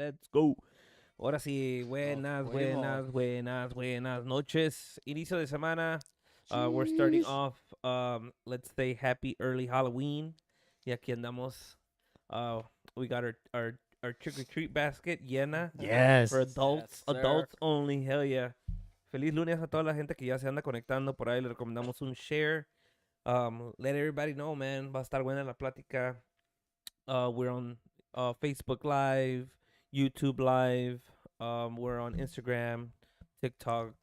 let's go. Ahora sí, buenas noches. Inicio de semana. We're starting off, let's say, happy early Halloween. Y aquí andamos. We got our trick-or-treat basket llena. Yes. For adults. Yes, sir. Adults only, hell yeah. Feliz lunes a toda la gente que ya se anda conectando por ahí. Le recomendamos un share. Let everybody know, man. Va a estar buena la plática. We're on Facebook Live, YouTube Live. We're on Instagram, TikTok,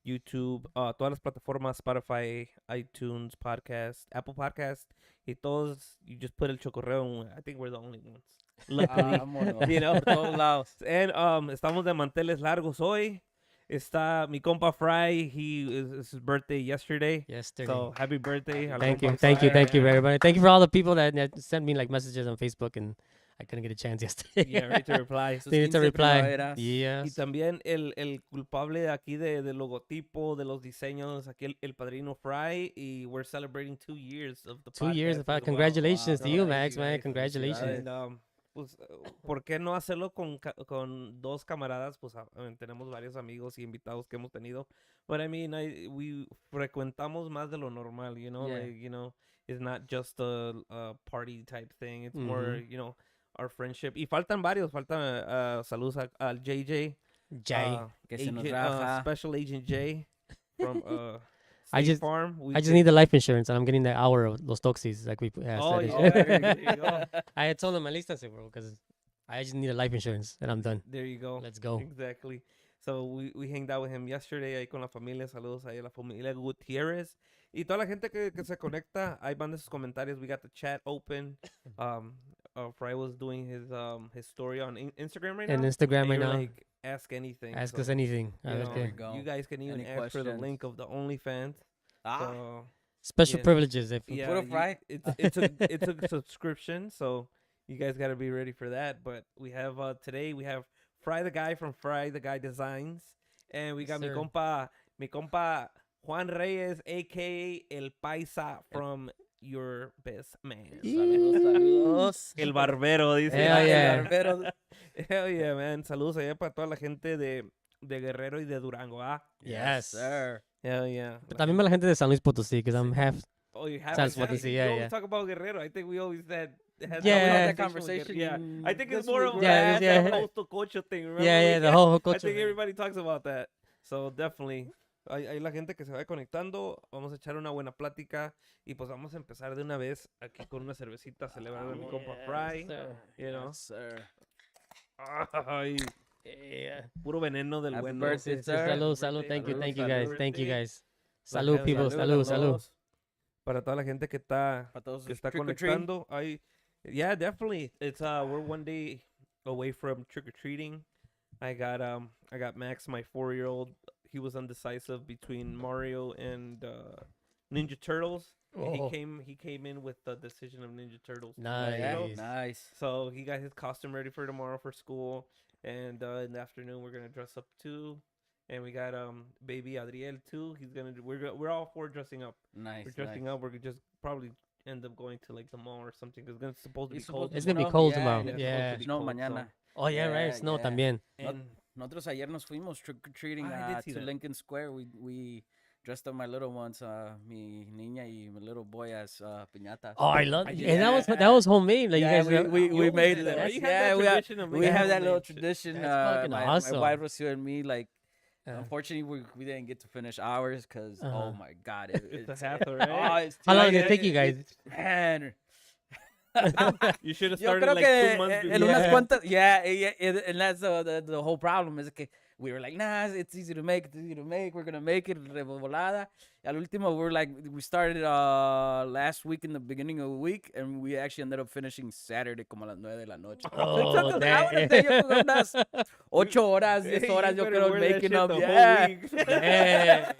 YouTube, todas las plataformas, Spotify, iTunes, Podcast, Apple Podcast. Y todos, you just put el Chokorreo. I think we're the only ones. Luckily, Vámonos. you know. Por todos lados. And estamos de manteles largos hoy. Está mi compa Fry. It's his birthday yesterday. So happy birthday. al Thank you, compa thank you, Fry. thank you, everybody. Thank you for all the people that sent me like messages on Facebook, and I couldn't get a chance yesterday. Yeah, right to reply. Sus Need to 15 reply. primaveras. Yes. Y también el culpable de aquí del logotipo, de los diseños, aquí el padrino Fry. Y we're celebrating 2 years of the 2 years. podcast as well. Congratulations Wow. to you, Thank Max, you, man. guys. Congratulations. And, pues, ¿por qué no hacerlo con dos camaradas? Pues tenemos varios amigos y invitados que hemos tenido. But I mean, we frecuentamos más de lo normal, you know? Yeah. Like, you know, it's not just a party type thing. It's more, you know, our friendship. Y faltan varios. Saludos al JJ. Jay. Que se nos Agent, raja. Special Agent J from I State just- Farm. We I just did- need the life insurance, and I'm getting the hour of Los Toxis, like we Oh, said. yeah, there you go. I had told him at least bro, because I just need a life insurance, and I'm done. There you go. Let's go. Exactly. So we hanged out with him yesterday ahí con la familia. Saludos ahí a la familia Gutierrez. Y toda la gente que se conecta, ahí van sus comentarios. We got the chat open. Fry was doing his story on Instagram right And now. Instagram And right you were now. like, ask anything. Ask So, us anything. you A ver know, qué. There you go. you guys can even Any ask for the questions? link of the OnlyFans. So, Special yeah. privileges. If yeah, Put a Fry? it's a subscription, so you guys got to be ready for that. But we have today we have Fry the guy from Fry the Guy Designs, and we got Yes, mi compa Juan Reyes, aka El Paisa from Your Best Man. Saludos, saludos. El Barbero dice. Hell yeah. Barbero. Hell yeah, man. Saludos allá para toda la gente de Guerrero y de Durango, ah. Yes. sir. Hell yeah. Pero también para la gente de San Luis Potosí, because I'm half. Oh, you have Sounds to funny, say, yeah, we yeah. always talk about Guerrero. I think we always had Yeah. that conversation. Yeah, I think it's This more week, of yeah, that yeah. coastal culture thing. Remember? Yeah, the whole culture. I think everybody talks about that. So definitely, hay la gente que se va conectando. Vamos a echar una buena plática y pues vamos a empezar de una vez aquí con una cervecita a celebrar a mi compa Fry. You know, Yes, sir. ay, Yeah. puro veneno del Happy bueno. birthday, Sí, sí, sir. Salud, salud. Thank you, guys. Thank you, guys. Salud, Salud, people. Salud, salud. Para toda la gente que está Para todos que los está trick-or-treating. conectando. Yeah, definitely. It's we're 1 day away from trick or treating. I got Max, my 4-year-old. He was undecisive between Mario and Ninja Turtles. And Oh. he came in with the decision of Ninja Turtles. Nice. Nice. So he got his costume ready for tomorrow for school, and in the afternoon we're gonna dress up too. And we got baby Adriel too. He's gonna we're all 4 dressing up. Nice. We're dressing nice. up. We're just probably end up going to like the mall or something because it's supposed to be It's cold. supposed It's to gonna be snow. cold Yeah, tomorrow. yeah, it's Yeah. supposed to be Snow cold, mañana. Oh, yeah, right. Yeah, Snow yeah. también. And Nosotros ayer nos fuimos trick-or-treating I did see to that. Lincoln Square. We dressed up my little ones, mi niña y my little boy as piñatas. Oh, I love. Yeah. And that was homemade. Like yeah, you guys. we You made did that, that. right? You have Yeah, that we have, tradition of we making have that little homemade shit. tradition. That's fucking my awesome. wife Rocio and me, like, Uh. unfortunately, we didn't get to finish ours because, Uh-huh. oh my God. It's a hassle, right? Oh, it's How long too- did it take you guys? Man. You should have Yo started creo like que 2 months en before. unas cuantas, and that's the whole problem is que we were like, nah, it's easy to make, we're gonna make it, revolada. Al último, we started last week in the beginning of the week, and we actually ended up finishing Saturday como a las 9 de la noche. Oh, So it took us, I wanna say, yo creo unas 8 horas, 10 Hey, horas, you yo better creo, wear that making shit up, the whole yeah. week. Yeah.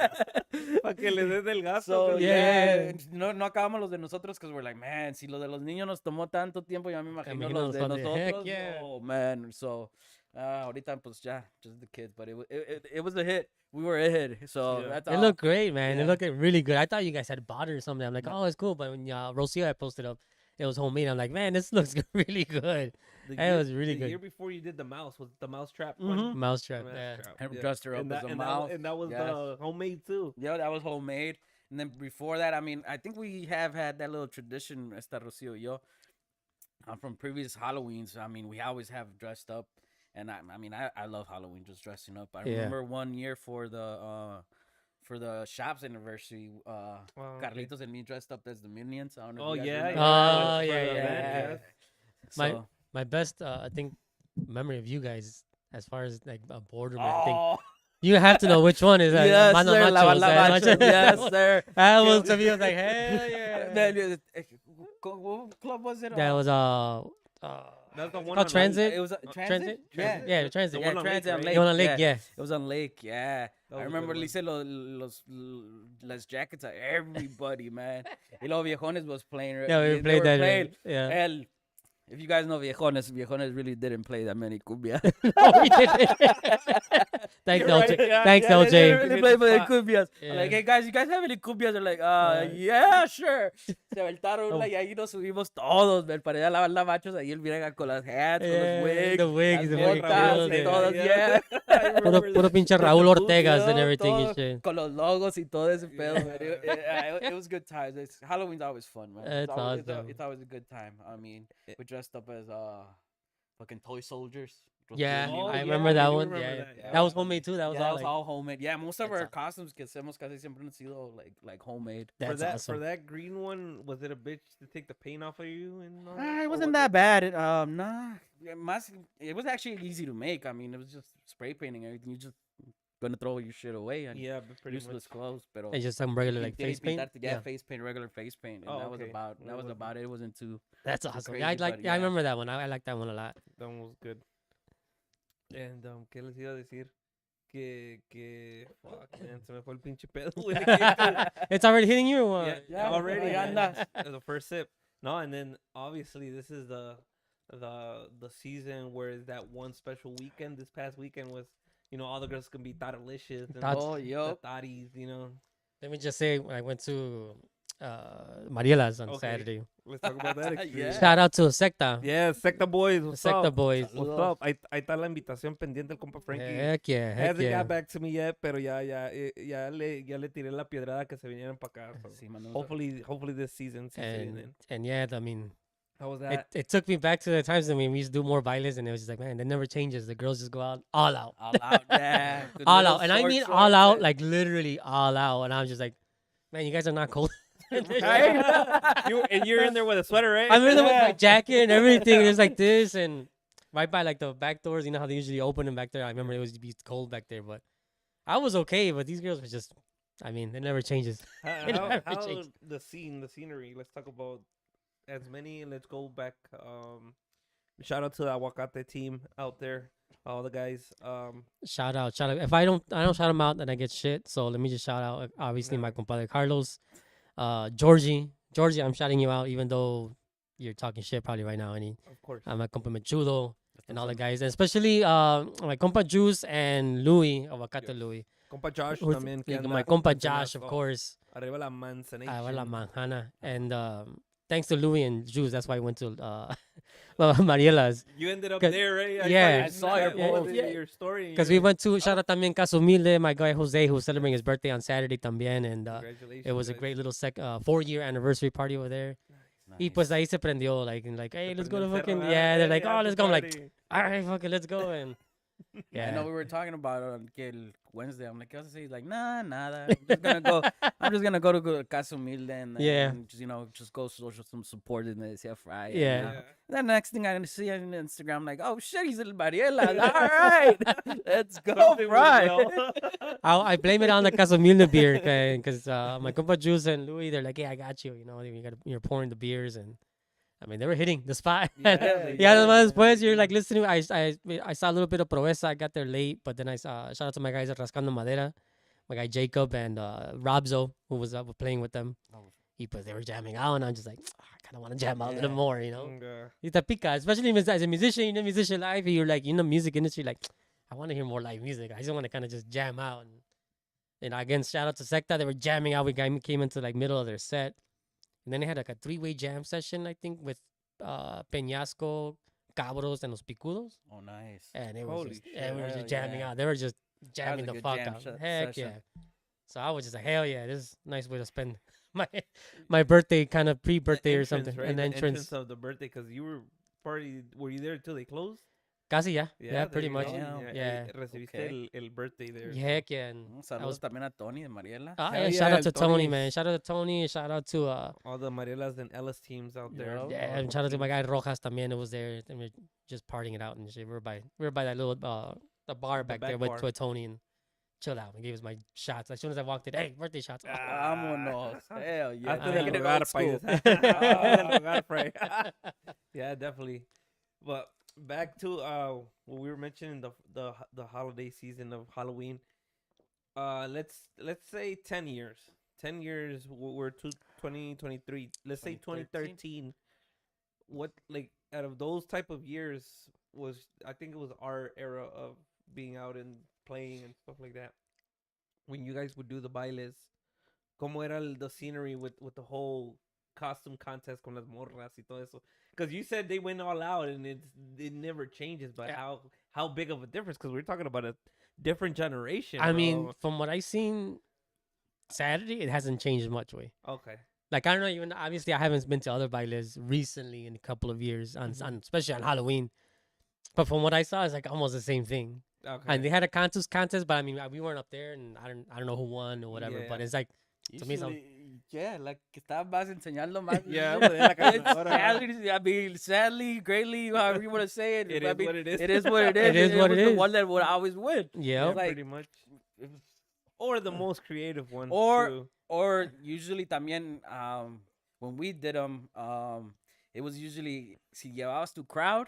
Para que les des el gasto. So, pues, yeah, no acabamos los de nosotros because we're like, man, si lo de los niños nos tomó tanto tiempo, ya me imagino imagino los de los de- heck nosotros. yeah. Oh, man. So, ahorita, pues, ya, just the kids. But it was a hit. We were a hit. So, Yeah. that's It all. looked great, man. It Yeah. looked really good. I thought you guys had bought it or something. I'm like, oh, it's cool. But when Rocio had posted up, it was homemade. I'm like, man, this looks really good. That was really The year good. before you did the mouse, was it the mousetrap Mhm. one? Mousetrap. Yeah. I dressed her up and as that, a and mouse. That, and that was Yes. the homemade too. Yeah, that was homemade. And then before that, I mean, I think we have had that little tradition, Esta Rocio y yo, from previous Halloweens. I mean, we always have dressed up. And I love Halloween, just dressing up. I Yeah. remember one year for the shop's anniversary, Wow, okay. Carlitos and me dressed up as the Minions. I don't know Oh if you guys yeah, remember. Oh, for yeah, the yeah, event, yeah. yes. My So, my best, I think, memory of you guys as far as like a boredom. I think oh, you have to know which one is that. yes, Mano sir, Macho, la that macho, much- yes, sir. That was to me. I was like, hell yeah. Man, what club was it? That was That's the it's one called on Transit. It was Transit. Yeah, Yeah, the Transit. The yeah, one on Lake, Transit on right? Lake. The one on Lake, yeah. It was on Lake, yeah. That was I a remember good le hice los jackets to everybody, man. Y los viejones was playing. Yeah, we they played were that. playing. Yeah. If you guys know viejones really didn't play that many cumbia. No, we didn't. Thanks, You're right, LJ. yeah, Thanks, Yeah, they LJ. didn't really Hit play the for the spot. cumbias. Yeah. I'm like, hey guys, you guys have any cumbias? They're like, Right. yeah, sure. Se aventaron Oh. una y ahí nos subimos todos, man, para ir a lavar la machos ahí el Virega con las hats, con Yeah, los wigs, the wigs, las the fucking botas Raúl y yeah. todas, yeah. I remember Puro that. pinche With the Raúl boots, Ortegas and Yo, everything and todo shit. con los logos y todo ese pedo, Yeah. man. It was good times. Halloween's always fun, man. It's awesome. It's always a good time. I mean, we dressed up as fucking toy soldiers. Yeah, Really, Oh, I yeah, remember I that do one. remember Yeah, that, that was yeah. homemade too. That was Yeah, all it was like, all homemade. Yeah, most of That's our aw- costumes que hacemos casi siempre han sido like homemade. that's for that awesome. for that green one, was it a bitch to take the paint off of you? And all It or wasn't was that bad. Nah. It was actually easy to make. I mean, it was just spray painting everything. You just gonna throw your shit away and Yeah, but pretty useless much. close. Pero And just some regular like yeah, face paint. yeah, face paint, regular face paint. And Oh, that was okay. about Well, it wasn't- about it. It wasn't too. That's awesome. crazy, Yeah, I like. but Yeah, I yeah. remember that one. I like that one a lot. That one was good. And ¿qué les iba a decir? Que fuck, man, se me fue el pinche pedo. güey. It's already hitting you. Or what? Yeah, Yeah, already. ahí man. andas. The first sip. No, and then obviously this is the season where that one special weekend. This past weekend was, all the girls can be thottalicious. And Thoughts. Oh, the yo. thotties, Let me just say, I went to Mariela's on Okay. Saturday. Let's talk about that Yeah. experience. Shout out to Secta. Yeah, Secta Boys. What's Secta up? Boys. What's up? Ahí está la invitación pendiente el compa Frankie. Heck yeah, heck Hasn't yeah. got back to me yet, pero ya le tiré la piedrada que se vinieran para acá. So Sí, man, hopefully this season. Sí se vienen. And yeah, I mean, How was it, that? it took me back to the times when we used to do more bailes, and it was just like, man, that never changes. The girls just go out all out. all out, yeah. The All little out. And I short mean shorts all out, and- like literally all out. And I was just like, man, you guys are not cold. You're in there with a sweater, right? I'm in there with my Yeah. jacket and everything. It's like this, and right by like the back doors, you know how they usually open them back there. I remember it was be cold back there, but I was okay. But these girls were just, I mean, it never changes. It never How changed. the scenery? Let's talk about as many. Let's go back. Shout out to the Aguacate team out there, all the guys. Shout out. If I don't shout them out, then I get shit. So let me just shout out, obviously, my compadre Carlos, Georgie, I'm shouting you out, even though you're talking shit probably right now. Annie, Of course. my compa Mechudo and all the guys, and especially my compa Juice and Louis, Aguacate Yes. Louis. Compa Josh Who's- también. que my anda compa en Josh, of Penazo. course. Arriba la manzanation. La manjana. And thanks to Louis and Juice, that's why I went to Mariela's. You ended up 'Cause- there, right? yeah. I saw your post. Your story. Because we went to, shout out también Caso Humilde, my guy Jose, who's celebrating his birthday on Saturday también. And Congratulations. it was a guys. great little 4-year anniversary party over there. Y Nice. pues ahí se prendió, like, hey, Se let's go prendió to el fucking, cerro, yeah, they're like, hey, oh, after let's go. I'm like, party. all right, fuck it, let's go. And I know yeah. we were talking about it on Wednesday. I'm like, ¿qué vas a say? He's like, nah, nada. I'm just gonna go to Casa Humilde and, Yeah. and just go show some support in the decía Friday. Yeah. Then the next thing I see on Instagram, like, oh shit, he's in Mariela. All right, let's go, Something went right? well. I blame it on the Caso Humilde beer, because my compa Juice and Louis, they're like, hey, I got you. You're pouring the beers, and I mean, they were hitting the spot. Yeah, Yeah, además después you're like listening. I saw a little bit of Proeza. I got there late, but then I saw, shout out to my guys at Rascando Madera, my guy Jacob and Robzo, who was playing with them. But they were jamming out, and I'm just like, I kind of want to jam out a little Yeah. more, you know. Yeah. Y te pica, especially as a musician, in the musician life, you're like in the music industry, like, I want to hear more live music. I just want to kind of just jam out. And again, shout out to Secta. They were jamming out. We came into like middle of their set. And then they had like a 3-way jam session, I think, with Peñasco, Cabros, and Los Picudos. Oh, nice. And it was Holy just, shit, and we were hell just jamming yeah. out. They were just That was jamming a the good fuck jam out. se- Heck session. yeah. So I was just like, hell yeah, this is a nice way to spend my birthday, kind of pre-birthday or something. Right? An The entrance. of the birthday, because you were you there till they closed? Casi, yeah. Yeah, Yeah, there pretty you much. go. Damn. Yeah. Recibiste Okay. el birthday there. so- Heck yeah. And I Saludos was, también a Tony and Mariela. yeah, Hell shout yeah, out to Tony. Tony, man. Shout out to Tony. Shout out to, All the Marielas and Ellis teams out there. Yup. all yeah, the and shout out to my teams. guy Rojas también. It was there. And we're just partying it out and shit. We were by that little, the bar The back back there bar. with Tony and chilled out and gave us my shots. As soon as I walked in, hey, birthday shots. Vámonos. Hell yeah. Hasta del Taking it lugar, old school. país. Hasta del lugar, Fray. Yeah, definitely. But back to what we were mentioning, the holiday season of Halloween. Let's say 10 years. 10 years, we're to 2023. Let's say 2013. What, like, out of those type of years was, I think it was our era of being out and playing and stuff like that. When you guys would do the bailes, como era the scenery with the whole costume contest con las morras y todo eso. Because you said they went all out and it never changes, but Yeah. how big of a difference? Because we're talking about a different generation. I mean, bro. from what I seen Saturday, it hasn't changed much way. Okay. Like, I don't know, even obviously I haven't been to other bailes recently in a couple of years, on especially on Halloween. But from what I saw, it's like almost the same thing. Okay. And they had a contest, but I mean, we weren't up there, and I don't know who won or whatever. Yeah. But it's like, to me, some- Yeah, like que estaba más enseñando más. Yeah, pues, era la It's ganadora. sadly, I mean, sadly, greatly, however you want to say it. It I is mean, what it is. It is what it is. It is what was it the is. one that would always win. yeah. Yeah, like- pretty much. Or the most creative one. Or- too. Or usually también, when we did them, it was usually, si llevabas tu crowd,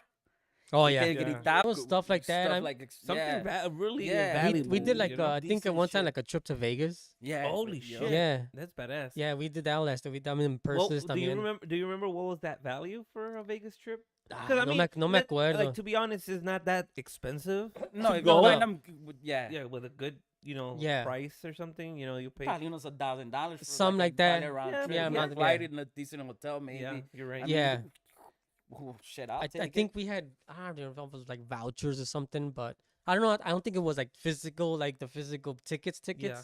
Oh que yeah. Yeah. gritaba, Stuff like that. Stuff I'm- like, Something yeah. really Yeah. valuable. We did like you know? I think at Decent one time shit. like a trip to Vegas. Yeah. Holy yo. shit. Yeah. That's badass. Yeah, we did that last year. We done in Well, purses do you también. remember? Do you remember what was that value for a Vegas trip? Ah, 'Cause, I no mean, me let- acuerdo. Like, to be honest, it's not that expensive. No, to if go. you find them, yeah. Yeah, with a good, Yeah. price or something. You pay. Probably unos $1,000 for Something like a that. around Yeah, trip. yeah, Yeah, man, flight yeah. in a decent hotel, maybe. Yeah, you're right. I mean, Yeah. Oh, shit, I'll I take think we had, I don't know if it was like vouchers or something, but I don't know. I don't think it was like physical, like the physical tickets. Yeah.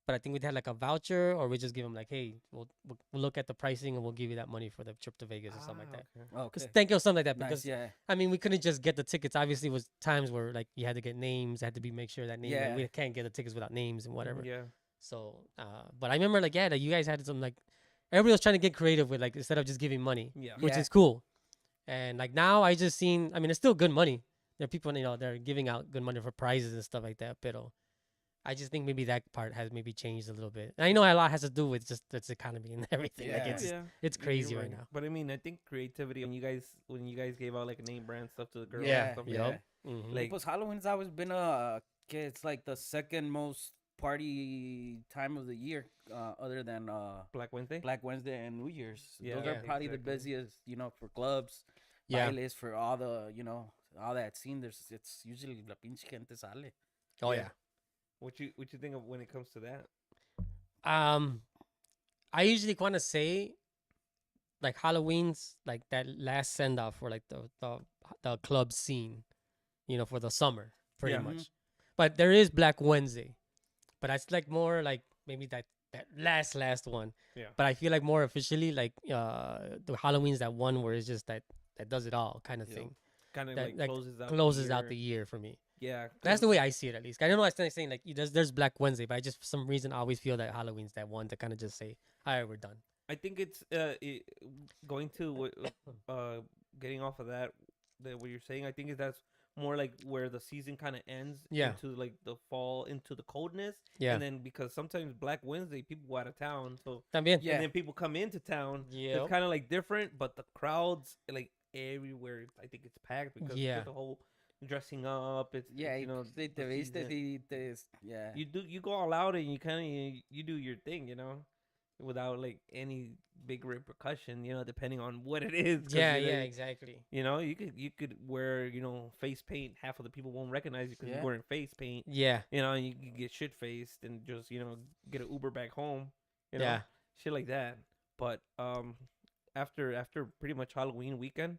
But I think we had like a voucher, or we just give them like, hey, we'll look at the pricing and we'll give you that money for the trip to Vegas or something like that. Okay. it. Okay. Because thank you, something like that. Nice, Because yeah. I mean, we couldn't just get the tickets. Obviously, it was times where like you had to get names, had to be make sure that name. Yeah. We can't get the tickets without names and whatever. Yeah. So, but I remember like that you guys had some like everybody was trying to get creative with like instead of just giving money, Yeah. which Yeah. is cool. And like now I just seen, I mean, it's still good money. There are people, they're giving out good money for prizes and stuff like that. But I just think maybe that part has maybe changed a little bit. And I know a lot has to do with just this economy and everything. Like Yeah. it's Yeah. it's You're crazy right now. But I mean, I think creativity when you guys gave out like name brand stuff to the girls. Yeah, And stuff yup. like that. Mhm. Like- Pues Halloween's always been it's like the second most party time of the year, other than Black Wednesday. Black Wednesday and New Year's. Yeah, Those are Yeah, probably the exactly. busiest, for clubs, Yeah. bailes, for all the, all that scene. It's usually la pinche gente sale. Oh Yeah. yeah. What you think of when it comes to that? I usually want to say like Halloween's like that last send off for like the club scene, for the summer pretty Yeah. much. But there is Black Wednesday, but that's like more like maybe that last one. Yeah. But I feel like more officially like the Halloween's that one where it's just that does it all kind of Yeah. thing. Kind of That like like closes out out the year for me. Yeah. That's the way I see it, at least. I don't know. I'm saying like there's Black Wednesday, but I just for some reason I always feel that Halloween's that one to kind of just say, all right, we're done. I think it's going to getting off of that what you're saying. I think that's more like where the season kind of ends Yeah. into like the fall, into the coldness. Yeah. And then because sometimes Black Wednesday people go out of town, so También. Yeah. and then people come into town. Yep. It's kind of like different, but the crowds like everywhere. I think it's packed because Yeah. the whole dressing up. It's Yeah, the te viste season. yeah. You go all out and you kind of you do your thing, without like any big repercussion, depending on what it is. 'cause, Yeah, exactly. you could wear face paint. Half of the people won't recognize you because Yeah. you're wearing face paint. Yeah. And you get shit faced and just get an Uber back home. Yeah. Shit like that. But after pretty much Halloween weekend,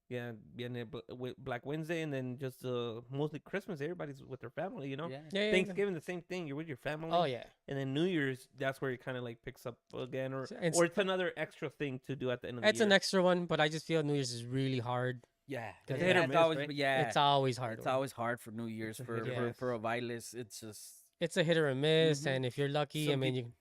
yeah, viene Black Wednesday, and then just mostly Christmas. Everybody's with their family, you know. Yeah. Yeah, yeah, yeah. Thanksgiving, the same thing. You're with your family. Oh yeah. And then New Year's, that's where it kind of like picks up again, or So it's- or it's another extra thing to do at the end of the It's year. an extra one, but I just feel New Year's is really hard. Yeah. It's hit or It's miss, always, right? yeah. It's always hard. It's always hard for New Year's It's a hit or miss. for a Bailes. It's just It's a hit or a miss, Mhm. and if you're lucky, I Some mean,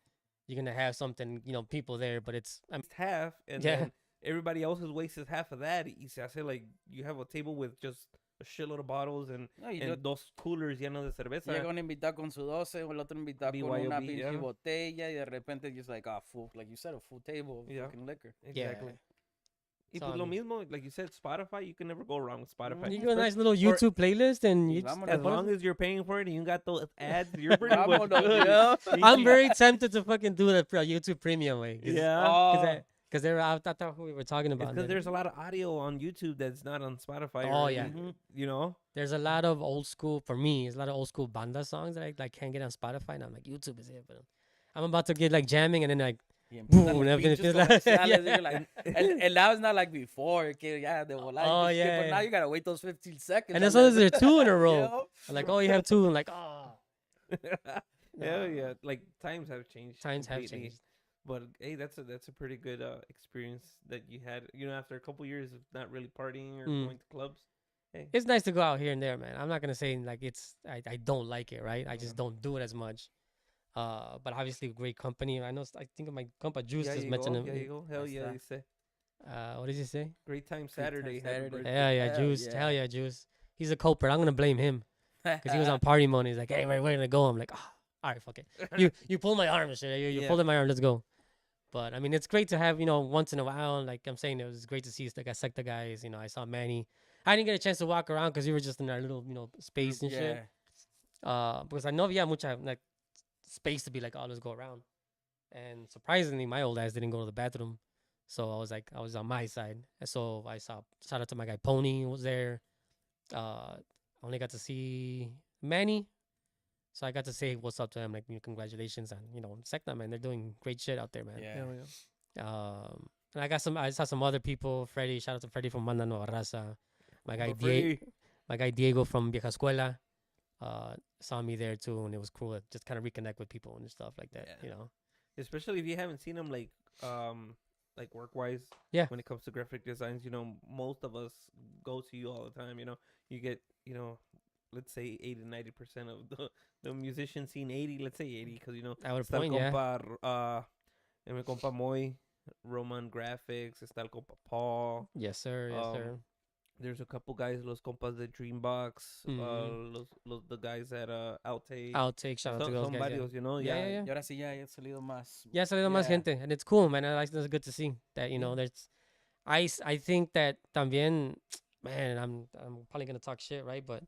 you're gonna have something, people there. But it's It's half, and Yeah. then everybody else's wastes half of that. Y se hace like you have a table with just a shitload of bottles and no, y and dos coolers llenos de cerveza. llega un invitado con su 12 o el otro invitado con una BYOB, pinche yeah. botella y de repente just like full, like you said, a full table of Yeah. fucking liquor. Exactly. Y So, pues I lo mean- mismo, like you said, Spotify, you can never go wrong with Spotify. you got a nice little Or- YouTube playlist, and Y you just, vámonos. As long as you're paying for it and you got those ads, you're pretty much Vámonos, good. yo. I'm very tempted to fucking do the YouTube Premium way. Yeah. Oh, Because they're I thought who we were talking It's about. because there's a lot of audio on YouTube that's not on Spotify. Oh, or, yeah. You know? There's a lot of old school for me. There's a lot of old school banda songs that I like can't get on Spotify, and I'm like, YouTube is it. But I'm about to get like jamming, and then like y empiezan boom, los and everything pinches feels like- comerciales, yeah. y you're like, and now it's not like before, que ya de volada. Oh, you just skip, yeah, but now yeah. you gotta wait those 15 seconds. and on as long as that. there are two in a row, Yo. I'm like, oh, you have two, and like, oh, Hell yeah. Like times have changed. times have completely. changed. But hey, that's a pretty good experience that you had. You know, after a couple years of not really partying or Mm. going to clubs. Hey, It's nice to go out here and there, man. I'm not gonna say like I don't like it, right? I just don't do it as much. But obviously great company. I think of my compa Juice yeah, just you mentioned go. him. Yeah, you go. Hell That's yeah, that. they say. What did you say? Great time Time Saturday. happy Saturday. birthday. Yeah, yeah, Hell Juice. yeah. Hell yeah, Juice. He's a culprit. I'm gonna blame him because he was on party mode. He's like, hey, where gonna go? I'm like, oh, all right, fuck it. You pulled my arm and shit. You Yeah. pulled in my arm. Let's go. But I mean, it's great to have once in a while. Like I'm saying, it was great to see like Secta guys. I saw Manny. I didn't get a chance to walk around because we were just in our little space and shit. Because I know we have mucha like space to be like, oh, let's go around. And surprisingly, my old ass didn't go to the bathroom, so I was on my side. And so I saw shout out to my guy Pony was there. I only got to see Manny, so I got to say what's up to him. Like, congratulations on Secta, man. They're doing great shit out there, man. Yeah. Hell yeah. And I saw some other people. Freddie, shout out to Freddie from Banda Nueva Raza. My guy But Freddie, my guy Diego from Vieja Escuela saw me there too, and it was cool to just kind of reconnect with people and stuff like that. Yeah. Especially if you haven't seen them like work wise. Yeah. When it comes to graphic designs, most of us go to you all the time. You get let's say 80-90% of the musician scene. 80, let's say 80, because I would está el point, yeah. compa mi compa Moy, Roman Graphics, está el compa Paul. Yes, sir. Yes, sir. There's a couple guys, los compas de Dreambox, Mhm. the guys at Outtake. Outtake, shout out to those Son y yeah. varios, Yeah, yeah, yeah. Y ahora sí ya ha salido más. Yeah, salido más Yeah. gente, and it's cool, man. That's good to see that there's. I think that también, man. I'm probably gonna talk shit, right? But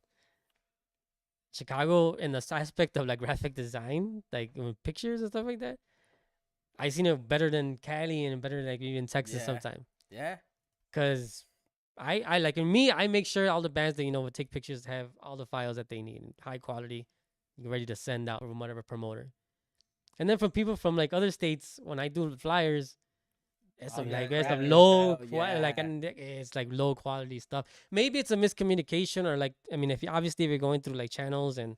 Chicago, in the aspect of like graphic design, like with pictures and stuff like that, I seen it better than Cali and better than like even Texas Yeah. sometimes. Yeah. Cause I like in me, I make sure all the bands that would take pictures have all the files that they need, high quality, ready to send out from whatever promoter. And then from people from like other states, when I do flyers, it's Oh, some yeah, like it's some graphics, low hell like yeah. and it's like low quality stuff. Maybe it's a miscommunication or like if you're going through like channels and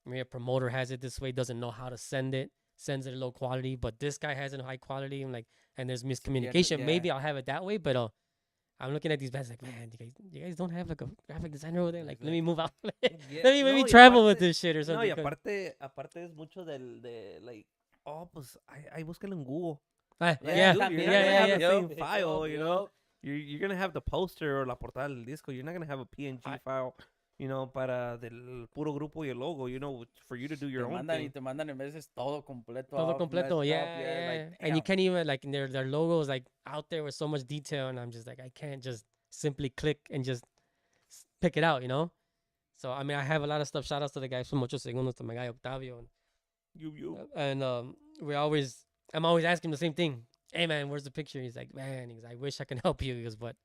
maybe a promoter has it this way, doesn't know how to send it, sends it low quality, but this guy has it high quality and there's miscommunication. yeah. Maybe I'll have it that way, but I'm looking at these bands like, man, you guys don't have like a graphic designer over there. Like, let me move out. Yeah, Let me no, maybe y travel with aparte- this shit or No, something. y 'cause- aparte es mucho de like, pues, ahí búscalo en Google. Ah, Yeah, yeah, dude, yeah, you're yeah, not gonna yeah, have yeah. a Same Yup, file, yup. You're gonna have the poster or la portada del disco. You're not gonna have a PNG I- file, para del puro grupo y el logo. For you to do your Te own mandan y thing. te mandan en veces todo completo. Todo all completo, messed yeah, up, yeah. like, And you damn. can't even like their logos like out there with so much detail, and I'm just like I can't just simply click and just pick it out, So I mean I have a lot of stuff. Shout outs to the guys from Ocho Segundos, to my guy Octavio, and I'm always asking him the same thing. Hey man, where's the picture? He's like, man, I wish I can help you. He goes, but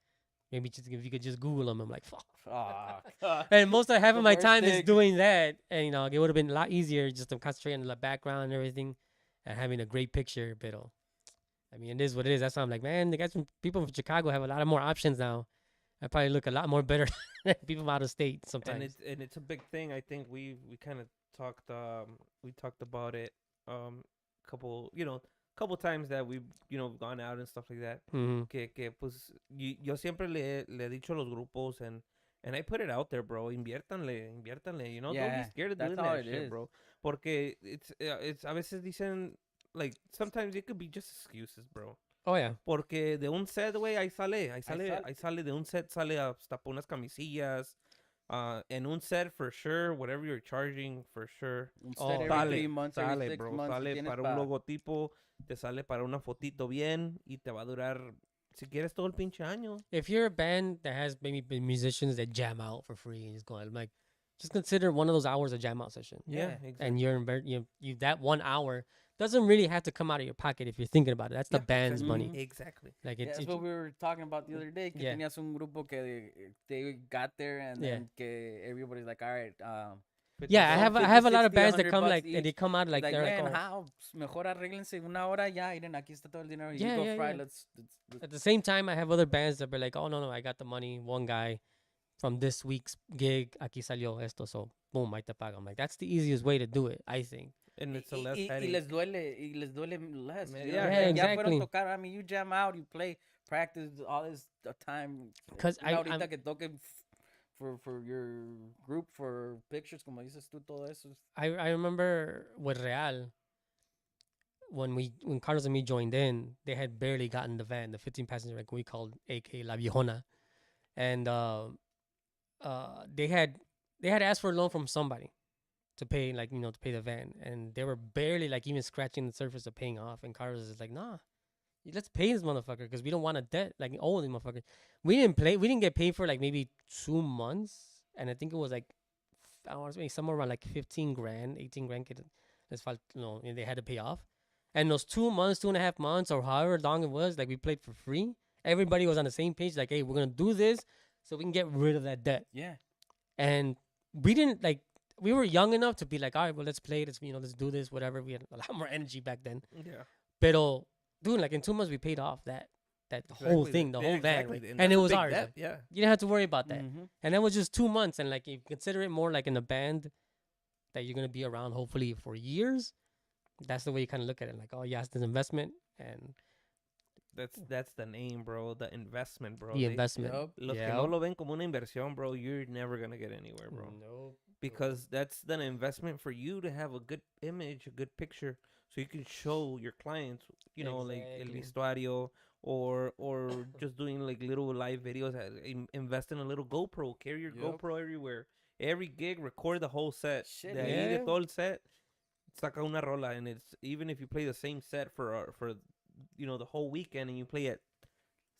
maybe just if you could just Google them. I'm like, fuck. Fuck. And most of half The of my worst time is thing. doing that, and it would have been a lot easier just to concentrate on the background and everything, and having a great picture. But I mean, it is what it is. That's why I'm like, man, the guys from people from Chicago have a lot of more options now. I probably look a lot more better than people from out of state sometimes. And it's a big thing. I think we kind of talked about it couple times that we've gone out and stuff like that. Mhm. Que pues yo siempre le he dicho a los grupos and I put it out there, bro. Inviértanle. Don't be Yeah, scared of that's doing how that it shit, is. bro. Porque it's a veces dicen like sometimes it could be just excuses, bro. Oh yeah. Porque de un set, güey, ahí sale. sale de un set, sale hasta por unas camisillas. En un set, for sure, whatever you're charging, for sure. Instead, Oh, every 3 months, every Sale, 6 bro. months, Sale tienes para un logotipo, te sale para una fotito bien y te va a durar, si quieres, todo el pinche año. If you're a band that has maybe musicians that jam out for free and just go, I'm like, just consider one of those hours a jam out session. Yeah, Yeah. exactly. And you that 1 hour doesn't really have to come out of your pocket if you're thinking about it. That's the Yeah, band's exactly. money. Exactly. Like Yeah, it's, that's what we were talking about the other day. Que Yeah. tenías un grupo que they got there and Yeah. then que everybody's like, all right. yeah, I have a lot of 50, bands that 100 come bucks like and they each. come out like Like, they're man, like, oh. how? Mejor arréglense una hora ya. Miren, aquí está todo el dinero. Yeah, You go yeah, fry. yeah. Let's At the same time, I have other bands that be like, oh no, I got the money. One guy from this week's gig, aquí salió esto, so boom, ahí te pago. I'm like, that's the easiest way to do it, I think. And it's a less y headache. les duele less. Yeah, you know? yeah, Ya exactly. fueron tocar. I mean, you jam out, you play, practice all this time. 'Cause ahorita que toquen for your group, for pictures, como dices tú, todo eso. I remember with Real, when Carlos and me joined in, they had barely gotten the van, the 15 passenger, like we called AK La Viejona, and they had asked for a loan from somebody to pay, like to pay the van, and they were barely like even scratching the surface of paying off. And Carlos is like, nah, let's pay this motherfucker because we don't want a debt, like owe this motherfucker. We didn't get paid for like maybe 2 months, and I think it was like I want to say somewhere around like 15 grand, 18 grand. And they had to pay off. And those 2 months, 2.5 months, or however long it was, like we played for free. Everybody was on the same page, like, hey, we're gonna do this so we can get rid of that debt. Yeah. And we didn't like. We were young enough to be like, all right, well, let's play. Let's do this, whatever. We had a lot more energy back then. Yeah. Pero, dude, like in 2 months, we paid off that whole thing, the whole van, exactly. and that's it a was big ours. debt, Like, yeah. you didn't have to worry about that. Mhm. And that was just 2 months. And like, if you consider it more like in a band that you're gonna be around hopefully for years, that's the way you kind of look at it. Like, oh yeah, it's an investment, and That's the name, bro. The investment, bro. the investment. Yup. Los que Yeah. no lo ven como una inversión, bro, you're never gonna get anywhere, bro. No. Because that's an investment for you to have a good image, a good picture, so you can show your clients, like el Exactly. vestuario or just doing like little live videos. Invest in a little GoPro. Carry your Yup. GoPro everywhere. Every gig, record the whole set. Shit, De ahí de yeah. todo el set, saca una rola, and it's even if you play the same set for the whole weekend, and you play at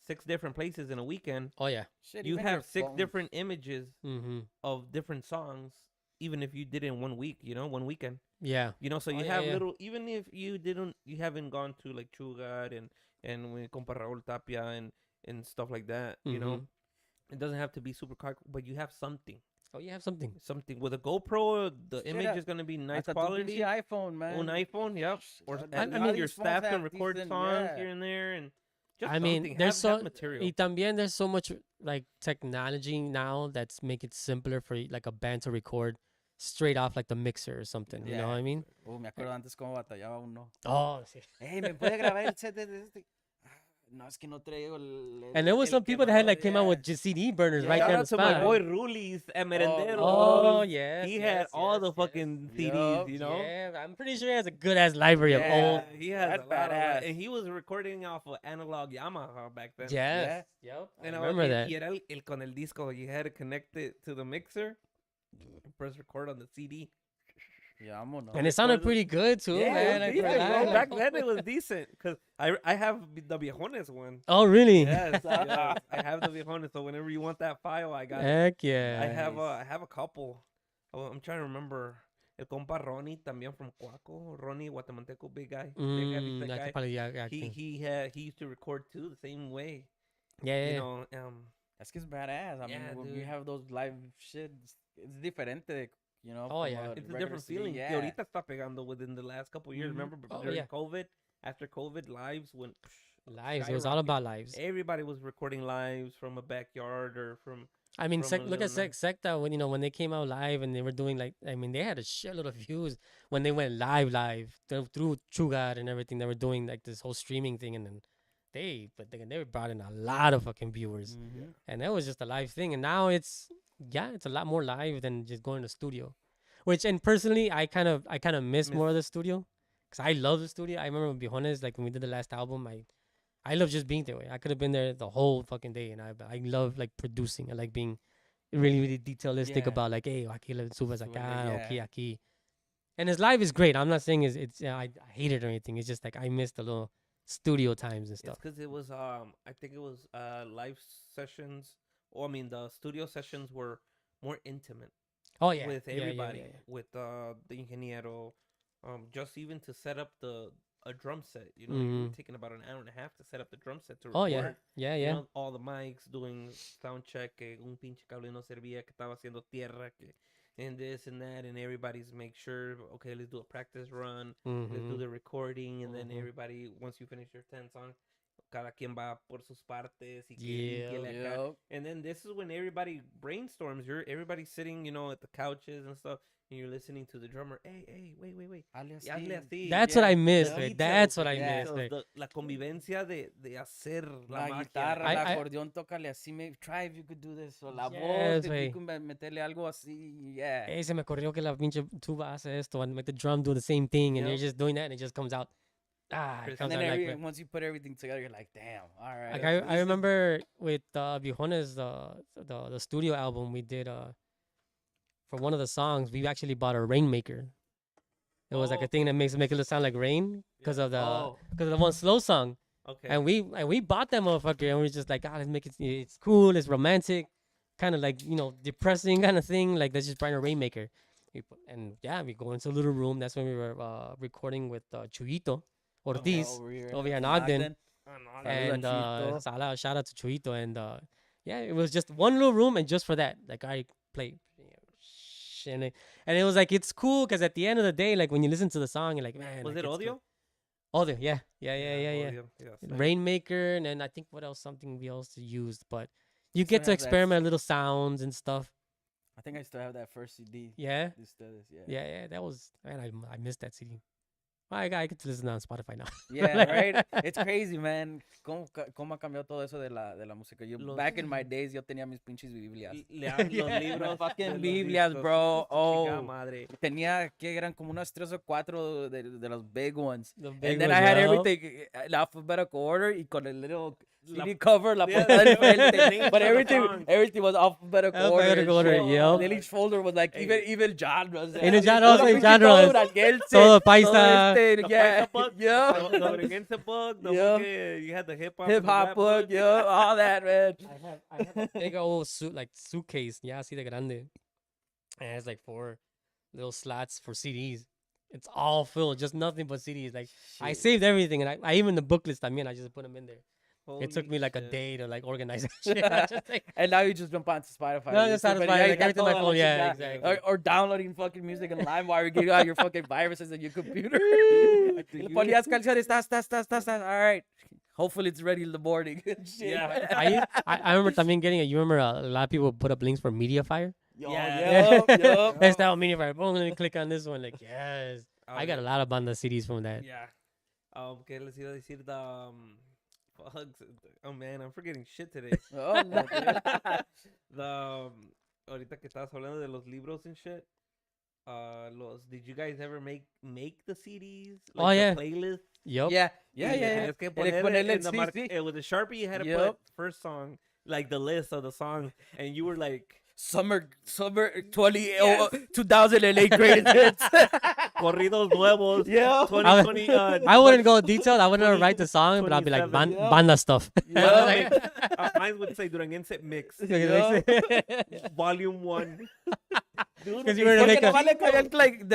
6 different places in a weekend, Oh yeah. Shit, you even your have 6 phones. different images Mm-hmm. of different songs, even if you did it in 1 week, 1 weekend. Yeah. So Oh, you yeah, have yeah. little, even if you haven't gone to like Chugar and when compa Raúl Tapia and stuff like that, Mhm. it doesn't have to be super car, but you have something Oh, you have something. with a GoPro. The Shit, image is gonna be nice Hasta tu quality. pinche iPhone, man. Un iPhone, yep. Or I and mean, even your these phones staff can have record decent- songs yeah. here and there, and just I mean, something. there's have so material. y también there's so much like technology now that's make it simpler for like a band to record straight off like the mixer or something. You know what I mean? Me acuerdo antes cómo batallaba uno. Oh, sí. Hey, ¿me puede grabar el set de este? No, es que no traigo el... And there was some people that had like came out with just CD burners right Shout there on out the to my spot. boy Rulis at Merendero. Oh, yes. He yes, had all yes, the yes. fucking CDs, Yup. Yeah, I'm pretty sure he has a good ass library of Yeah. old. He has That's a lot of badass. and he was recording off of analog Yamaha back then. Yes. Yep. I And remember that. Y era el con el disco. You had to connect it to the mixer. Press record on the CD. Yeah, vámonos. And it sounded recorded- pretty good too, Yeah, man. it Like, was for decent, bro. that. Back then it was decent because I have the Viejones one. Oh, really? Yes, yes, I have the Viejones. So whenever you want that file, I got it. Heck yeah. I have a couple. Oh, I'm trying to remember. El compa Ronnie también from Cuaco. Ronnie Guatemalteco, big guy. Big heavy set I guy. could probably, yeah, He used to record too the same way. yeah, You yeah. know, Es que es badass. I Yeah, mean, when you dude. have those live shit, it's diferente, Oh, from yeah. a it's a regular different CD, feeling. Yeah. Que ahorita está pegando within the last couple of years. Mhm. Remember Oh, during yeah. COVID, after COVID, lives went. Lives. It was all skyrocketed. about lives. Everybody was recording lives from a backyard or from. I mean, from a look at little Secta when when they came out live and they were doing like, I mean, they had a shitload of views when they went live through Chugar and everything. They were doing like this whole streaming thing, and then they brought in a lot of fucking viewers, and that was just a live thing. And now it's a lot more live than just going to studio, which and personally I kind of miss more of the studio, because I love the studio. I remember, to be honest, like when we did the last album, I love just being there. I could have been there the whole fucking day, and I love like producing. I like being really detailistic Yeah. about like, hey, aquí le subas Súbele, acá, yeah. aquí. And his live is great. I'm not saying it's I hate it or anything. It's just like I missed the little studio times and It's stuff. because it was I think it was live sessions. Or I mean, the studio sessions were more intimate Oh yeah, with yeah, yeah, everybody, yeah, yeah. with the ingeniero, just even to set up a drum set. You know, you were taking about an hour and a half to set up the drum set to record. Oh yeah, yeah, You yeah. know, all the mics doing sound check. Que un pinche cable no servía. Que estaba haciendo tierra. Que and this and that, and everybody's make sure. Okay, let's do a practice run. Let's do the recording, and then everybody, once you finish your 10 songs, cada quien va por sus partes. Y que límpiale acá. Yep. And then this is when everybody brainstorms. Everybody's sitting, at the couches and stuff, and you're listening to the drummer. Hey, wait. Hazle así. That's what I miss, The right? details, That's what I yeah. miss. Right? La convivencia de hacer la La magia. guitarra, el I- acordeón, tócale así. Maybe try if you could do this. O la Yes, voz, if güey. you could meterle algo así. Yeah. Hey, se me ocurrió que la pinche tuba hace esto, and make the drum do the same thing, and Yep. you're just doing that, and it just comes out. It Chris, comes And out then like. once you put everything together, you're like, damn, all right. Like let's- I remember with Viejones, the studio album we did for one of the songs, we actually bought a rainmaker. It was like a thing that make it sound like rain because of the one slow song. Okay. And we bought that motherfucker, and we just like, let's make it's cool, it's romantic, kind of like depressing kind of thing. Like, let's just buy a rainmaker. And yeah, we go into a little room. That's when we were recording with Chuyito Ortiz over over here in in Ogden. And shout out to Chuito. And yeah, it was just one little room, and just for that, like I played. And it was like, it's cool because at the end of the day, like when you listen to the song, you're like, man. Was like, it it's audio? cool. Audio, yeah. Audio, yes. Rainmaker, and then I think what else? Something we also used, but you Still get to have that experiment little sounds and stuff. I think I still have that first CD. Yeah, Yeah. yeah. That was, man. I missed that CD. I get to listen on Spotify now. Yeah, right. It's crazy, man. ¿Cómo ha cambiado todo eso de la música? Back in my days, yo tenía mis pinches Biblias. Los libros. Fucking de los Biblias, discos. bro. Chingada Oh. madre. Tenía que eran como unas 3 o 4 de los big ones. The big And then ones, I had yeah. everything in alphabetical order y con el little La- CD cover, la Yeah, portada the diferente. names But of the songs. everything was alphabetical order. Alphabetical order, and shit. yep. And then each folder was like Hey. even genres. Even Todo genres, like pinche genres. Duranguense, Todo paisa. este, The yeah, Paisa book, yeah. the Duranguense book, the Yeah. book, you had the hip hop, Hip hop book, yeah, all that, man. I have a big old suitcase. Yeah, así de grande. And it has like 4 little slots for CDs. It's all filled, just nothing but CDs. Like, I Shit. saved everything, and I even the booklets también, I just put them in there. It took me like a day to like organize that shit. I just, like, And now you just jump onto Spotify. No, You just see, Spotify, but yeah, you like, got everything on my toda la phone, yeah, chingada. exactly. Or downloading fucking music in LimeWire, getting all your fucking viruses in your computer. Le ponías canciones, tas. All right. Hopefully it's ready in the morning. Shit. Yeah. I remember también getting it. You remember a lot of people put up links for Mediafire? Yeah. Yup. That's that on Mediafire. Boom, let me click on this one. Like, yes. I got a lot of banda CDs from that. Yeah. ¿Qué les iba a decir? Fuck. Oh man, I'm forgetting shit today. Oh, no, dude. Ahorita que estabas hablando de los libros and shit. Did you guys ever make the CDs? Oh, yeah. The playlist. Yup. Yeah. Y le tenías que poner Ponerle en the sí. with the Sharpie, you had to Yup. put first song, like the list of the songs, and you were like, Summer 2008 greatest hits. corridos nuevos. Yeah. 2020. I wouldn't go detailed. I wouldn't write the song, but I'll be like 27, yeah. banda stuff. Yeah. Mine would say Duranguense Mix, Yeah. Volume 1. Dude, 'Cause you were to Porque make a- nomás le cabían, like,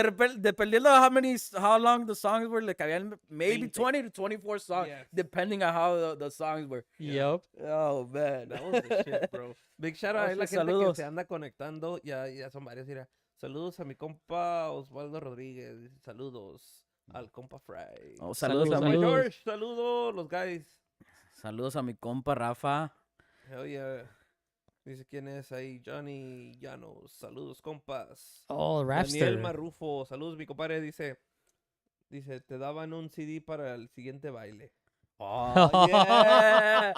dependiendo of how long the songs were, le cabían maybe 20 to 24 songs, Yes. depending on how the songs were. Yup. Oh, man. That was the shit, bro. Big shout out a la gente Saludos. que se anda conectando. Ya son varios. Mira, saludos a mi compa Osvaldo Rodríguez. Saludos. al compa Fry. Oh, saludos a Compa mi, George, saludos, los guys. saludos a mi compa Rafa. Hell yeah. Dice quién es ahí, Johnny Llanos. Saludos, compas. Oh, Daniel Rapster. Marrufo, saludos, mi compadre. Dice, te daban un CD para el siguiente baile. Oh, yeah.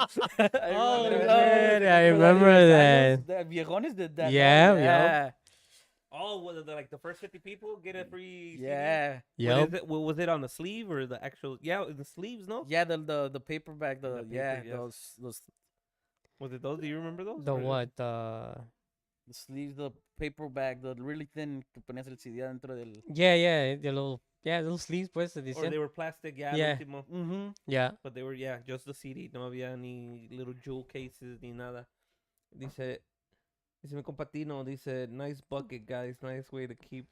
Oh, remember shit, I remember that. The viejones did that. Yeah, right? yeah. Oh, was it like the first 50 people get a free CD? Yeah. Yep. Was it on the sleeve or the actual? Yeah, the sleeves, no? Yeah, the paperback, The yeah, paper, yes. those Was it those? Do you remember those? The Or- what? the sleeves, the paperback, the really thin que ponías el CD adentro del. Yeah, the little sleeves, pues, se Or decían. they were plastic, yeah. Yeah. Último. Mm-hmm. Yeah. But they were, yeah, just the CD. No había ni little jewel cases ni nada. Dice mi compatino, dice, nice bucket, guys. Nice way to keep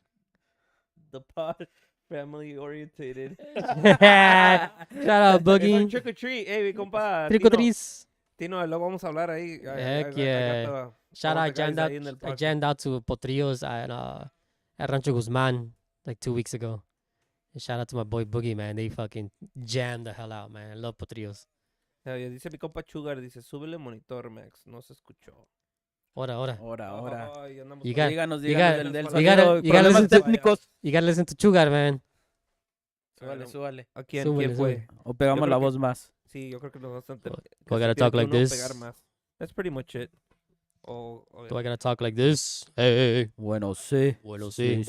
the pod family orientated. Shout out, Es un Boogie. trick or treat. Hey, mi compa. Trick or Tino. treats. Tino, luego vamos a hablar ahí. Heck got yeah. the- Shout all out, the guys jammed out, ahí en el I podcast. jammed out to Potrillos at Rancho Guzman like 2 weeks ago. And shout out to my boy Boogie, man. They fucking jammed the hell out, man. I love Potrillos. Hell yeah. Dice mi compa Sugar, dice, súbele monitor, Max. No se escuchó. Ahora. Ahora. Ay, andamos You con- got- Díganos, you díganos got- del you sonido, gotta- you gotta problemas listen to- técnicos. You gotta listen to Chugar, man. Súbale, súbale. ¿A quién? Súbele, ¿Quién fue? O pegamos creo la que- voz más. Sí, yo creo que nos bastante. Do I casi gotta tiene talk que like uno this? pegar más. That's pretty much it. Okay. Do I gotta talk like this? Hey. Bueno, sí. Bueno, sí.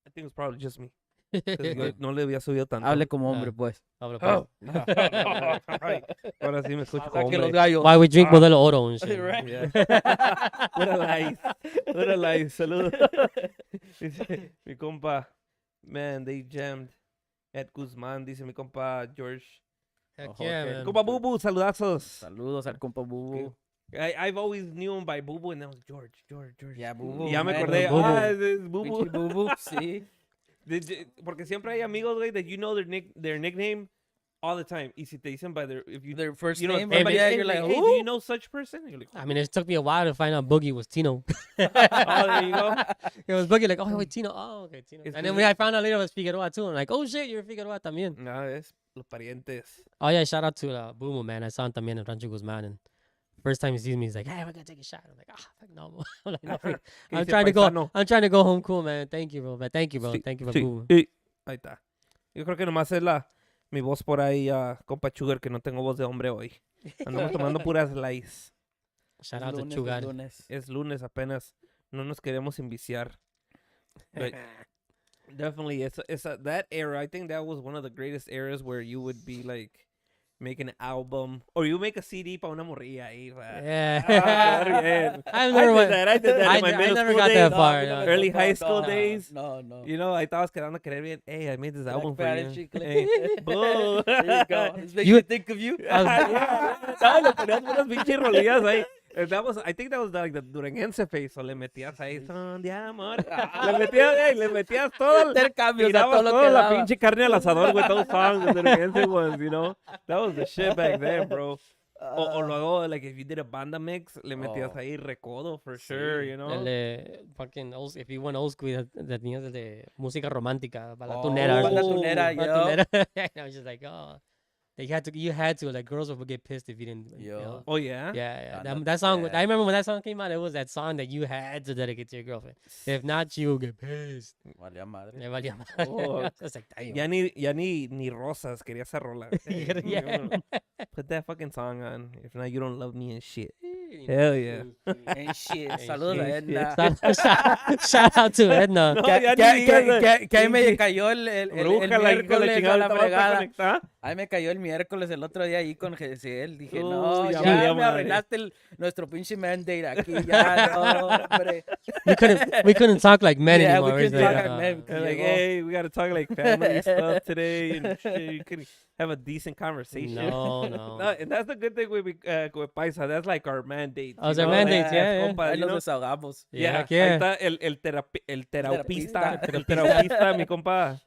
I think it's probably just me. 'Cause yo no le había subido tanto. Hable como Ah. hombre, pues. Habla, Oh. pues. Ay, ahora sí me escucho como Saque los hombre. gallos. Why we drink Modelo Oro and shit. Right. Yeah. What a life. What a life. Saludos. Dice mi compa, man, they jammed at Guzman. Dice mi compa George. Heck Ojo, yeah, okay. man. Compa Bubu, saludazos. Saludos al compa Bubu. I've always knew him by Bubu, and then I was George. Ya, Bubu. Y ya me man, acordé, Bubu. ese es Bubu. Pinche Bubu, sí. Porque siempre hay amigos, güey, that you know their nickname all the time. Y si te dicen by if you Their first you know name. somebody, yeah, hey, you're like, hey, do who? you know such person? And you're like, I mean, it took me a while to find out Boogie was Tino. oh, there you go. It was Boogie like, oh, wait, Tino. Oh, okay, Tino. It's And then 'cause when I found out later it was Figueroa too. I'm like, oh, shit, you're Figueroa también. No, es los parientes. Oh, yeah, shout out to Boomo, man. I saw him también in Rancho Guzman. And first time he sees me, he's like, hey, we're going to take a shot. I'm like, fuck no. I'm like, no, ¿Qué I'm dice trying to go. paisano? I'm trying to go home cool, man. Thank you, bro. But thank you, bro. Sí, Thank you for sí, Boomo. sí. Ahí está. Yo creo que nomás es mi voz por ahí, compa Sugar, que no tengo voz de hombre hoy. Andamos tomando puras lies. Shout out to Lunes, Chugar. lunes. Es lunes apenas. No nos queremos enviciar. But definitely, that era, I think that was one of the greatest eras where you would be like, make an album, or you make a CD para una morrilla ahí. Yeah. I I've never went. I did that I in my n- I middle never school got days. that far, a mí no. me Early tocó, high school no, days. No, no. You know, ahí estabas quedando a querer bien. Hey, I made this album for fat you. and chicle. Hey, boo. There you go. It's making You- me think of you. No, le ponías unas pinches rolillas ahí. I think that was like the Duranguense face, o le metías ahí son de amor. Le metías todo. Intercambios a Tirabas todo lo toda que la daba. pinche carne al asador with those songs, the Duranguense ones, you know? That was the shit back then, bro. O luego, like, if you did a banda mix, le metías Oh. ahí recodo, for sure, you know? El de fucking old, if you went old school, that tenías el de música romántica, Oh, balatunera. balatunera, yo. Balatunera. And I was just like, oh, you had to, like, girls would get pissed if you didn't. You Yo. know? Oh, yeah? Yeah. no, That song, yeah. I remember when that song came out, it was that song that you had to dedicate to your girlfriend. If not, she would get pissed. Valía madre. Me valía madre. Oh. I was like, damn. Ya ni Rosas quería esa rola. Hey, Yeah. Put that fucking song on. If not, you don't love me and shit. You Hell yeah. And shit. Hey, Saludos a shit, Edna. Shout out to Edna. No, Que, ya que- ni digas, que ahí me pinche cayó el bruja, la hija de la miércoles chingada, a la estaba fregada. conectada. Ahí me cayó el miércoles el otro día ahí con GCL. Dije, Uy, no, ya ya valía me madre. arruinaste nuestro pinche mandate aquí. Ya, no, hombre. We couldn't talk like men Yeah, anymore. we It's couldn't like, talk like men. And like, Llegó. hey, we gotta talk like family stuff today, and shit. You could have a decent conversation. No. No, and that's the good thing with Paisa. That's like our mandate. Oh, it's you our know, mandate, like, yeah, yeah. compas, Ahí you nos know? desahogamos. Yeah, Heck ahí yeah. está el teraupista, Terapista. el teraupista, mi compa.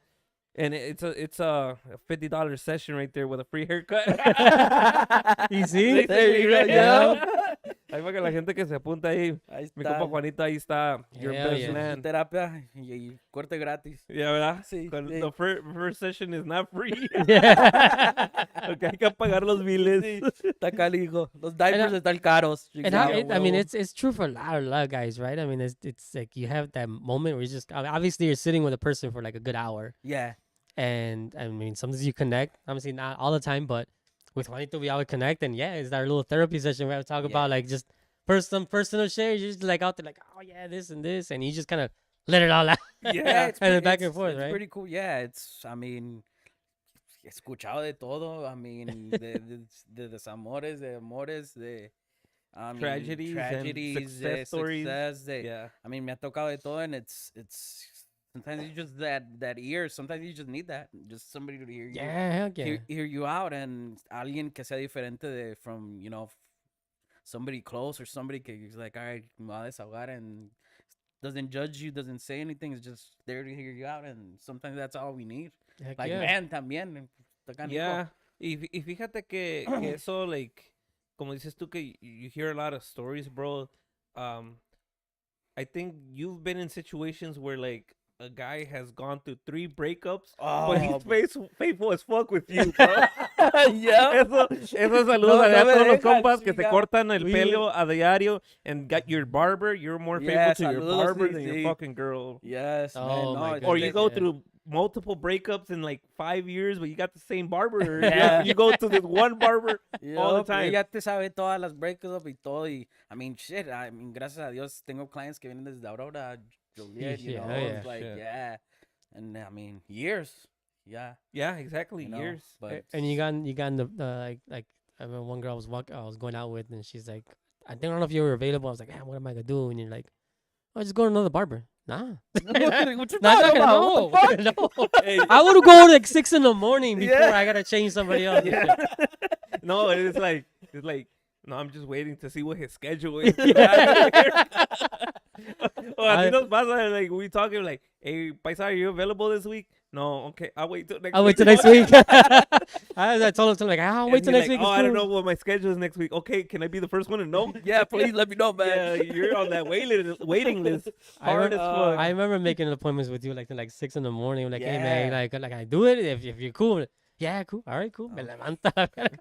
And it's a $50 session right there with a free haircut. You see? There you go, Yeah. Ahí para que la gente que se apunta ahí. Ahí Mi está. compa Juanito, ahí está. Your Hell best yeah. Su man. terapia y corte gratis. Ya, ¿verdad? Sí, Con- sí. The first session is not free. Yeah. Porque hay que pagar los biles. Sí, está calijo. Los diapers I- están caros. And how, chingado, I mean, huevo. it's true for a lot of guys, right? I mean, it's like you have that moment where you just I mean, obviously you're sitting with a person for like a good hour, Yeah. and I mean sometimes you connect. Obviously not all the time, but with Juanito we always connect, and yeah, it's our little therapy session where we talk about Yeah. like just some personal share. You're just like out there like, oh yeah, this and this, and you just kind of let it all out. Yeah, it's And then pretty, back and forth, it's right? pretty cool. Yeah, it's, I mean, he escuchado de todo. I mean, de desamores, de amores, de, I mean, Tragedies and tragedies, success stories. success, de, Yeah. I mean, me ha tocado de todo, and it's, sometimes you just, that ear, sometimes you just need that. Just somebody to hear you. Yeah, heck yeah. Hear you out, and alguien que sea diferente de, from, you know, somebody close or somebody que is like, all right, me voy a desahogar, and doesn't judge you, doesn't say anything, is just there to hear you out, and sometimes that's all we need. Heck Like, yeah. man, también. Está canijo. Yeah. Y fíjate que eso, like, como dices tú que you hear a lot of stories, bro. I think you've been in situations where, like, a guy has gone through 3 breakups, but he's faithful as fuck with you, bro. yeah. Eso saludos No, a no me todos los dejas, compas que se chinga. cortan el We- pelo a diario and got your barber. You're more Yeah, faithful to your saludos, barber sí, than your sí. fucking girl. Yes, Oh, man. my No, it's Or goodness. you go Yeah. through multiple breakups in like 5 years, but you got the same barber. Or Yeah. you go to this one barber all the Yup, time. ella te sabe todas las breakups y todo. Y, I mean, shit. I mean, gracias a Dios, tengo clients que vienen desde Aurora, Joliet, you Yeah, know. yeah. It's like, Shit. yeah. And, I mean, years. Yeah. Yeah, exactly. You know, Years. But, And you got in the like I remember one girl I was going out with, and she's like, I don't know if you were available. I was like, what am I gonna do? And you're like, oh, just go to another barber. Nah. what you Nah, talking not gonna- about? What the fuck? no. Hey, I would go like 6 in the morning before Yeah. I gotta change somebody else. yeah. No, it's like no, I'm just waiting to see what his schedule is. Well, así nos pasa, like we talking like, hey, Paisa, are you available this week? No, okay, I'll wait till next I'll week. wait till next week. I told him like, I'll And wait till he's next like, week. oh, it's I don't cool." know what my schedule is next week. Okay, can I be the first one to know? Yeah, please let me know, Yeah, man. you're on that waiting list. I Hard as remember, fuck. I remember making appointments with you like 6 in the morning. Like, hey man, Yeah. like I do it if you're cool. Yeah, cool. All right, cool. Me Oh. levanta.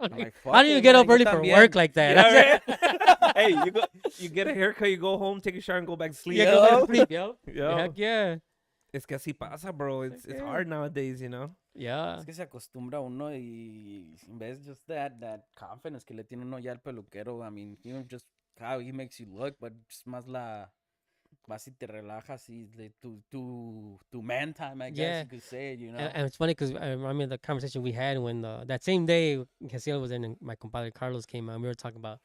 I'm like, How fuck do you it, get man, up yo early for también. work like that? Yeah, right? Hey, you get a haircut, you go home, take a shower, and go back to sleep. Yeah, go back Yo. to sleep, yo. Yo. Heck yeah. Es que así pasa, bro. It's Yeah. hard nowadays, you know? Yeah. Es que se acostumbra uno y en vez just that confidence que le tiene uno ya al peluquero. I mean, you know, just how he makes you look, but just más vas y te relajas y tu man time, I guess Yeah. you could say, you know. And it's funny because I remember the conversation we had when that same day Casiel was in and my compadre Carlos came out. We were talking about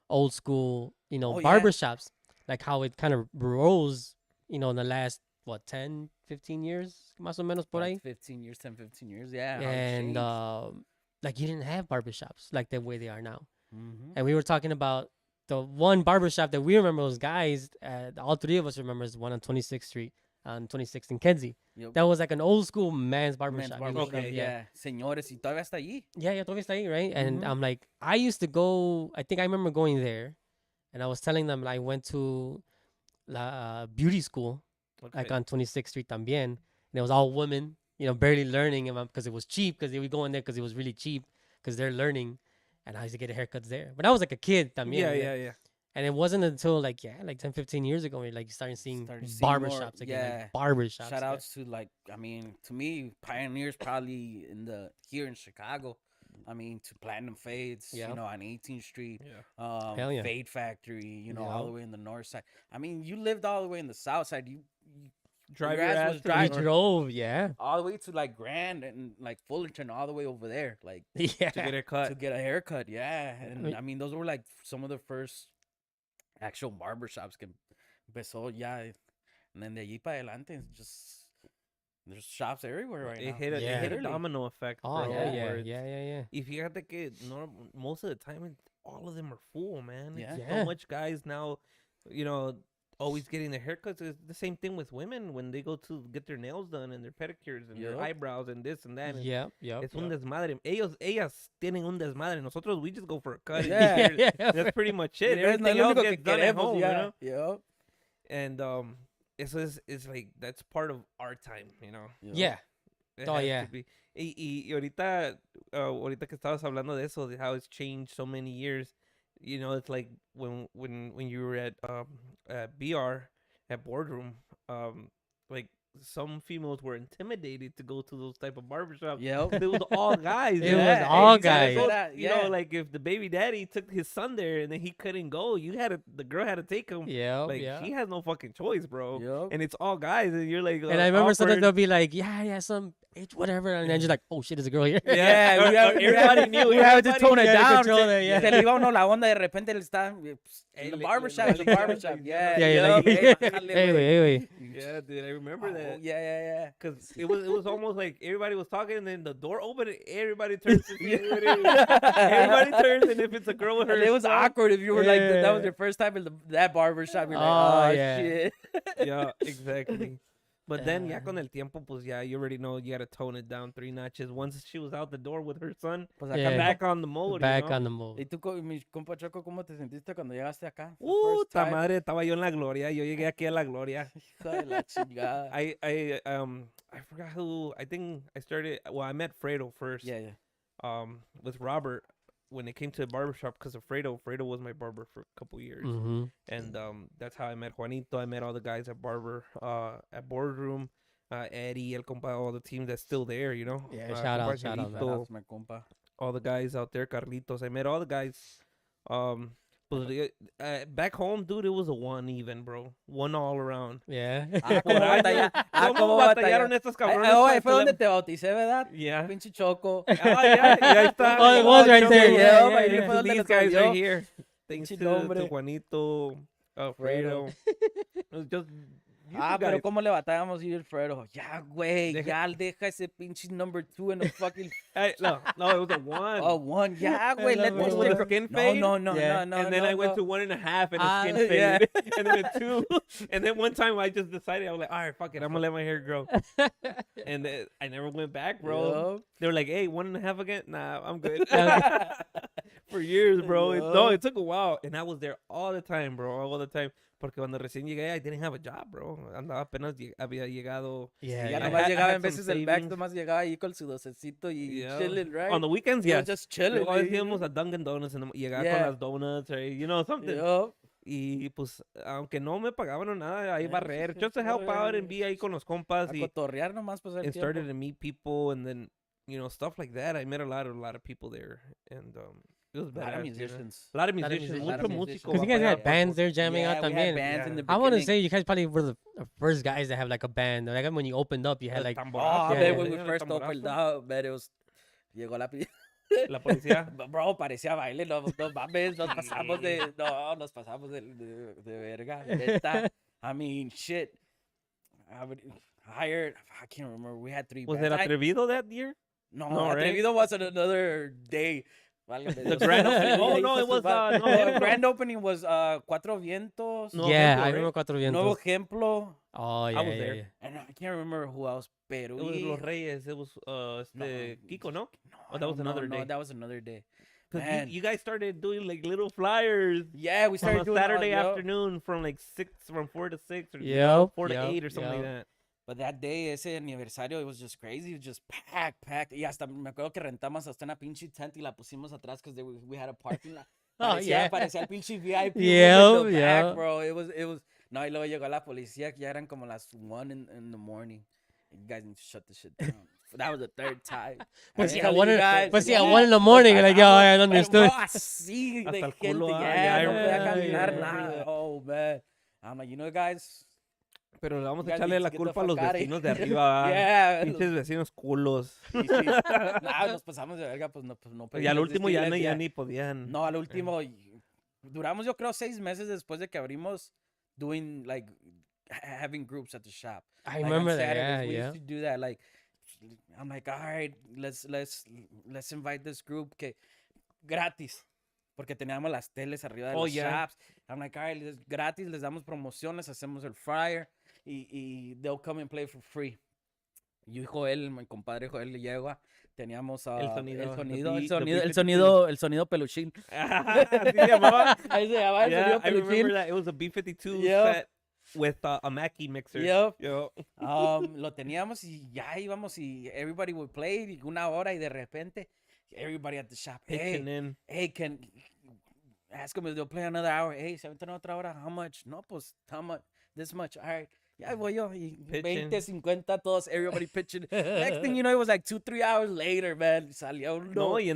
old school, Oh, yeah. barbershops, like how it kind of rose, in the last, 10, 15 years, más o menos por ahí. Like 15 years, 10, 15 years, yeah. how it And changed. like you didn't have barbershops like the way they are now. Mhm. And we were talking about the one barbershop that we remember, those guys, all 3 of us remember, is one on 26th Street, on 26th and Kedzie. Yup. That was like an old school man's Men's barbershop. barbershop, Okay. yeah. Señores, y todavía está allí. Yeah, todavía está ahí, right? And Mhm. I'm like, I used to go, I think I remember going there, and I was telling them I went to la beauty school, like Okay. on 26th Street también, and it was all women, barely learning, because it was cheap, because they would go in there because it was really cheap, because they're learning, and I used to get haircuts there. But I was like a kid también. Yeah. And it wasn't until like 10, 15 years ago where like you started seeing Started seeing more, barbershops again, yeah. like barbershops. Shout outs to, like, I mean, to me, pioneers probably here in Chicago. I mean, to Platinum Fades, Yeah. on 18th Street, Yeah. Hell yeah. Fade Factory, all Yeah. the way in the north side. I mean, you lived all the way in the south side. You Drive your your ass ass was to the We driving north. drove, yeah. all the way to like Grand and like Fullerton, all the way over there, like Yeah. to get a to cut. get a haircut. Yeah, and mean- I mean, those were like some of the first actual barbershops que empezó ya, and then de allí para adelante, it's just there's shops everywhere right It now. hit a, Yeah. it hit a Literally. domino effect, Oh, bro. yeah, where it's- yeah. Y fíjate que most of the time, all of them are full, man. Yeah. It's Yeah. so much guys now, always getting their haircuts. It's the same thing with women when they go to get their nails done and their pedicures and their Yup. eyebrows and this and that. And Yep. Yep. it's un desmadre. Ellas tienen un desmadre. Nosotros, we just go for a cut. and Yeah. get it. That's pretty much it. You guys know Everything lo else único que gets done at queremos, home, you yeah. know? Yup. And it's like that's part of our time, you know. Yeah. It Oh, has to yeah. be. Y ahorita que estabas hablando de eso, de how it's changed so many years, you know, it's like when you were at BR at boardroom, like some females were intimidated to go to those type of barbershops. Yep. It was all guys. It you know? was Yeah, all you gotta guys. say that, You yeah. know, like if the baby daddy took his son there and then he couldn't go, the girl had to take him. Yep. Like Yeah. she has no fucking choice, bro. Yup. And it's all guys, and you're like, And I remember sometimes awkward. they'll be like, yeah, some H whatever, and then just like, oh shit, there's a girl here. Yeah, Or- we have, or everybody knew. We have to tone it had to down. control Se, it, yeah. se le iba a uno la onda de repente él está Hey, in the le- barbershop, le- in the barbershop. Yeah, Yeah, you're yup, like, hey, bájale, hey, güey. wait. Yeah, dude, I remember Oh, that. yeah. Cause it was almost like everybody was talking, and then the door opened, and everybody turns to see who it is. Yeah. Everybody turns, and if it's a girl with her, And it was son- awkward if you were like, that was Yeah. your first time in that barbershop. You're like, Oh, oh, yeah. shit. Yeah, exactly. But then, Yeah. con el tiempo, pues yeah, you already know you gotta tone it down 3 notches. Once she was out the door with her son, Pues Yeah. acá back on the mode. Back you know? on the move. ¿Y tú, mi compa Choco, cómo te sentiste cuando llegaste acá? The first Ta time? madre, estaba yo en la gloria. Yo llegué aquí a la gloria. Hijo de la chingada. I forgot who. I think I started. Well, I met Fredo first. Yeah. With Robert when it came to the barbershop because of Fredo. Fredo was my barber for a couple years, Mm-hmm. and that's how I met Juanito. I met all the guys at at boardroom. Eddie, El Compa, all the team that's still there, you know. Yeah, shout out, Compa shout out, man. Angelito, That's my compa. all the guys out there, Carlitos. I met all the guys. But back home, dude, it was a 1 even, bro. 1 all around. Yeah. Ah, Por cómo año. batalla- ¿Cómo cómo batallaron batallaron? estos cabrones? Oh, para fue donde tele- te bauticé, ¿verdad? Yeah. Pinche Choco. Ah, yeah, y ahí está. Oh, it was right Choco, there. yeah, Yeah, yeah, These yeah. Fue donde These los guys cambió. are here. Thanks Pinche to nombre. Juanito, Fredo. It was just you Ah, guys. pero cómo le batallamos y el Fredo. Ya, güey, Deja- ya deja ese pinche number 2 en the fucking Hey, no, it was a 1. oh, 1. Ya, güey, let love this it. With nigga- a skin No, fade. no, Yeah. no. And then no, I went no. to 1.5 and a Ah, skin yeah. fade. And then a 2. And then one time I just decided, I was like, all right, fuck it. I'm going to let my hair grow. And I never went back, bro. Yup. They were like, hey, 1.5 again? Nah, I'm good. For years, bro. No, it took a while. And I was there all the time, bro. All the time. Porque cuando recién llegué, I didn't have a job, bro. Andaba apenas había llegado. Yeah. Ya I nomás had- I llegaba had en veces some el back, savings. nomás llegaba ahí con su docecito y Yeah. chilling, right? On the weekends, He was yeah. just chilling. Luego íbamos a Dunkin' Donuts and llegaba Yeah. con las donuts, or, you know, something. Yup. Y pues, aunque no me pagaban o nada, ahí barrer. sí, Just to help out and barrer. be ahí con los compas. A Y cotorrear nomás pasar el and tiempo. started to meet people and then, you know, stuff like that. I met a lot of people there. And it was A lot badass, of you know. musicians. A lot of Lot of musicians. musicians. Mucho Lot of músico. musicians. Because you guys batalla, had bands there jamming Yeah, out we también. had bands in the I want to beginning. say you guys probably were the first guys that have like a band. Like when you opened up, you had El like Oh, tamborazo, Yeah, man, yeah. when we el first tamborazo. opened up, man, it was... Llegó la... La policía. Bro, parecía baile, no mames, nos pasamos de verga, neta. I mean, shit. I can't remember, we had 3 Was bands. it Atrevido that year? No, No, right? Atrevido was on another day. The grand opening. Oh, no, it was, no, The grand opening was Cuatro Vientos, No, yeah, Ejemplo, I right? remember Cuatro Nuevo Vientos. Ejemplo, Oh yeah, was yeah, there. yeah. and I can't remember who else, pero... It was Los Reyes. It was Kiko, no? Oh, that was another day. No, that was another day. Because Man. you guys started doing like little flyers Yeah, we from started a doing Saturday yup. afternoon from like 4 to 6 or Yep, 4 to yep, 8 or something like yep. that. But that day, ese aniversario, it was just crazy. It was just packed. Y hasta me acuerdo que rentamos hasta una pinche tent y la pusimos atrás because we had a parking lot. Oh, yeah. Parecía el pinche VIP. Yep, in the back, yep. bro. It was. No, y luego llegó la policía que ya eran como las 1 in the morning. You guys need to shut this shit down. That was the 3rd time. Pues I'm sí, at telling one you in- guys, pues sí, at yeah, 1 in the morning, nos like, yo, I pasamos, understood. pero, así Hasta de el gente, culo, ya, no podía yeah, caminar yeah, nada. yeah. Oh, man. I'm like, you know, guys, Pero le vamos You a guys echarle need la to get the culpa a los fuck outta vecinos de here. arriba. Yeah. Pinches vecinos culos. Y sí, nos pasamos de verga, pues no Y al pedimos último ya disculpas, ni podían. No, al último, duramos yo creo 6 meses después de que abrimos doing, like, having groups at the shop. I Like, on remember that. Saturdays, Yeah, we yeah. used to do that, like, I'm like, all right, let's invite this group que gratis. porque teníamos las teles arriba de Oh, los yeah. shops. I'm like, all right, gratis, les damos promociones, hacemos el fryer y they'll come and play for free. Y Joel, mi compadre Joel le llegó, teníamos El sonido, el the sonido, B- el the sonido, el B52. sonido, el sonido peluchín. ¿Así se llamaba? Ahí se llamaba el Yeah, sonido I remember peluchín. that. It was a B52 Yep. set with a Mackie mixer. Yep. Yo. Lo teníamos y ya íbamos y everybody would play y una hora y de repente everybody at the shop, Pitching in. hey, can ask them if they'll play another hour. Hey, se aventan otra hora. How much? No, pues, how much? This much. All right. Ya voy yo. Y 20, 50, todos, everybody pitching. Next thing you know, it was like 2-3 hours later, man. Salió uno. No, y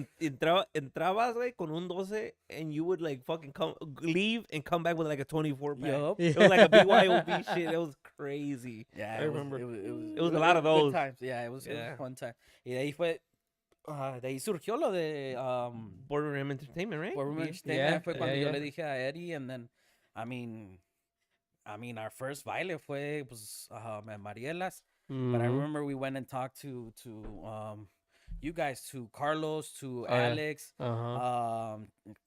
entrabas, güey, con un 12, and you would, like, fucking leave and come back with, like, a 24 pack. Yup. It was like a BYOB shit. It was crazy. Yeah, I remember. It was a lot of those. Good times. Yeah, it was Yeah. fun time. Y de ahí fue, de ahí surgió lo de Boardroom Entertainment, right? Boardroom Yeah. Entertainment. Fue cuando yo yeah. le dije a Eddie, and then, I mean, our first baile fue, pues, en Marielas. But I Mhm. remember we went and talked to you guys, to Carlos, to Oh, yeah. Alex, Uh-huh.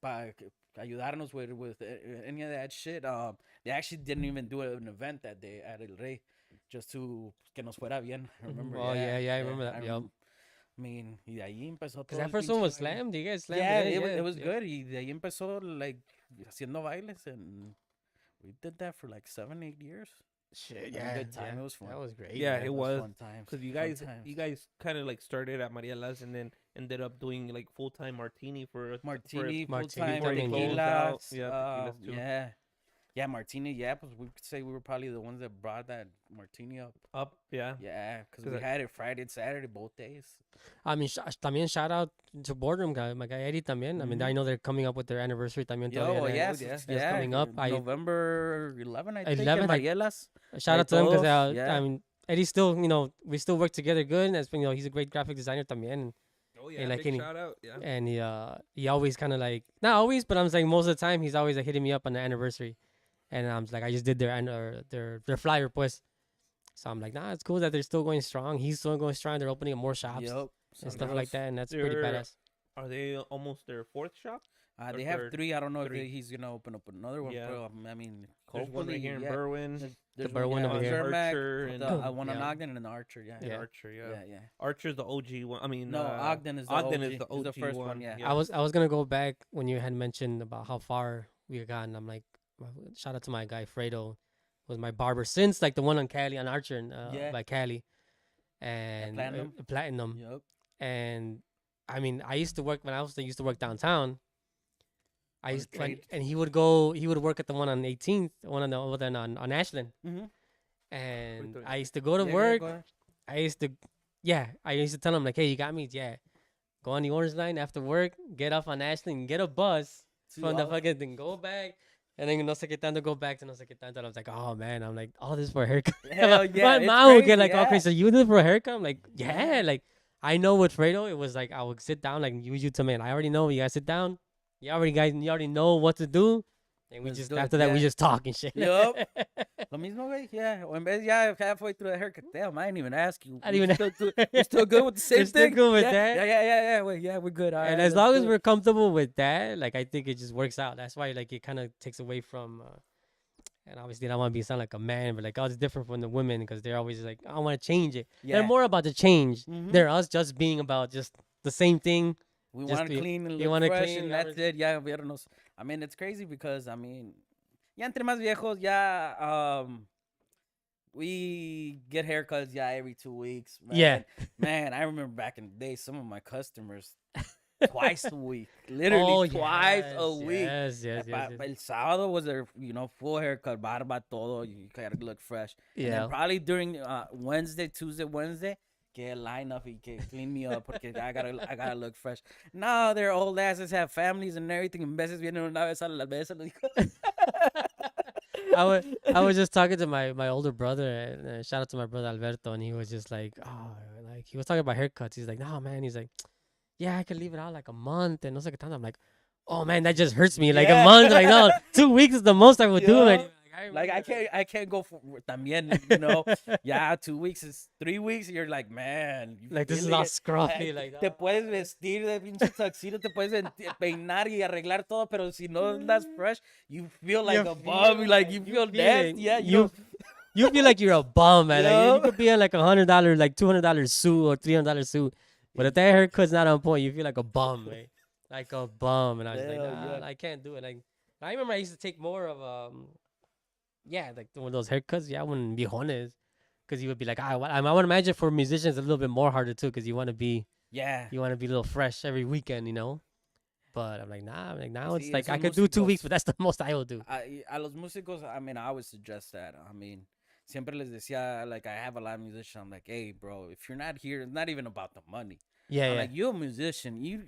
para ayudarnos with any of that shit. They actually didn't even do an event that day at El Rey, just to que nos fuera bien. I remember. Oh, yeah, I remember that, yup. I mean, y de ahí empezó todo. Because that el first one pinche was baile. slammed. You guys slammed Yeah, it. it was yeah. good. Y de ahí empezó, like, haciendo bailes, and we did that for like 7-8 years. Shit, It was a yeah, good time. yeah. It was fun. That was great. Yeah, man. it was. Fun times. Because you fun guys times. kind of, like, started at Mariela's and then ended up doing, like, full-time Martini for Martini, Martini full-time, for the close tequilas. out. Yeah, tequilas too. Yeah, Martini, yeah, pues we could say we were probably the ones that brought that Martini up. Yeah. Yeah, because 'Cause we I- had it Friday and Saturday, both days. I mean, también shout out to Boardroom guy, my guy Eddie también. I mean, I know they're coming up with their anniversary también. Yo, todavía, yes, yeah. It's coming up. November 11, I think, 11, in I- Marielas. Shout Ahí out to them because todos, yeah. I mean, Eddie still, we still work together good. And he's a great graphic designer también. Oh, yeah, like big any- shout out. Yeah. And he always kind of like, not always, but I'm saying most of the time, he's always like hitting me up on the anniversary. And I'm like, I just did their flyer, pues. So I'm like, nah, it's cool that they're still going strong. He's still going strong. They're opening up more shops Yup. and stuff like that. And that's pretty They're- badass. Are they almost their fourth shop? They Or have third. 3. I don't know if Three. he's going to open up another one. Yeah. But, I mean, There's one right hopefully, here in yeah. Berwyn. There's Berwyn one, over here. Zermatt, Archer and one on Yeah. Ogden and an Archer, yeah. and Yeah. Archer, yeah. Yeah. Archer's the OG one. I mean, No, Ogden is the Ogden OG. is the He's the OG first one, yeah. I was gonna go back when you had mentioned about how far we had gotten. I'm like, shout out to my guy Fredo, was my barber since like the one on Cali on Archer and Yeah. by Cali, and Platinum. Platinum. Yup. And I mean, I used to work when I used to work downtown. I On used the when, trade. and he would work at the one on 18th, the one on Ashland, Mhm. and Wait, I used to go to Yeah, work. go ahead. I used to tell him like, hey, you got me? Yeah. Go on the Orange Line after work, get off on Ashland, and get a bus from the fucking thing, go back, and then no sé qué tanto, go back to no sé qué tanto. And I was like, oh man, I'm like, all this for a haircut. Hell yeah, My it's mom would get crazy, like, okay, yeah. so you do it for a haircut? I'm like, yeah, Yeah. like I know with Fredo, it was like I would sit down, like you tell me, I already know you guys sit down. You already know what to do. And we Let's just do it, after that we yeah. just talk and shit. Yup. Lo mismo, güey. Yeah. O en vez ya halfway through the haircut, damn, I didn't even ask you. I didn't even- We're still good with the same We're still thing. good with yeah, that? Yeah. Wait, yeah, we're good. All And right, as let's long as do it. we're comfortable with that, like I think it just works out. That's why like it kind of takes away from. And obviously, I don't want to sound like a man, but like, oh, it's different from the women because they're always like, I want to change it. Yeah. They're more about the change. Mhm. They're us just being about just the same thing. We just want to be- clean and you look wanna fresh, clean, and ya that's ves. it. Ya, vernos. I mean, it's crazy because, I mean, ya entre más viejos, ya, we get haircuts, ya, every 2 weeks. Man. Yeah. Man, I remember back in the day, some of my customers, twice a week. Literally twice a week. Yes. El sábado was their, full haircut, barba, todo. You gotta look fresh. And Yeah. then probably during Tuesday, Wednesday, get line up and get clean me up porque I gotta look fresh. No, their old asses have families and everything. En veces vienen una vez a la vez. I was just talking to my older brother, and shout out to my brother Alberto, and he was just like, he was talking about haircuts. He's like, no, man. He's like, yeah, I could leave it out like a month, and no sé qué tanto. I'm like, oh man, that just hurts me. Like a Yeah. month, like no, 2 weeks is the most I would do. Yeah. Like Like I can't go for también, you know. Yeah, 2 weeks is 3 weeks. You're like, man, you Like this is feeling all it. scruffy. Like Te puedes vestir de pinche tuxedo, te puedes peinar y arreglar todo, pero si no andas fresh, you feel like a bum, like you feel nasty. Yeah, you feel like you're a bum, man. Like you Yup. could be in like $100, like $200 suit or $300 suit, but if that haircut's not on point, you feel like a bum, man. Like a bum. And I was like, Hell nah, yeah. I can't do it. Like I remember I used to take more of yeah, like one of those haircuts. Yeah, when viejones, because you would be like, I want to imagine for musicians a little bit more harder too, because you want to be Yeah. a little fresh every weekend, you know. But I'm like, nah. I'm like now it's Sí, like I esos could do 2 weeks, músicos. but that's the most I will do. A los músicos, I mean, I would suggest that. I mean, siempre les decía, like, I have a lot of musicians. I'm like, hey, bro, if you're not here, it's not even about the money. Yeah, I'm yeah. like, you're a musician. You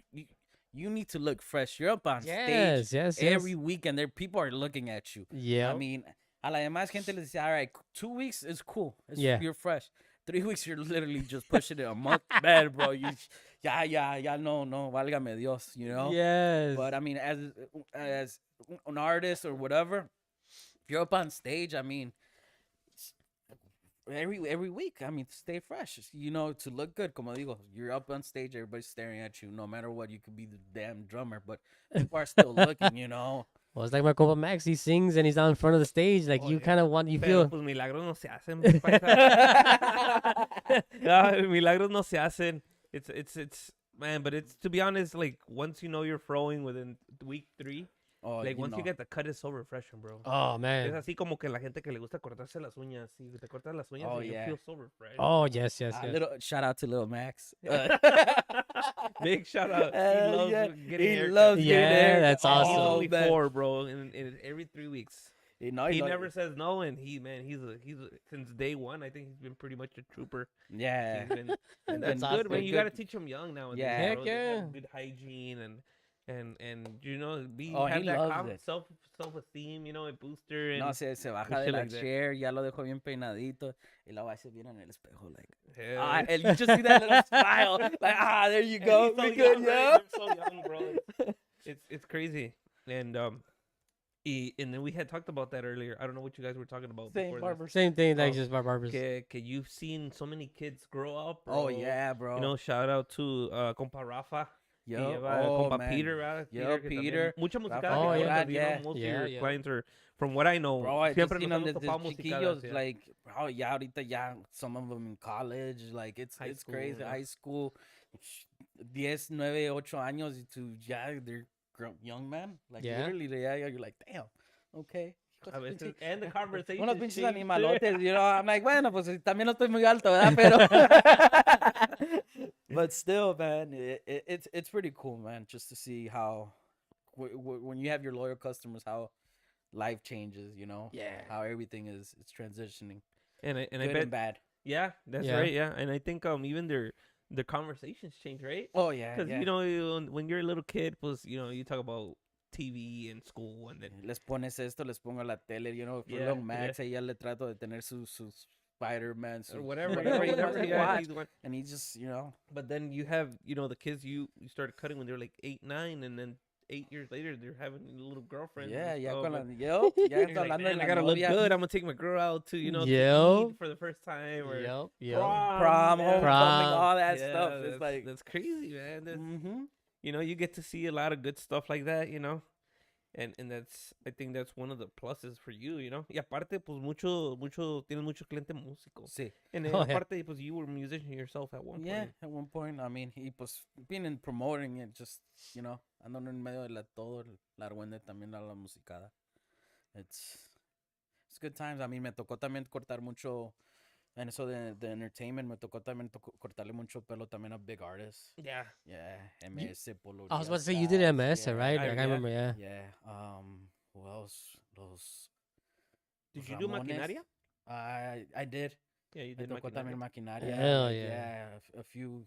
need to look fresh. You're up on Yes, stage yes, every yes. weekend. There, people are looking at you. Yeah. I mean, a la demás gente les decía, all right, 2 weeks is cool. Yeah. You're fresh. 3 weeks, you're literally just pushing it a month. Man, bro, no, válgame Dios, you know? Yes. But I mean, as an artist or whatever, if you're up on stage, I mean, every week, I mean, to stay fresh, you know, to look good. Como digo, you're up on stage, everybody's staring at you. No matter what, you could be the damn drummer, but people are still looking, you know. Well, it's like my compa Max. He sings and he's out in front of the stage. Like Oh, you yeah. kind of want, you Pero feel. pues milagros no se hacen, paisa. No, milagros no se hacen. It's man, but it's to be honest, like once you know you're throwing within week 3, Oh, like once know. you get the cut, it's so refreshing, bro. Oh Es man. así como que la gente que le gusta cortarse las uñas, y te cortas las uñas Oh, and yeah. you feel so refreshed. Oh yes, yes, Ah, yes. little shout out to Little Max. Big shout out. He Hell loves yeah. getting He haircuts. loves Yeah, getting haircuts. that's And awesome. he's Oh, only man. 4, bro, and every 3 weeks. You know, He never says no, and he's since day 1. I think he's been pretty much a trooper. Yeah. He's been, and That's that's good, awesome. man. You Good. gotta teach them young nowadays. Yeah. Heck bro. They have yeah. good hygiene and you know Oh, have he that loves it. self-esteem, you know, a booster and No, se baja and de shit la like that. chair, ya lo dejó bien peinadito, y luego ahí se viene en el espejo, like, Hell and yeah. you just see that little smile, like, there you And go, he's so we good, young, yo. right? They're so young, bro. It's crazy, and and then we had talked about that earlier. I don't know what you guys were talking about Same before barber. Same thing, like Oh, just barbers. Que you've seen so many kids grow up. Bro. Oh, yeah, bro. You know, shout out to compa Rafa. Yo, que lleva oh, compa man. Peter, ¿verdad? Yo, que Peter. también- Mucha música. Rafa Oh, que yeah. cuentas, you Yeah. know, most Yeah, of your yeah. clients are, from what I know, Bro, I just siempre seen nos them hemos desde topado musicadas, chiquillos, yeah. like, bro, ya ahorita ya, some of them in college, like, it's High school, crazy, yeah. high school, 10, 9, 8 años, to, yeah, they're young man, like, Yeah. literally, yeah, you're like, damn, okay. A veces, and the conversation Unos pinches changed, animalotes, you know. I'm like, bueno, pues también no estoy muy alto, ¿verdad? Pero, but still, man, it's pretty cool, man, just to see how when you have your loyal customers, how life changes, you know. Yeah. How everything is transitioning, And I good bet, and bad. yeah, that's Yeah. right, yeah. And I think even their conversations change, right? Oh yeah, Because yeah. you know when you're a little kid, pues you know you talk about TV and school, and then Les pones esto, les pongo la tele, you know. For Yeah, Little Max, ahí ya le trato de tener sus Spider-Man, or sus whatever, whatever he whatever, wants to yeah, watch. he's one. And he just, you know. But then you have, you know, the kids you started cutting when they were like 8, 9, and then 8 years later they're having little girlfriends. Yeah, and ya stuff, con la, and yo, ya you're está like, hablando de man, la I gotta look novia. good. I'm gonna take my girl out to, you know, to Yep. eat for the first time or Yep. Prom, yeah. homecoming, Prom. all that Yeah, stuff. that's, It's like, that's crazy, man. That's, mm-hmm. you know, you get to see a lot of good stuff like that, you know. And that's, I think that's one of the pluses for you, you know. Y aparte, pues tienes mucho cliente músico. Sí. And Oh, yeah. aparte, pues you were a musician yourself at one Yeah, point. at one point, I mean, he pues being in promoting it, just, you know, andando en medio de todo, la argüende también a la musicada. It's good times. I mean, me tocó también cortar mucho en eso de entertainment, me tocó también cortarle mucho pelo también a big artists. Yeah. Yeah, MS, Polo I was about to say Díaz, you did Sax, MS, yeah, right? I- Like, I yeah. remember, yeah. Yeah. Who else? Did Los you do Ramones. Maquinaria? I did. Yeah, you Me did tocó también Maquinaria. Maquinaria. Hell like, yeah. A few.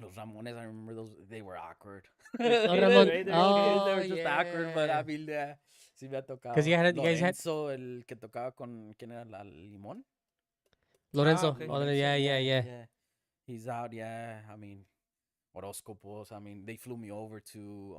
Los Ramones, I remember those. They were awkward. Oh, Ramon. They Oh, were just awkward, but I yeah. mean, yeah, sí me ha tocado. 'Cause you guys had- Lorenzo, el que tocaba con, ¿quién era? La Limón? Lorenzo. okay. Oh, yeah. He's out, yeah. I mean, Horóscopos. I mean, they flew me over to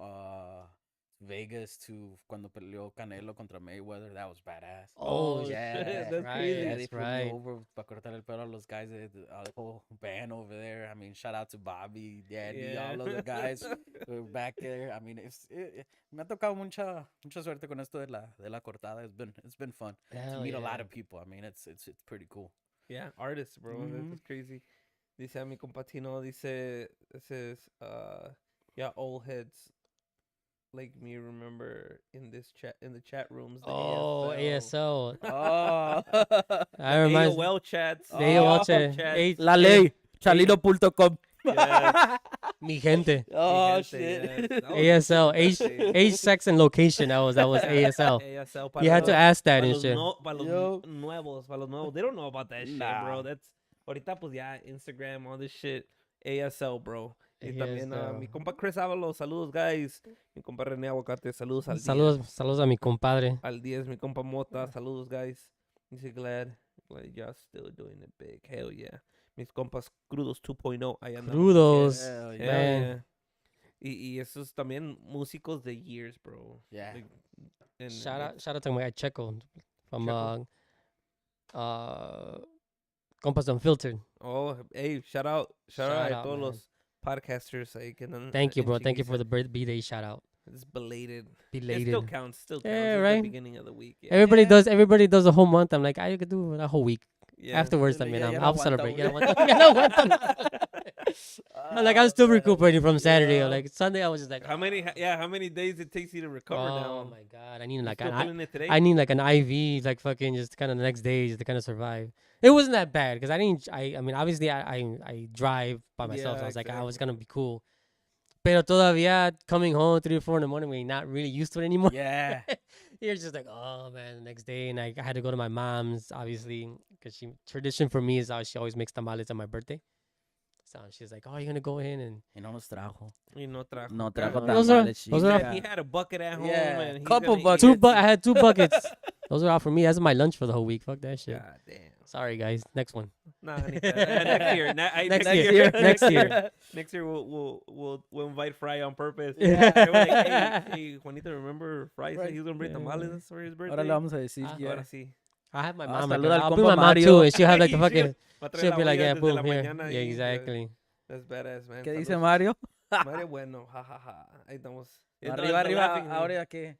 Vegas to cuando peleó Canelo contra Mayweather. That was badass. Oh, yeah, shit, that's right, crazy. Yeah, that's they flew me right. over para cortar el pelo a los guys, the whole band over there. I mean, shout out to Bobby, Daddy, Yeah. all of the guys who were back there. I mean, me ha tocado mucha suerte con esto de la cortada. It's been fun to Hell meet a yeah. lot of people. I mean, it's pretty cool. Yeah, artists, bro. That's crazy. Dice a mi compatino, dice, yeah, old heads like me remember in the chat rooms. The Oh, ASL. Oh, I remember. AOL chats. The AOL chats. chat. La ley, chalino.com. Yes. Mi gente. Oh, Mi gente, shit. yes. That was ASL. super Age, crazy. age, sex, and location. That was ASL. ASL You had to ask that and shit. para los Yo. nuevos, para los nuevos. They don't know about that shit, bro. Nah. That's ahorita pues ya Instagram, all this shit. ASL, bro. Y también mi ASL. compa Chris Ábalos, saludos, guys. Mi compa René Aguacate, saludos al 10. Saludos a mi compadre. Al 10, mi compa Mota, saludos, guys. Dice glad y'all still doing it big. Hell yeah. Mis compas Crudos 2.0, ahí andamos. Crudos. Hell Hell yeah. Man. yeah. Y esos también músicos de years, bro. Yeah. Like, and Shout out to my guy Checo from Checo. Compas Unfiltered. Oh, hey, shout out Shout a out, todos man. los podcasters ahí que andan Thank you, en bro. Thank you for chinguiza. the B-Day shout out. It's belated. It Belated. still counts. Still counts. Yeah, It's right. the beginning of the week. Yeah. Everybody does a whole month. I'm like, I could do a whole week. Yeah. Afterwards, I Ya- mean, ya no I'll aguanta, celebrate. güey. Ya no aguanto. Ya no aguanto. I'm like, I'm still recuperating from Saturday. Yeah. Like Sunday, I was just like, How many days it takes you to recover oh now? my god, I need You like still an feeling it today? I need like an IV, like fucking just kind of the next day just to kind of survive. It wasn't that bad because I mean, obviously I drive by myself. Yeah, So I was like, I was exactly. gonna be cool. Pero todavía coming home 3 or 4 in the morning when you're not really used to it anymore. Yeah. You're just like, oh man, the next day, and I had to go to my mom's obviously because tradition for me is she always makes tamales on my birthday. So she's like, oh, you're gonna go in and Y no nos trajo. Y no trajo. No trajo Those tamales. those He are- said he had a bucket at home. Yeah, And he's couple gonna eat buckets. it. I had 2 buckets. Those are out for me. That's my lunch for the whole week. Fuck that shit. God damn. Sorry guys. Next one. Nah, Anita, next year. Next Next year. year. Next year. Next year we'll invite Fry on purpose. Yeah. They were like, hey, Juanito, remember Fry said he was gonna bring Yeah. tamales for his birthday? Ahora le vamos a decir. Ah, yeah. Ahora sí. I have my Ah, mom. saluda al I'll bring my compa mom Mario. too, and she'll have like the She'll- fucking. Va a traer She'll la be like, olla yeah, desde boom, la here. mañana Yeah, ahí, exactly. That's badass, man. ¿Qué dice Saludos. Mario? Mario Bueno, jajaja. Ahí estamos. Arriba, The arriba. laughing- Ahora qué.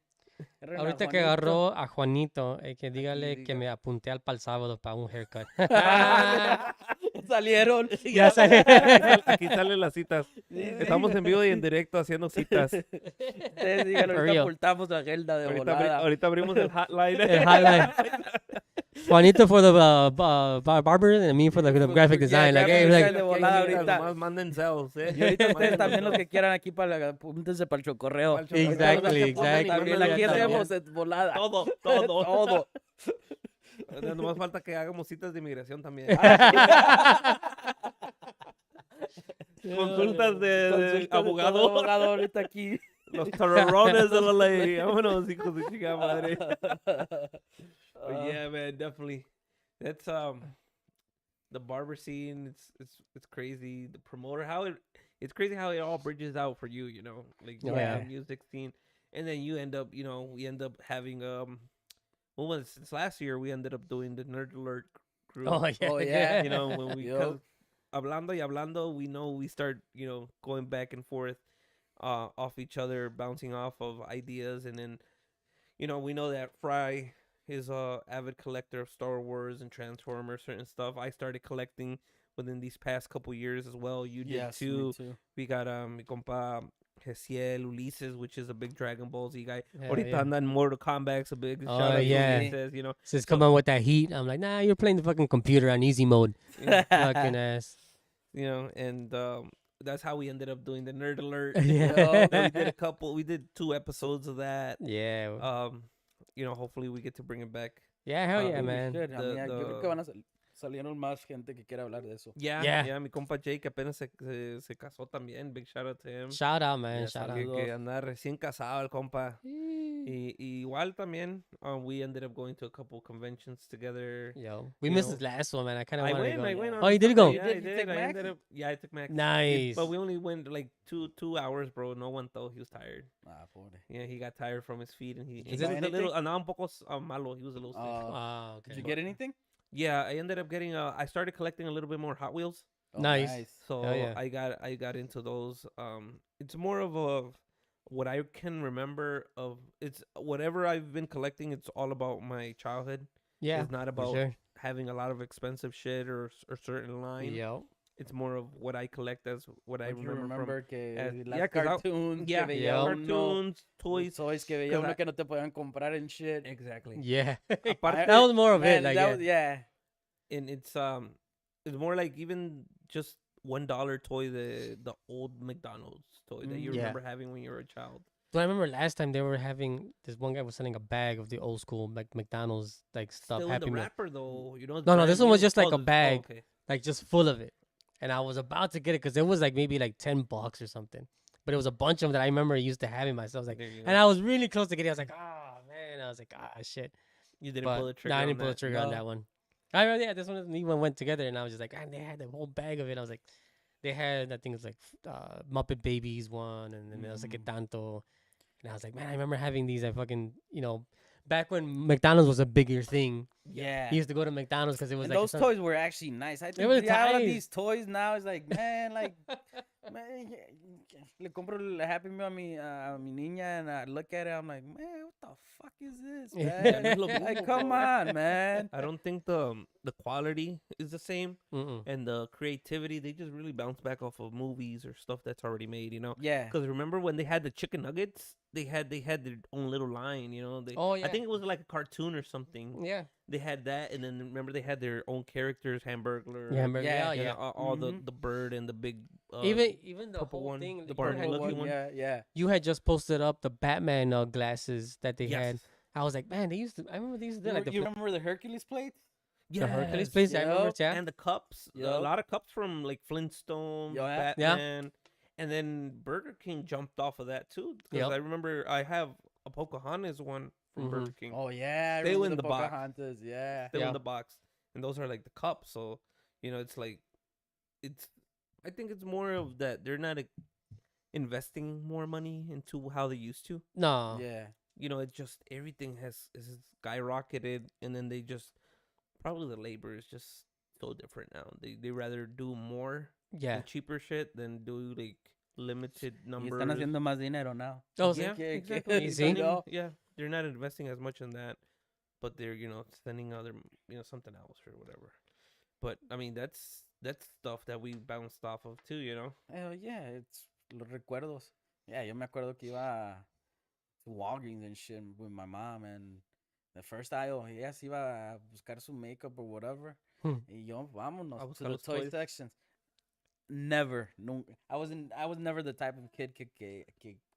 Ahorita que agarró a Juanito, que dígale que diga. me apunté al pal sábado para un haircut. Salieron. Ya sé. Aquí salen las citas. Estamos en vivo y en directo haciendo citas. Ustedes digan, For ahorita real. ocultamos a Gelda de volada. Ahorita abrimos el hotline. El hotline. Juanito for the barber and me for the graphic design. Like, hey, graphic like, design de volada ahorita. Nomás manden cells, Y ahorita ustedes Manden también los cells. que quieran aquí para apúntense para el chocorreo. Pa'l chocorreo. Exactly, Se ponen y exactly. También mandan aquí la También. hacemos de volada. Todo. Todo. Nomás falta que hagamos citas de inmigración también. Consultas de Consulta de abogado. todo abogado ahorita aquí. Los torrones de la ley. Vámonos, hijos de chica madre. But yeah, man, definitely. That's the barber scene. It's crazy. The promoter, it's crazy how it all bridges out for you. You know, like Oh, the yeah. music scene, and then you end up, we end up having since last year we ended up doing the Nerd Alert crew. oh yeah, Oh, yeah. You know, when we Yup. 'cause hablando y hablando, we know we start, going back and forth off each other, bouncing off of ideas, and then, we know that Fry is a avid collector of Star Wars and Transformers, certain stuff. I started collecting within these past couple years as well. You did Yes, me too. too. We got mi compa Gesiel Ulises, which is a big Dragon Ball Z guy. Yeah, Ahorita yeah. anda en Mortal Kombat, a big Oh, shout out to yeah. Ulises, Says come on with that heat. I'm like, nah, you're playing the fucking computer on easy mode. Fucking ass. and that's how we ended up doing the Nerd Alert. Yeah. We did 2 episodes of that. Yeah. Hopefully we get to bring it back. Yeah, hell yeah, we man. Good. I mean, yo creo que the- van a salieron más gente que quiera hablar de eso. Yeah. Mi compa Jake apenas se casó también. Big shout out to him. Shout out, man. Yeah, Shout out. Que anda recién casado el compa. Igual también, we ended up going to a couple conventions together. Yo, we You missed know, this last one, man. I kind of I wanted to went. go. I went Oh, on you did Sunday. go? Yeah, I You did. take I Max? ended up. Yeah, I took Max. Nice. But we only went like two hours, bro. No one thought he was tired. Ah, pobre. Yeah, he got tired from his feet, and he Did you was buy a little. anything? Andaba un poco malo. He was a little sick. Ah, Did okay. you get anything? Yeah, I ended up getting. I started collecting a little bit more Hot Wheels. Oh, Nice. So Hell yeah. I got into those. It's more of a what I can remember of. It's whatever I've been collecting. It's all about my childhood. Yeah, It's not for about sure. having a lot of expensive shit or certain line. Yo. It's more of what I collect as what I What you remember, remember as- que las yeah, 'cause I- cartoons Yeah, que veía Yeah. uno, cartoons, toys toys. que veía 'cause uno I- que no te podían comprar and shit. Exactly. Yeah. Aparte, That was more of Man, it. Like, that yeah. was, yeah. and it's more like even just $1 toy, the old McDonald's toy that you Yeah. remember having when you were a child. So I remember last time they were having this one guy was selling a bag of the old school like McDonald's like stuff. Still in Happy the Meal, wrapper though, you know. It's No, brand this one was new. just like a this- bag. okay. like just full of it, and I was about to get it because it was like maybe like $10 or something. But it was a bunch of them that I remember used to having myself. I was like, There you and go. I was really close to getting. I was like, ah man, I was like, ah shit. You didn't But pull the trigger. nah, I on didn't pull the that. trigger on No. that one. I remember, yeah, this one and me one went together, and I was just like, and they had the whole bag of it. I was like, they had I think it was like Muppet Babies one, and then there was like a Tanto, and I was like, man, I remember having these. I fucking back when McDonald's was a bigger thing. Yeah. He used to go to McDonald's because it was And like those toys were actually nice. I think was yeah, all of nice. these toys now is like, man, like, man, le compro el Happy Meal a mi niña, and I look at it, I'm like, man, what the fuck is this, Yeah, man? look Like, cool, come bro. on, man. I don't think the quality is the same, Mm-mm. and the creativity. They just really bounce back off of movies or stuff that's already made. You know. Yeah. Because remember when they had the chicken nuggets? They had their own little line. You know. Oh, I yeah. think it was like a cartoon or something. Yeah. They had that, and then remember they had their own characters, Hamburglar. Yeah, Yeah, yeah, and yeah. all Mhm. the bird and the big Even the purple whole one, thing. the you had- Barney looking one. Yeah, yeah. You had just posted up the Batman glasses that they Yes. had. I was like, man, they used to. I remember they used to do You, like the, you remember the Hercules plates? the Hercules Yes. place. I remember, Yup. yeah. And the cups, a Yup. lot of cups from like Flintstones, Yeah. Yeah. Batman, and then Burger King jumped off of that too. Because Yup. I remember I have a Pocahontas one from Mhm. Burger King, Oh yeah, I They remember win the the box. Pocahontas. Yeah. still Yeah. in the box, and those are like the cups. So it's like it's. I think it's more of that they're not investing more money into how they used to. No. Yeah. It's just everything has is skyrocketed, and then they just probably the labor is just so different now. They rather do more Yeah. and cheaper shit than do like limited Y numbers. están haciendo más dinero now. Oh, Yeah, que- exactly. You They're see? not yeah, they're not investing as much in that, but they're spending other something else or whatever. But I mean that's stuff that we bounced off of too. Hell yeah, it's los recuerdos. Yeah, yo me acuerdo que iba to Walgreens and shit with my mom, and the first aisle, ella se iba a buscar su makeup or whatever. Hmm. Y yo, vámonos A to buscar the los toy toys. sections. Never, nunca. I was never the type of kid que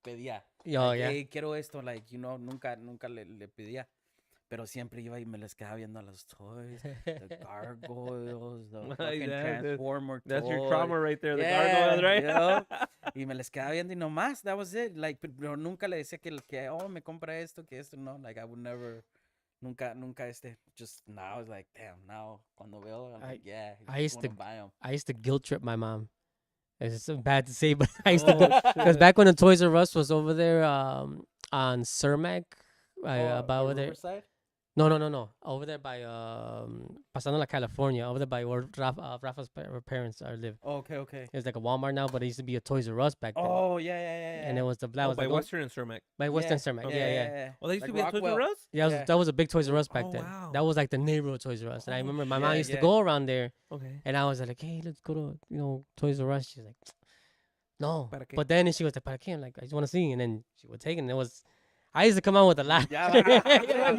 pedía. Oh, Like, yeah. "Hey, quiero esto," like, nunca le pedía. Pero siempre iba y me les quedaba viendo a los toys, the gargoyles, the Ay, fucking that's- Transformer That's your toys. trauma right there. The Yeah, gargoyles, right? Y me les quedaba viendo y nomás, that was it. Like, pero nunca le decía oh, me compra esto, que esto, no. Like, I would never, nunca, just now, it's like, damn, now, cuando veo, I'm like, yeah, I used wanna to- buy 'em. I used to guilt trip my mom. It's so bad to say, but I used to Oh, go because shit. back when the Toys R Us was over there on Cermak, Oh, about over there. Riverside? No. Over there by pasando la California, over there by where Rafa's parents live. Oh, okay. It's like a Walmart now, but it used to be a Toys R Us back then. Oh, yeah. And it was that Oh, was by like Western and Cermak. by Western Cermak. Okay. Yeah. Oh, they used to Like be at Toys R Rockwell. Us? Yeah, Yeah. that was a big Toys R Us back Oh, then. wow. That was like the neighborhood Toys R Us. And I Oh, remember my shit, mom used to yeah. go around there, Okay. and I was like, hey, let's go to Toys R Us. She's like, no. ¿Para qué? But then she was like, ¿para qué? I'm like, I just want to see. And then she would take it, and it was. I used to come out with a lot. Ya,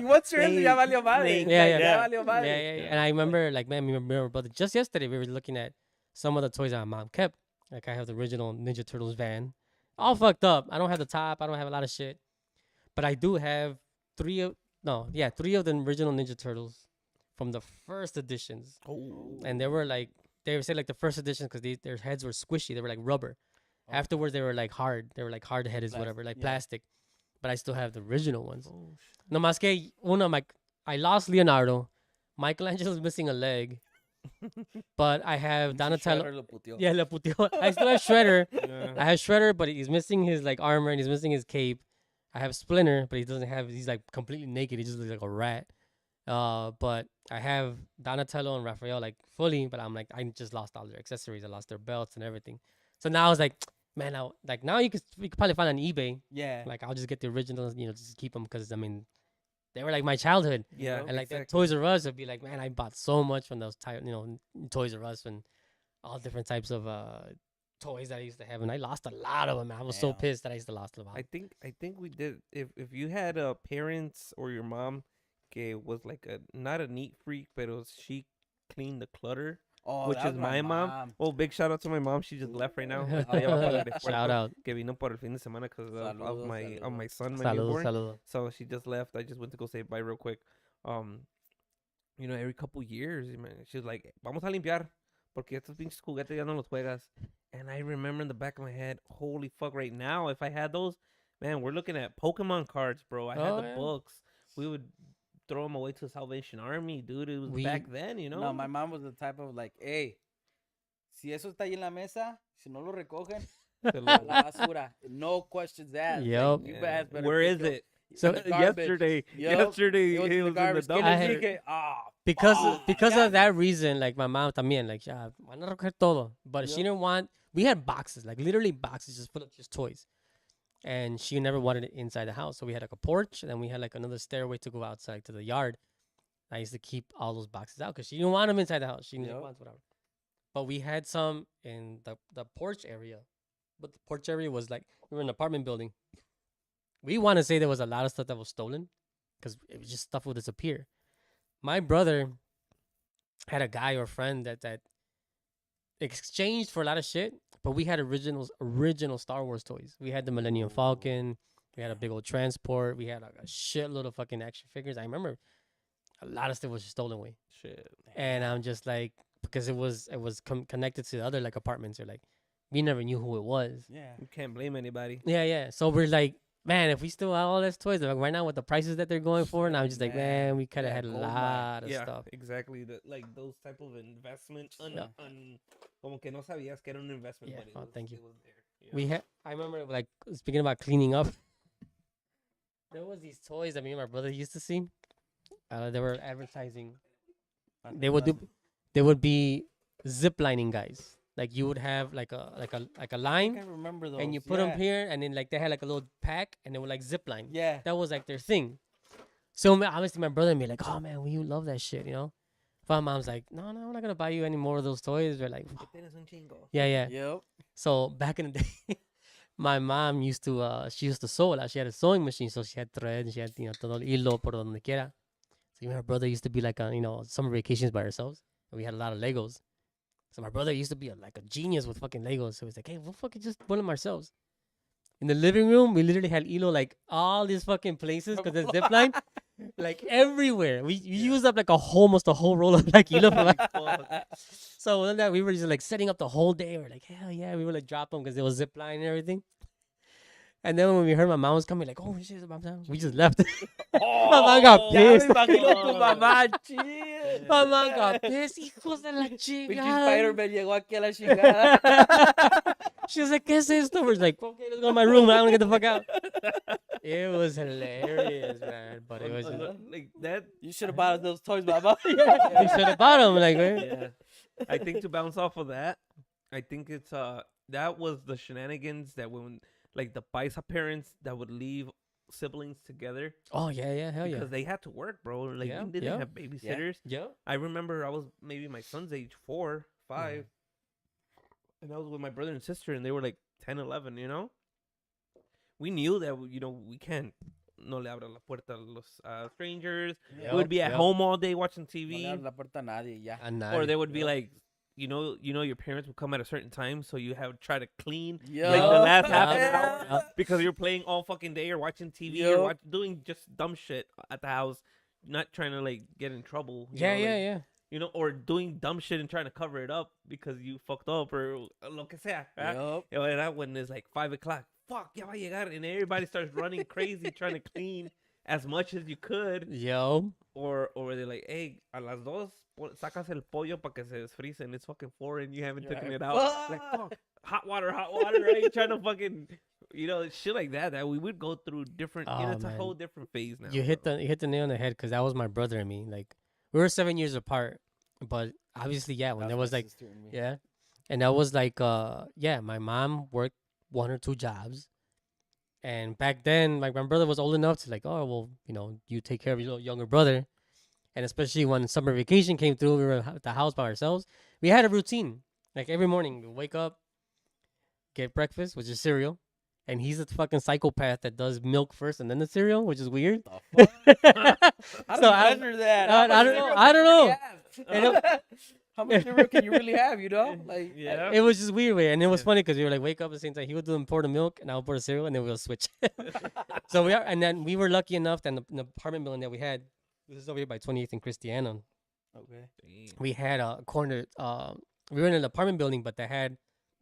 what's your answer? Ya valió madre. Yeah. Ya valió madre. Yeah. And I remember, like, man, me and my brother, just yesterday, we were looking at some of the toys that my mom kept. Like, I have the original Ninja Turtles van. All fucked up. I don't have the top. I don't have a lot of shit. But I do have three of the original Ninja Turtles from the first editions. Oh. And they were like, they said like the first editions because their heads were squishy. They were like rubber. Oh. Afterwards, they were like hard. They were like hard headed, Plastic, whatever, like yeah. plastic. but I still have the original ones. Oh, No más que I lost Leonardo. Michelangelo's missing a leg, but I have Pinche Donatello. Shredder lo puteó. Yeah, le puteó. I still have Shredder. yeah. I have Shredder, but he's missing his like armor and he's missing his cape. I have Splinter, but he doesn't have. He's like completely naked. He just looks like a rat. But I have Donatello and Raphael like fully, but I'm like I just lost all their accessories. I lost their belts and everything. So now I was like, man, now you could probably find on eBay. Yeah. Like I'll just get the originals, just keep them because I mean, they were like my childhood. Yeah, And like that exactly. Toys R Us would be like, man, I bought so much from those Toys R Us and all different types of toys that I used to have, and I lost a lot of them. I was so Damn. pissed that I used to lost a lot. I think we did. If you had parents or your mom, que was like a not a neat freak, but she cleaned the clutter, Oh, which that is was my mom. Oh, big shout out to my mom. She just left right now. Ella va para el aeropuerto, Shout out. que vino por el fin de semana because of Saludos, my son, my Saludos, newborn. saludos. So she just left. I just went to go say bye real quick. Every couple years, man, she's like, vamos a limpiar, porque estos pinches juguetes ya no los juegas. And I remember in the back of my head, holy fuck, right now, if I had those, man, we're looking at Pokemon cards, bro. I had Oh, the yeah. books. We would throw them away to the Salvation Army, dude. It was back then, No, my mom was the type of like, hey, si eso está ahí en la mesa, si no lo recogen, The a little- la basura. No questions asked. Yup. Like, you Yeah. better Where pick is up- it? So in the garbage. yesterday, Yup. yesterday, It was it in the was in the garbage. ¿Quién dumpster. les dije? Ah, Because fuck. of that reason, like my mom también, like, yeah, van a recoger todo. But she Yep. didn't want, we had boxes, like literally boxes just full of just toys. And she never wanted it inside the house. So we had like a porch, and then we had like another stairway to go outside to the yard. I used to keep all those boxes out because she didn't want them inside the house. She didn't Yep. want whatever. But we had some in the porch area. But the porch area was like, we were in an apartment building. We want to say there was a lot of stuff that was stolen because it was just stuff would disappear. My brother had a guy or friend that exchanged for a lot of shit, but we had original Star Wars toys. We had the Millennium Falcon. We had a big old transport. We had like a shitload of fucking action figures. I remember a lot of stuff was just stolen away. Shit. And I'm just like, because it was connected to the other like apartments, or like we never knew who it was. Yeah. You can't blame anybody. Yeah. So we're like, man, if we still had all these toys, like right now with the prices that they're going for, and I'm just like, man, we could have Yeah, had a gold mine. lot of Yeah, stuff. exactly. Like those type of investment, Yeah. como que no sabías que era un investment, Yeah, but it oh, was, thank you. It was there. Yeah. We had. I remember like speaking about cleaning up. There was these toys that me and my brother used to see. They were advertising. They would be ziplining guys. Like you would have like a I think I line, remember those. and you put them here, and then like they had like a little pack, and they would like zip line. Yeah. That was like their thing. So obviously my brother and me like, oh man, you love that shit, But my mom's like, no, I'm not gonna buy you any more of those toys. We're like, Tienes un chingo. yeah. Yep. So back in the day, my mom used to sew a lot. She had a sewing machine, so she had thread, and she had todo el hilo por donde quiera. So me and my brother used to be like summer vacations by ourselves, and we had a lot of Legos. So my brother used to be like a genius with fucking Legos. So he's like, hey, we'll fucking just put them ourselves. In the living room, we literally had hilo like all these fucking places because there's zip line, like everywhere. We used up like almost a whole roll of like hilo for like. So then that we were just like setting up the whole day. We're like, hell yeah, we would like drop them because there was zip line and everything. And then when we heard my mom was coming, like, oh shit, mom's down. We just left. My mom got Ya me pissed. imagino tu mamá, chill. My mom got pissed. Hijos de la Pinche chingada. Spider-Man llegó aquí a la chingada. She was like, ¿qué es esto? We're like, okay, let's go to my room. I want to get the fuck out. It was hilarious, man. But it was just, like that. You should have bought those toys, mama. we should have bought them. Like, man. Yeah. I think to bounce off of that, I think it's that was the shenanigans that when like the paisa parents that would leave siblings together Oh, yeah, hell yeah. because they had to work, bro. Like Yeah, we didn't yeah. have babysitters. Yeah. I remember I was maybe my son's age 4, 5, and I was with my brother and sister, and they were like 10, 11. We knew that we can't no le abra la puerta a los strangers. Yep, We would be at yep. home all day watching No le TV, abras la puerta a nadie, ya. or they would be Yep. like, your parents would come at a certain time, so you have to try to clean Yup. like the last half an Yup, hour yup. because you're playing all fucking day or watching TV Yup. or doing just dumb shit at the house, not trying to like get in trouble. Yeah. Or doing dumb shit and trying to cover it up because you fucked up or lo que sea. ¿verdad? Yup. Era when it's like 5 o'clock. fuck, ya va a llegar. And everybody starts running crazy trying to clean as much as you could. Yo. Or they're like, hey, a las 2, sacas el pollo para que se desfrice, and it's fucking 4 and you haven't taken it out. Like, fuck, hot water, right? Trying to fucking, shit like that. That we would go through different, it's a whole different phase now. You hit the nail on the head because that was my brother and me. Like, we were 7 years apart, but obviously, yeah, when there was like, yeah, and that was like, my mom worked 1 or 2 jobs. And back then, like, my brother was old enough to like, oh, well, you take care of your little younger brother. And especially when summer vacation came through, we were at the house by ourselves. We had a routine. Like, every morning, we wake up, get breakfast, which is cereal. And he's a fucking psychopath that does milk first and then the cereal, which is weird. How do you measure that? I don't know. How much cereal can you really have, Like, Yeah. It was just weird, and it was funny because we were like wake up at the same time. He would do pour the milk, and I would pour the cereal, and then we'll switch. So and then we were lucky enough that in the apartment building that we had, this is over here by 28th and Christiana. Okay. Damn. We had a corner. We were in an apartment building, but they had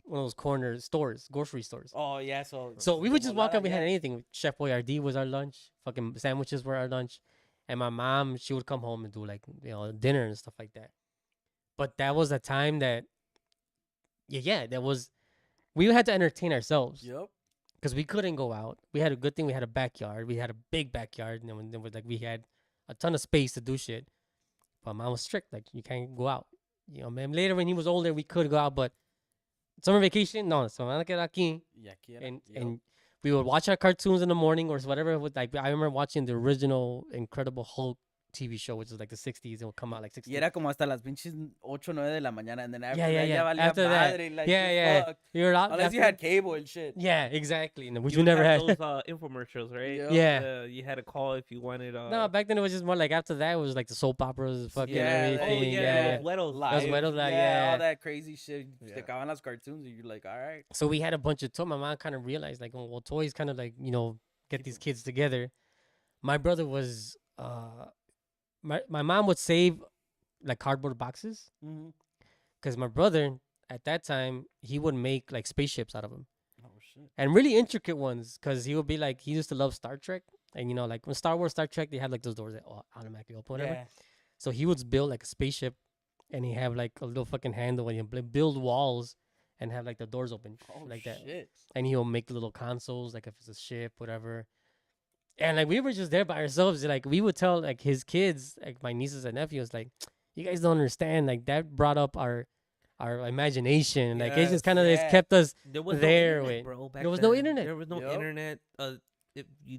one of those corner stores, grocery stores. Oh yeah, So we would just walk up. We had anything. Chef Boyardee was our lunch. Fucking sandwiches were our lunch, and my mom, she would come home and do like dinner and stuff like that. But that was a time that, we had to entertain ourselves. Yep. Because we couldn't go out. We had a good thing. We had a backyard. We had a big backyard, and then was like we had a ton of space to do shit. But mom was strict, like you can't go out. Man. Later when he was older, we could go out, but summer vacation, no. So aquí, and we would watch our cartoons in the morning or whatever. I remember watching the original Incredible Hulk TV show, which was like the 60s. It would come out like 60s. Y era como hasta las pinches 8, 9 de la mañana. And then after Yeah. that, ya valía After that, madre, like, yeah. fuck. You were out, Unless you had cable and shit. Yeah, exactly. Which You we never had had. those infomercials, right? Yeah. You had a call if you wanted. No, back then it was just more like after that it was like the soap operas, fucking Yeah, everything. Oh, Yeah. Los Güeros. Los Güeros, yeah, yeah. all that crazy shit. Yeah. Te acaban las cartoons and you're like, all right. So we had a bunch of toys. My mom kind of realized like, well, toys kind of like get these kids together. My brother was my mom would save like cardboard boxes Mm-hmm. because my brother at that time he would make like spaceships out of them. Oh, shit. And really intricate ones because he would be like he used to love Star Trek and like when Star Wars, Star Trek, they had like those doors that automatically open whatever. Yeah. So he would build like a spaceship and he have like a little fucking handle and he build walls and have like the doors open like that. Shit. And he'll make little consoles like if it's a ship, whatever. And like we were just there by ourselves. Like we would tell like his kids, like my nieces and nephews, like you guys don't understand. Like that brought up our imagination. Like it just kind of kept us There was there. no internet, bro. There was no internet. There was no Yup. internet. If you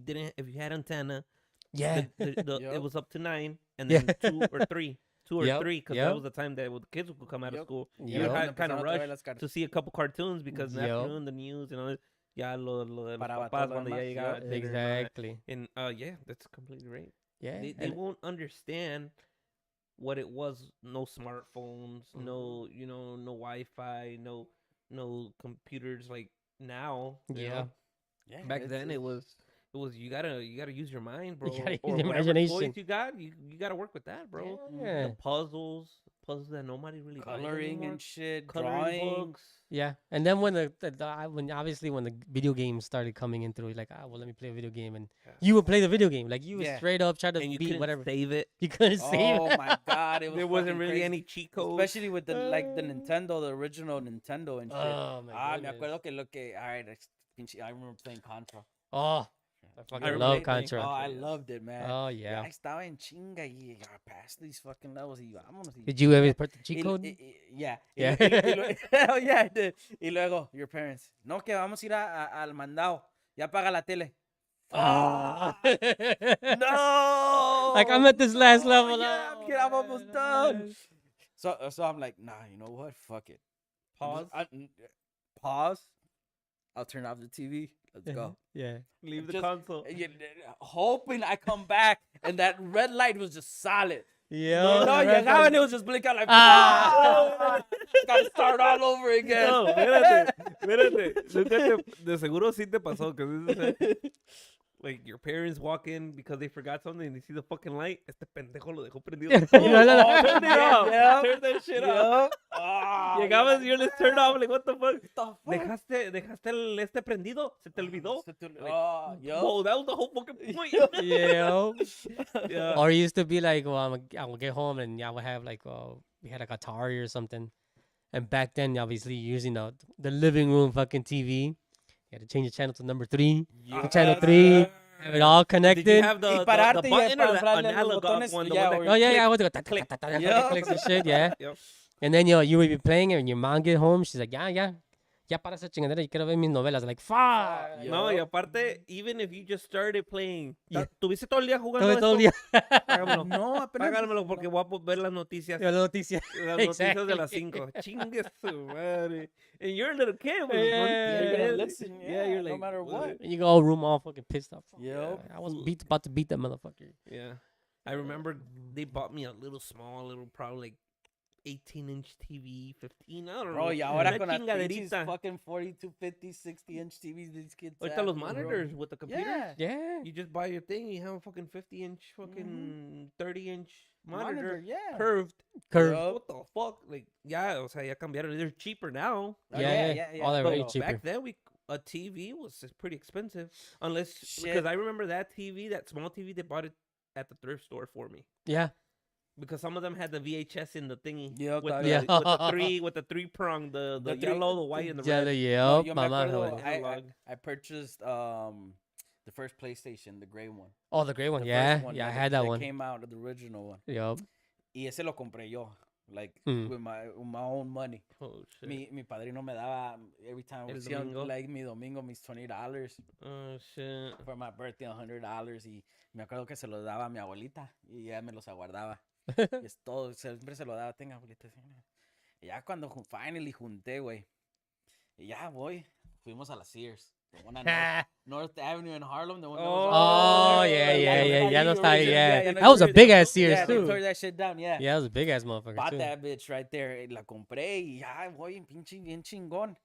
had antenna, Yeah. it was up to 9, and Yeah. then 2 or 3, Yup, because yup. that was the time that the kids would come out of Yup. school. Yup. You would Cuando kind of empezaron otra rush vez las cartoons. to see a couple cartoons because in the Yup. afternoon the news and all that. Ya lo de los Paraba papás todo lo cuando ya demás, llegaba yup. dinner and all that. Exactly. And yeah, that's completely right. Yeah. They And- won't understand what it was. No smartphones, no no Wi-Fi, no computers like now. you Yeah. know? Yeah, Back it's- then it's- it was you gotta use your mind, bro. gotta use or your whatever imagination. toys you got, you gotta work with that, bro. Yeah. The puzzles that nobody really buys coloring anymore. and shit, Coloring drawing. books. Yeah, and then when when obviously when the video games started coming in through, like, well, let me play a video game, and Yeah. you would play the video game, like you would Yeah. straight up try to And you beat couldn't whatever. save it. You couldn't save. Oh it. my god, it was There wasn't fucking really crazy. any cheat codes. Especially with the Nintendo, the original Nintendo and shit. Oh my Me goodness. acuerdo que all right, I remember playing Contra. Oh, I fucking remember love playing Contra. Oh, I yes. loved it, man. Oh Y yeah. ahí estaba en chinga y past these fucking levels y vámonos. Did you ever put the cheat code? Yeah. Yeah. Oh, yeah, I did. Y luego, your parents. No, que vamos a ir al mandado. Ya paga la tele. Ah. No. Like I'm at this last level. Yeah, I'm almost done. So I'm like, nah, you know what? Fuck it. Pause. Pause. I'll turn off the TV. Let's go. Yeah. Leave the Just- console. Hoping I come back and that red light was just solid. Yeah. No, llegaba and it was just blinking like, Ah. gotta start all over again. No, espérate. Nunca de seguro sí te pasó. Like your parents walk in because they forgot something and they see the fucking light. Este pendejo lo dejó prendido. Turn it off. Yeah. Turn that shit off. Llegabas y yo les turned off. Like, what the fuck? Dejaste este prendido. Se te olvidó. Whoa, that was the whole fucking point. Yeah. Yeah. Or it used to be like, well, I would get home and I would have like, we had like Atari or something. And back then, obviously, using the living room fucking TV, you had to change the channel to number 3. To channel 3, have it all connected. Did you have the pararte y button or the para darle los analog botones, one? The yeah, one or that Oh yeah, I would go click. clicks and shit, yeah. Yep. And then you would be playing it, and your mom get home, she's like, ya para esa chingadera, yo quiero ver mis novelas. Like, fuck. No, y aparte, even if you just started playing, ¿tuviste todo el día jugando Todo el esto? día. Págamelo. No, apenas. Págamelo porque voy a ver las noticias. La noticia. Las noticias de las 5. Chingue su madre. And you're a little kid. Pues, Yeah, You're gonna yeah, listen, yeah, you're no like, matter what. And you go room all fucking pissed off. Fuck, Yep. I was about to beat that motherfucker. Yeah. I remember they bought me a little small, probably like 18-inch TV, 15, I don't know. Bro, y ahora Una con las pinches chingaderita. fucking 42, 50, 60-inch TVs these kids Ahorita have, los bro. monitors with the computer. Yeah. Yeah. You just buy your thing, you have a fucking 50-inch, fucking 30-inch monitor, yeah. curved. Curve. Yup. What the fuck? Like, yeah, o sea, ya cambiaron. They're cheaper now. Yeah. All that But way cheaper. back then, a TV was pretty expensive. Unless, Shit. because I remember that TV, that small TV, they bought it at the thrift store for me. Yeah. Because some of them had the VHS in the thingy. Yup, with, yeah. with the three prong, the The three- yellow, the white, and the Yeah, red. yeah. Yo me Mamá, acuerdo, joder. Analog. I purchased the first PlayStation, the gray one. Oh, the gray one. The Yeah. first one Yeah, I that- had that one. came out, the original one. Yup. Y ese lo compré yo, like Mm. with my own money. Oh, shit. Mi padrino me daba every time El hacía domingo. like mi domingo mis $20 Oh, shit. for my birthday, $100, y me acuerdo que se los daba a mi abuelita y ella me los aguardaba. Y es todo, siempre se lo daba, tenga abuelita. Y ya cuando finally junté, güey, y ya fuimos a la Sears. The one on North Avenue in Harlem, the one that was Oh, over yeah, there. yeah, yeah. Ya no está ahí, yeah. no That was a tore big that- ass Sears, yeah, they too. tore that shit down, yeah. Yeah, that was a big ass motherfucker, Bought too. that bitch right there. La compré y ya, bien chingón.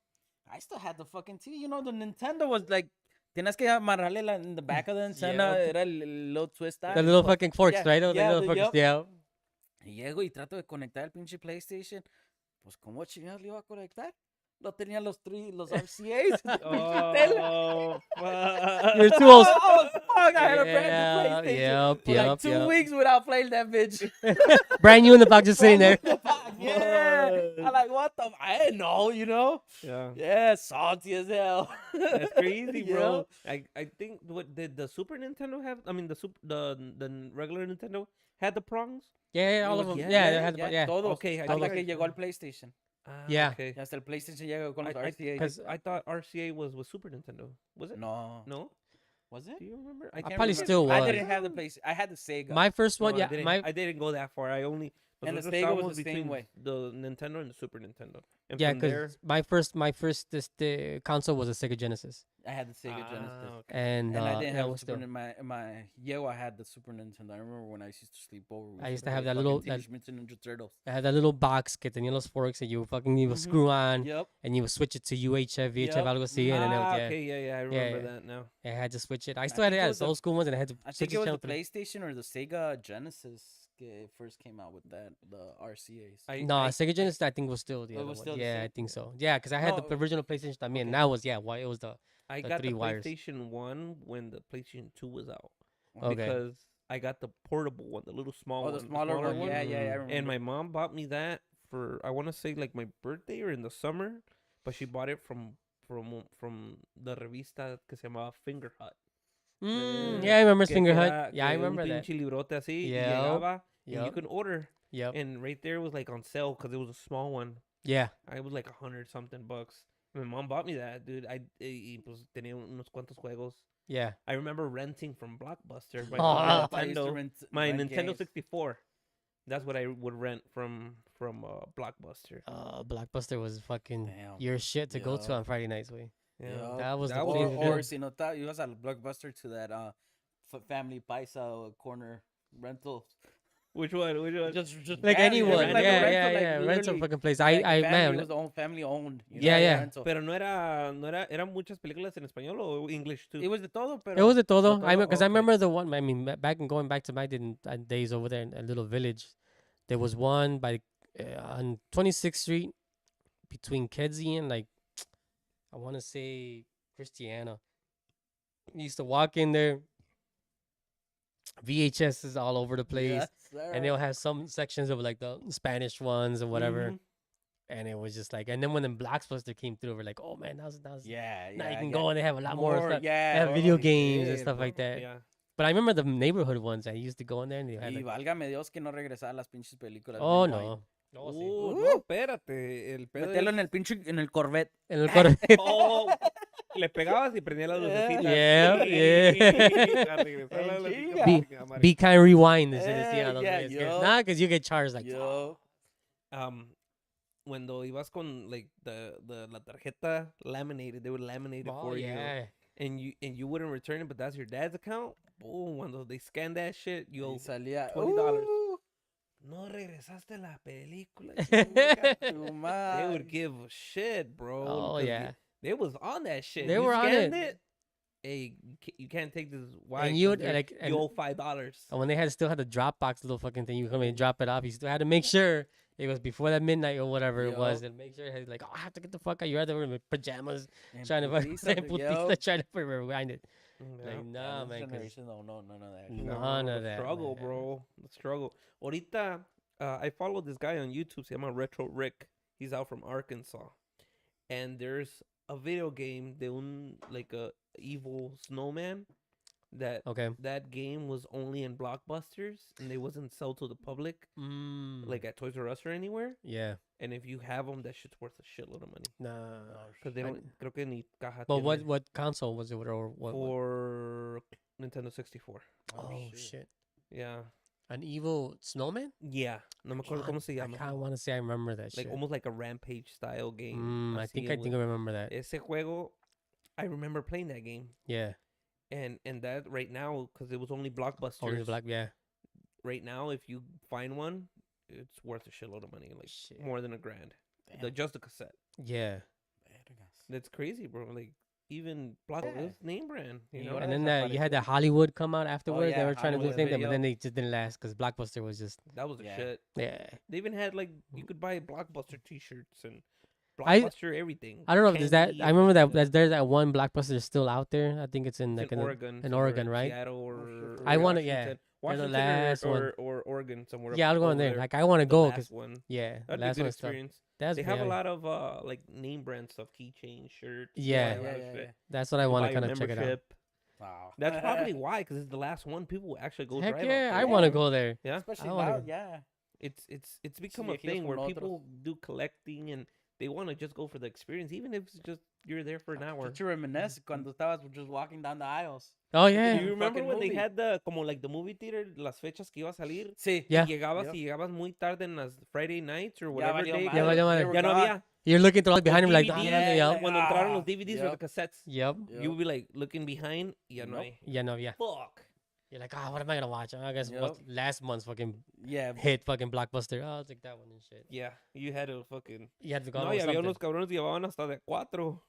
I still had the fucking TV. You know, the Nintendo was like, tienes que amarrarle in the back of the antenna. Era el little twist. The little fucking forks, Yeah, right? The yeah, little forks, yup. yeah. Y llego y trato de conectar el pinche PlayStation. Pues, ¿cómo chingados le iba a conectar? No tenía los RCAs. Oh, fuck. You're too old. Oh, fuck. I had a brand Yeah, new PlayStation. yep, For like yep, 2 yep. weeks without playing that bitch. Brand new in the box, just sitting there. Yeah. I'm like, what the? I didn't know, you know? Yeah. Yeah, salty as hell. That's crazy, bro. Yeah. I think what did the Super Nintendo have? I mean, the regular Nintendo had the prongs. Yeah, all of them. Yeah, Yeah, yeah, they had, yeah. Todos. Okay, I Hasta think que llegó al PlayStation. Ah, Yeah. Okay. Y hasta el PlayStation llegó con los I, RCA. Cause I thought RCA was Super Nintendo. Was it? No. No? Was it? Do you remember? I can't can't probably remember. still I was. didn't have the PlayStation. I had the Sega. my first one, No, yeah, I didn't go that far. I only. And the nosotros Sega was estábamos the same between way. The Nintendo and the Super Nintendo. And yeah, from there, because my first this console was a Sega Genesis, I had the Sega Genesis. okay. and And I didn't that have a was Super still. in my Yale, I had the Super Nintendo. I remember when I used to sleep over. we I used to play have that fucking little- Teenage Mutant Ninja Turtles. I had that little box que tenía los forks and you would screw on Yep. and you would switch it to UHF, VHF, Yep. algo así, and then it Ah, was, yeah, okay, yeah, I remember yeah. that now. I had to switch it. I still had think it it as was the- old school ones, and I had to I switch think it was channel the three. PlayStation or the Sega Genesis that first came out with that, the RCAs. No, Sega Genesis I think was still the It other was one. still the Yeah, I same? think so. Yeah, because I had No, the original PlayStation también. okay. And that was, yeah, why it was the I the got the 3 wires. PlayStation 1 when the PlayStation 2 was out. Okay. Because I got the portable one, the little small Oh, one. the smaller one. one. Yeah, yeah, I remember. And my mom bought me that for, I want to say, like my birthday or in the summer. But she bought it from the revista que se llamaba Finger Hut. Yeah, I remember Que- Finger que Hut. era- Yeah, I que remember un that. pinche librote así. Y Yep. llegaba. And you Yep. can order. Yep. And right there was like on sale because it was a small one. Yeah. I was like $100-something bucks. My mom bought me that, dude. Y pues tenía unos cuantos juegos. Yeah. I remember renting from Blockbuster. Oh, I used to Nintendo, my rent Nintendo games. 64. That's what I would rent from Blockbuster. Blockbuster was fucking Damn. your shit to go to Yeah. on Friday nights, way. Yeah. That was the That was place the to Or do. si no, you was at Blockbuster to that Family Paisa corner rental. Which one? Which one? Just Like family. It was anyone, like a yeah, rental, yeah, like yeah, rental literally, fucking place. like a I family, man, it was own family owned. Yeah, yeah. Rental. Pero eran muchas películas en español o English too? It was de todo, pero it was de todo. De I todo? because I Okay. remember the one. I mean, going back to my days over there in a little village. There was one by on 26th Street between Kedzie and like I want to say Christiana. You used to walk in there. VHS is all over the place, yes, and sir. they'll have some sections of like the Spanish ones or whatever. Mhm. And it was just like, and then when the Blockbuster came through, we're like, oh man, that was Yeah, now yeah. you can yeah. go and they have a lot more stuff. Yeah, They have video oh, games and did, stuff bro. like that. Yeah. But I remember the neighborhood ones. I used to go in there and they had Y like, válgame Dios que no regresar las pinches películas. oh man, no, no, sí. No, espérate. El pedo Metelo es- en el pinche, en el Corvette. En el Corvette. Oh, le pegabas y prendía las lucecitas. Yeah, Y yeah. a regresar la En lucecita, chinga. chingada madre. Be kind, rewind. Se decía a los Yeah, güeyes que- yo. Nah, because you get charged like, Yo. Cuando ibas con like la tarjeta laminated, they would laminate it oh for you, yeah. and you wouldn't return it, but that's your dad's account. Boom, cuando they scan that shit, you Y owe salía. $20. "Uh, no regresaste la película. tu They madre". would give a shit, bro. Oh 'cause yeah. They was on that shit. They You were on scanned it. Hey, you can't take this. Why? And you 'Cause would, they're- like, you and- owe $5. And when they still had the Dropbox little fucking thing, you come in and drop it off. You still had to make sure it was before that midnight or whatever it was, Yup. and make sure it had like, oh, I have to get the fuck out. You're out there in pajamas En trying to putiza, fucking yo. trying to rewind it. Yeah. Like Yeah, nah, this man. 'Cause generation don't know none of that. shit. No. No, None the of that, struggle, man. bro. The struggle. Ahorita, I follow this guy on YouTube. Se llama Retro Rick. He's out from Arkansas, and there's a video game de un like a evil snowman. Okay. That game was only in Blockbusters, and they wasn't sold to the public like at Toys R Us or anywhere. yeah. And if you have them, that shit's worth a shitload of money. Nah. Because they I- don't. Creo que ni caja But tiene what console was it or what? for Nintendo 64. Oh shit. Yeah. An evil snowman? Yeah. No me acuerdo cómo se I llama. kind of want to say I remember that Like shit. almost like a Rampage style game. I así think I en remember that. Ese juego, I remember playing that game, Yeah. and that right now because it was only Blockbusters. Only the black. Yeah. Right now, if you find one, it's worth a shitload of money, like Shit. more than $1,000. Damn. Just the cassette. Yeah. Vergas. That's crazy, bro. Like even Blockbuster name brand, you Y know. ahora And then you desapareció. had that Hollywood come out afterwards. They yeah, were trying to do the Hollywood same thing, but Video. then they just didn't last because Blockbuster was just That was the Yeah. shit. yeah. They even had like you could buy Blockbuster T-shirts and I- Blockbuster everything. I don't know if there's that. candy I and remember shit. there's that one Blockbuster still out there. I think it's in It's like in in Oregon. in somewhere, Oregon, right? Seattle or sure. I wanna- yeah. Washington. They're the Washington last one. or Oregon somewhere. Yeah, I'll go over in there. there. Like I want to The go last because one. yeah, That'd be a last good one stuff. experience. That's They have a very- lot of like name brand stuff, keychain shirts. Yeah. a lot of Yeah, shit. That's what I You want buy to your kind of check it out. membership. Wow. That's probably why, because it's the last one. People will actually go Heck drive. yeah, out I there, want to you know? go there. Yeah, Especially I wanna now, go. yeah. it's become Sí, a aquí los thing where con people do collecting and they want to just go for the experience, even if it's just you're there for an hour. Don't you reminisce cuando estabas just walking down the aisles? Oh Do yeah, you remember fucking when they movie. had the como like the movie theater, las fechas que iba a salir? Sí. Yeah. Y llegabas Yep. y llegabas muy tarde en las Friday nights or Ya whatever valió day. madre. Ya valió madre. They were Ya no gone. había. you're looking through behind him like, DVDs, "Dale, yeah, yup." like- Cuando entraron los Ah, DVDs or yep. the cassettes, Yep. you would be like looking behind. Ya no Nope. hay. Yeah, no, yeah. Fuck. You're like, oh, what am I gonna watch? I guess Yep. last month's fucking Yeah. hit fucking Blockbuster. Oh, I'll take that one and shit. Yeah, you had to fucking. You had to go No, with y había something. unos cabrones que llevaban hasta de 4.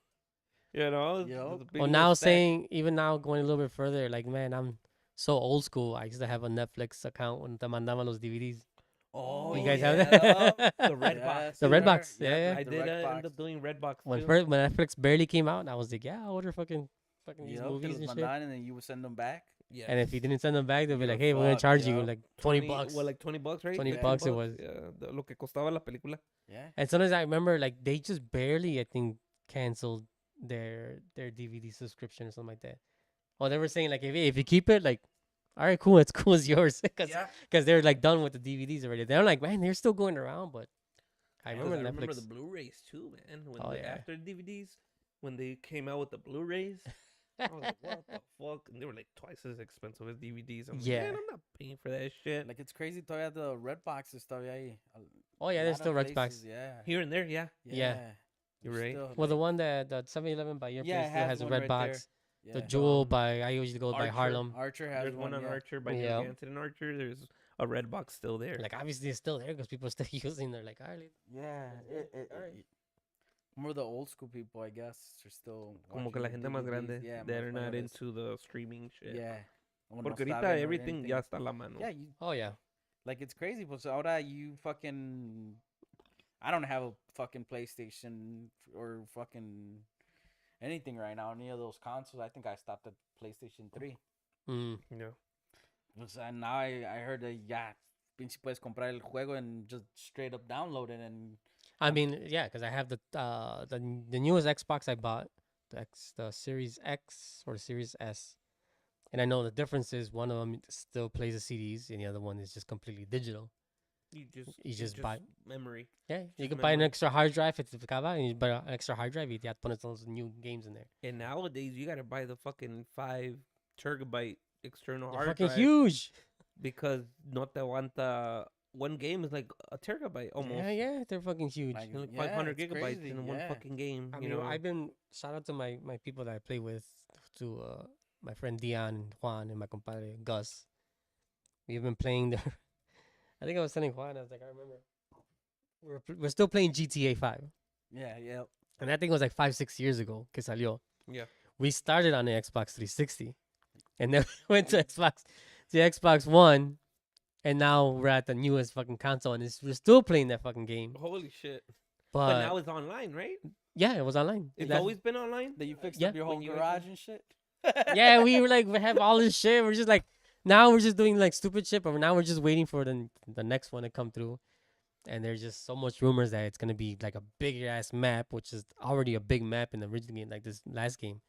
You know? Yup. the big Well, little now stack. saying even now going a little bit further, like man, I'm so old school. I used to have a Netflix account when te mandaban los DVDs. Oh, You guys yeah. have that? The red box. The red sir. box, yeah, yeah. I the did red end box. up doing Redbox when too. when Netflix barely came out, I was like, yeah, I'll order fucking these Yup, que movies los and shit. mandaban and then you would send them back. Yeah. And if you didn't send them back, they'd be You're like, hey, we're gonna fucked, charge you yup. like 20 bucks. Well, like 20 bucks, right? 20 Like bucks it was. Yeah, lo que costaba la película. Yeah. And sometimes I remember like they just barely, I think, canceled their DVD subscription or something like that. Or they were saying like if you keep it, like, all right, cool, it's cool, it's yours, because they're like done with the DVDs already. They're like, man, they're still going around, but I Yeah, remember I Netflix. remember the Blu-rays too, man. When Oh, the, yeah. after the DVDs, when they came out with the Blu-rays, I was like, what the fuck? And they were like twice as expensive as DVDs. I'm Yeah. like, man, I'm not paying for that shit. Like it's crazy. Todavía the red boxes todavía ahí. Oh yeah, there's still Redbox. Places, yeah. Here and there, yeah. Yeah. You're There's right. still, Well, the like, one that the 7-Eleven by your Yeah, place it still has has a one red right box. yeah. The Jewel Um, by I usually go by Archer. Harlem. Archer has There's one on yeah. Archer by Yeah. Narragansett and Archer. There's a red box still there. Like obviously it's still there because people are still using. They're like, all right, Yeah. Alright. More the old school people, I guess, are still. Como que watching la the gente más DVDs. grande, Yeah, they're más not mayores. into the streaming shit. Yeah. O no Porque está ahorita viendo everything anything. ya está a la mano. Yeah, you oh yeah. like it's crazy. But so ahora you fucking. I don't have a fucking PlayStation or fucking anything right now. Any of those consoles. I think I stopped at PlayStation 3. Mm. Yeah. And now I heard that ya pinche puedes comprar el juego and just straight up download it and I mean, yeah, because I have the newest Xbox I bought, the Series X or the Series S, and I know the difference is one of them still plays the CDs and the other one is just completely digital. You just buy- memory. Yeah, you Just can buy an memory. extra hard drive if it's acaba, and you buy an extra hard drive. You have to put those new games in there. And nowadays you gotta buy the fucking 5 terabyte external They're hard fucking drive huge. because no te aguanta. One game is like a terabyte almost. Yeah, they're fucking huge. like, You know, like yeah, 500 it's gigabytes crazy, in one yeah. fucking game. I you mean, know, I've been shout out to my people that I play with, to my friend Dion, Juan, and my compadre Gus. We've been playing there. I think I was telling Juan, I was like, I remember we're still playing GTA 5, Yeah. and I think it was like 5-6 years ago que salió. Yeah. We started on the Xbox 360, and then we went to the Xbox One, and now we're at the newest fucking console, and we're still playing that fucking game. holy shit. But, But now it's online, right? yeah, it was online. It's That's- always been online. That you fixed Yeah. up your When whole you garage and shit. yeah, we were like, we have all this shit. We're just like, now we're just doing like stupid shit, but now we're just waiting for the next one to come through. And there's just so much rumors that it's gonna be like a big ass map, which is already a big map in the original game, like this last game.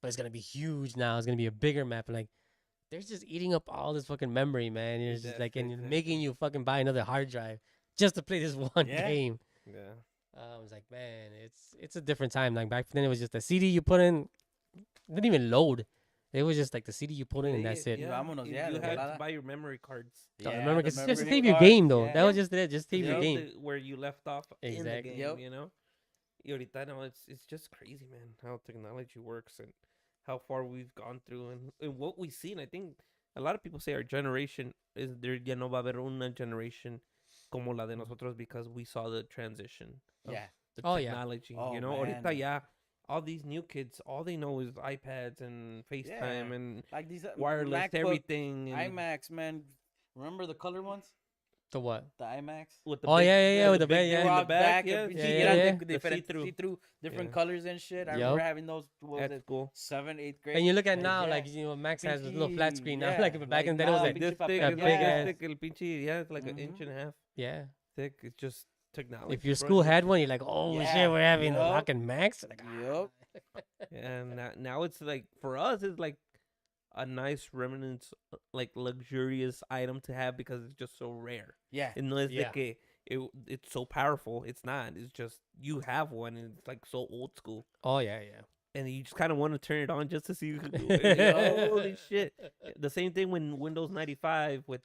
But it's gonna be huge now. It's gonna be a bigger map. And like, they're just eating up all this fucking memory, man. It's just like, and Exactly. making you fucking buy another hard drive just to play this one Yeah. game. Yeah. I was like, man, it's a different time. Like back then, it was just a CD you put in, it didn't even load. It was just like the CD you put in, and that's it. Yeah. Vámonos, You, yeah, you de had to volada. buy your memory cards. I Yeah, remember, the cause just memory save your cards, game though. yeah. That was just it. Just save your Save game. where you left off in the Exactly. game, Yep. you know? Y ahorita, no, it's just crazy, man, how technology works and how far we've gone through and what we've seen. I think a lot of people say our generation is there, ya no va a haber una generation como la de nosotros because we saw the transition of Yeah. the Oh, yeah. technology. Oh, You know, man. ahorita ya, all these new kids, all they know is iPads and FaceTime Yeah. and Like these wireless MacBook, everything. And iMacs, man. Remember the color ones? The what? The iMacs. with the Oh, big- yeah, with the big bag, yeah. in Raw the back, and yeah, pinche yeah, eran yeah. de The different see-through. see-through, different Yeah. colors and shit. I Yup. remember having those. What was At it? school. 7th, 8th grade. And you look at Like, now, yeah. like Max has a little flat Pinche- screen now. yeah, Like back like in the day, it was now, like, pinche This thick, papel, it's big like ass. this thick, el pinche, yeah, it's like an Mhm. inch and a half yeah. thick. It's just technology. If your bro. school It's had just- one, you're like, oh Yeah, shit, we're having a yup. fucking Max. Like, Yup. and now it's like for us, it's like a nice remnants, like luxurious item to have because it's just so rare. Yeah. And no es Yeah. de que it's so powerful. It's not. It's just you have one, and it's like so old school. oh yeah, yeah. And you just kind of want to turn it on just to see you can do it. Holy shit! The same thing when Windows 95 with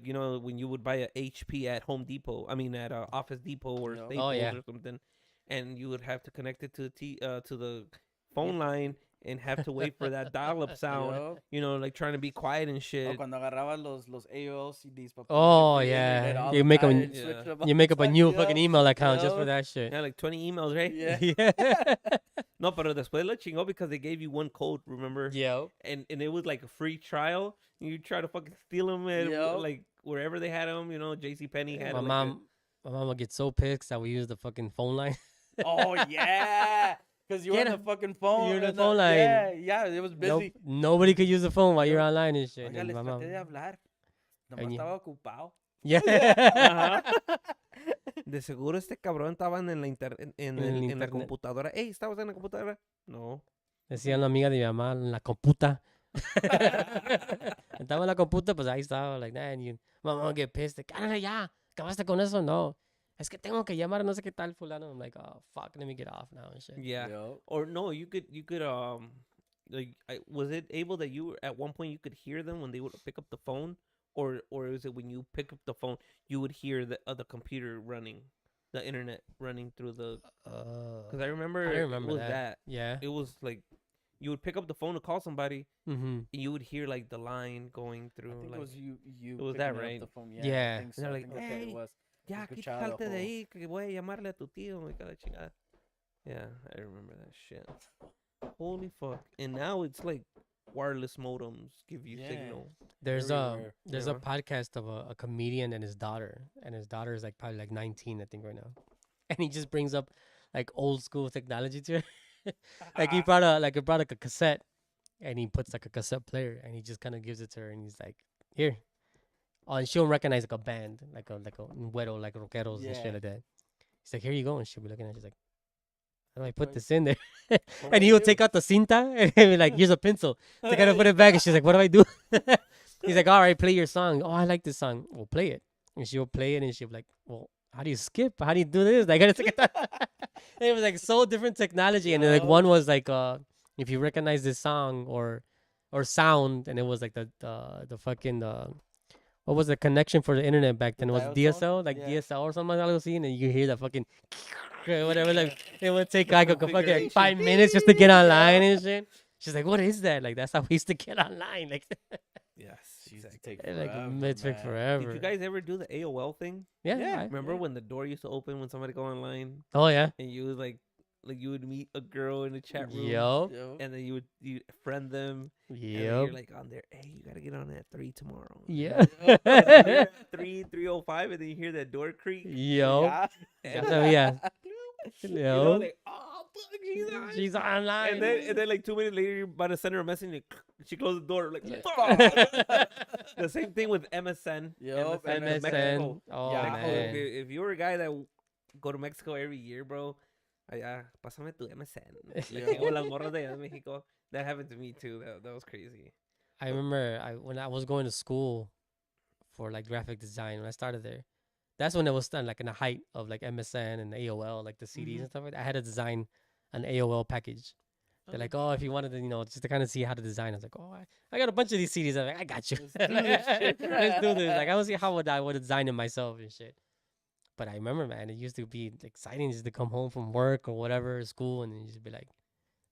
you know when you would buy a HP at Home Depot. I mean at Office Depot or Yeah. Oh, Staples yeah. or something, and you would have to connect it to the phone line and have to wait for that dial-up sound. Yup. You know, like trying to be quiet and O shit. cuando agarrabas los AOL CDs. pa Oh, poner el yeah. internet all You the make 'em- time and Yeah. switch them You all make up the a time. new Yup. fucking email account just for Yup. that shit. Yeah, like 20 emails, right? Yeah. Yeah. No, pero después lo chingó because they gave you one code, remember? Yo. And it was like a free trial. You try to fucking steal them at Yup. like wherever they had them. You know, J.C. Penney had My 'em, my mom would get so pissed that we use the fucking phone line. Oh yeah. Because you were Get on a- the fucking phone. you're on the and phone line. Yeah, it was busy. Nobody could use the phone while you're Yup. online and shit. Oiga, And les my mom- traté de hablar. Nomás And you- estaba ocupado. Yeah. Ajá. De seguro este cabrón estaban en la en la internet. computadora. Ey, ¿estabas en la computadora? No. Decía la amiga de mi mamá en la computa. Estaba en la computa, pues ahí estaba, like, nah, and you, mamá would get pissed, like, "Cálale ya, acabaste con eso, no. Es que tengo que llamar a no sé qué tal fulano." I'm like, oh, fuck, let me get off now and shit. Yeah. Yup. Or no, you could like was it able that you were at one point you could hear them when they would pick up the phone, or is it when you pick up the phone you would hear the computer running, the internet running through the? Because I remember I remember it was that. Yeah. It was like you would pick up the phone to call somebody, Mm-hmm. and you would hear like the line going through. I think like, it was you. it was picking that, up right? The phone. Yeah. I think so. They're I like, think that's what "Hey, it was. ya, Escuchaba quítate the de whole- ahí, que voy a llamarle a tu tío. Me cago en la chingada." Yeah, I remember that shit. Holy fuck! And now it's like wireless modems give you Yeah. signal. There's Everywhere. a Yeah. podcast of a comedian and his daughter, and his daughter is like probably like 19, I think, right now, and he just brings up like old school technology to her. Like he brought a cassette, and he puts like a cassette player, and he just kind of gives it to her, and he's like, "Here." Oh, and she'll recognize like a band, like a güero, like rockeros and Yeah. shit like that. He's like, "Here you go," and she'll be looking at it. She's like, "How do I put Wait. this in there?" What And do he'll I take do? out the cinta and be like, "Here's a pencil." To kind of put it back, and she's like, "What do I do?" He's like, "All right, play your song." "Oh, I like this song." "Well, play it." And she'll play it, and she'll be like, "Well, how do you skip? How do you do this?" Like, it's like it was like so different technology, and then, like Yup. one was like, if you recognize this song or sound, and it was like the fucking what was the connection for the internet back then? It was dial tone? DSL, like Yeah. DSL or something like that. And you hear that fucking whatever. Like it would take like a fucking Configuration. 5 minutes just to get online and shit. She's like, "What is that?" Like that's how we used to get online. Like Yes, She used to exactly. take like forever, it took man. forever. Did you guys ever do the AOL thing? Yeah. Yeah. Remember Yeah. when the door used to open when somebody go online Oh yeah. and you would like you would meet a girl in the chat room Yup. Yo. and then you friend them and then you're Yep. like on there, hey, you gotta get on at 3 tomorrow. Yeah. You're at 3:05 and then you hear that door creak. Yup. Yeah. And So yeah. you know, Yup. like, oh fuck, she's on. She's online. And then like 2 minutes later you're about to send her a message and she closed the door like Yeah. fuck. The same thing with MSN. Yup, MSN in MSN. Mexico. Oh Yeah. Mexico, man. if you were a guy that go to Mexico every year, bro, pásame tu MSN. Yeah. Like, o las morras de allá de Mexico. That happened to me too. That was crazy. I remember when I was going to school for like graphic design when I started there. That's when it was done like in the height of like MSN and AOL, like the CDs and stuff like that. I had to design an AOL package. They're like, "Oh, if you wanted to, just to kind of see how to design." I was like, "Oh, I got a bunch of these CDs." I'm like, "I got you. Let's do this shit." Let's do this." Like, I want to see how I would design it myself and shit. But I remember, man, it used to be exciting just to come home from work or whatever, school, and then you just be like,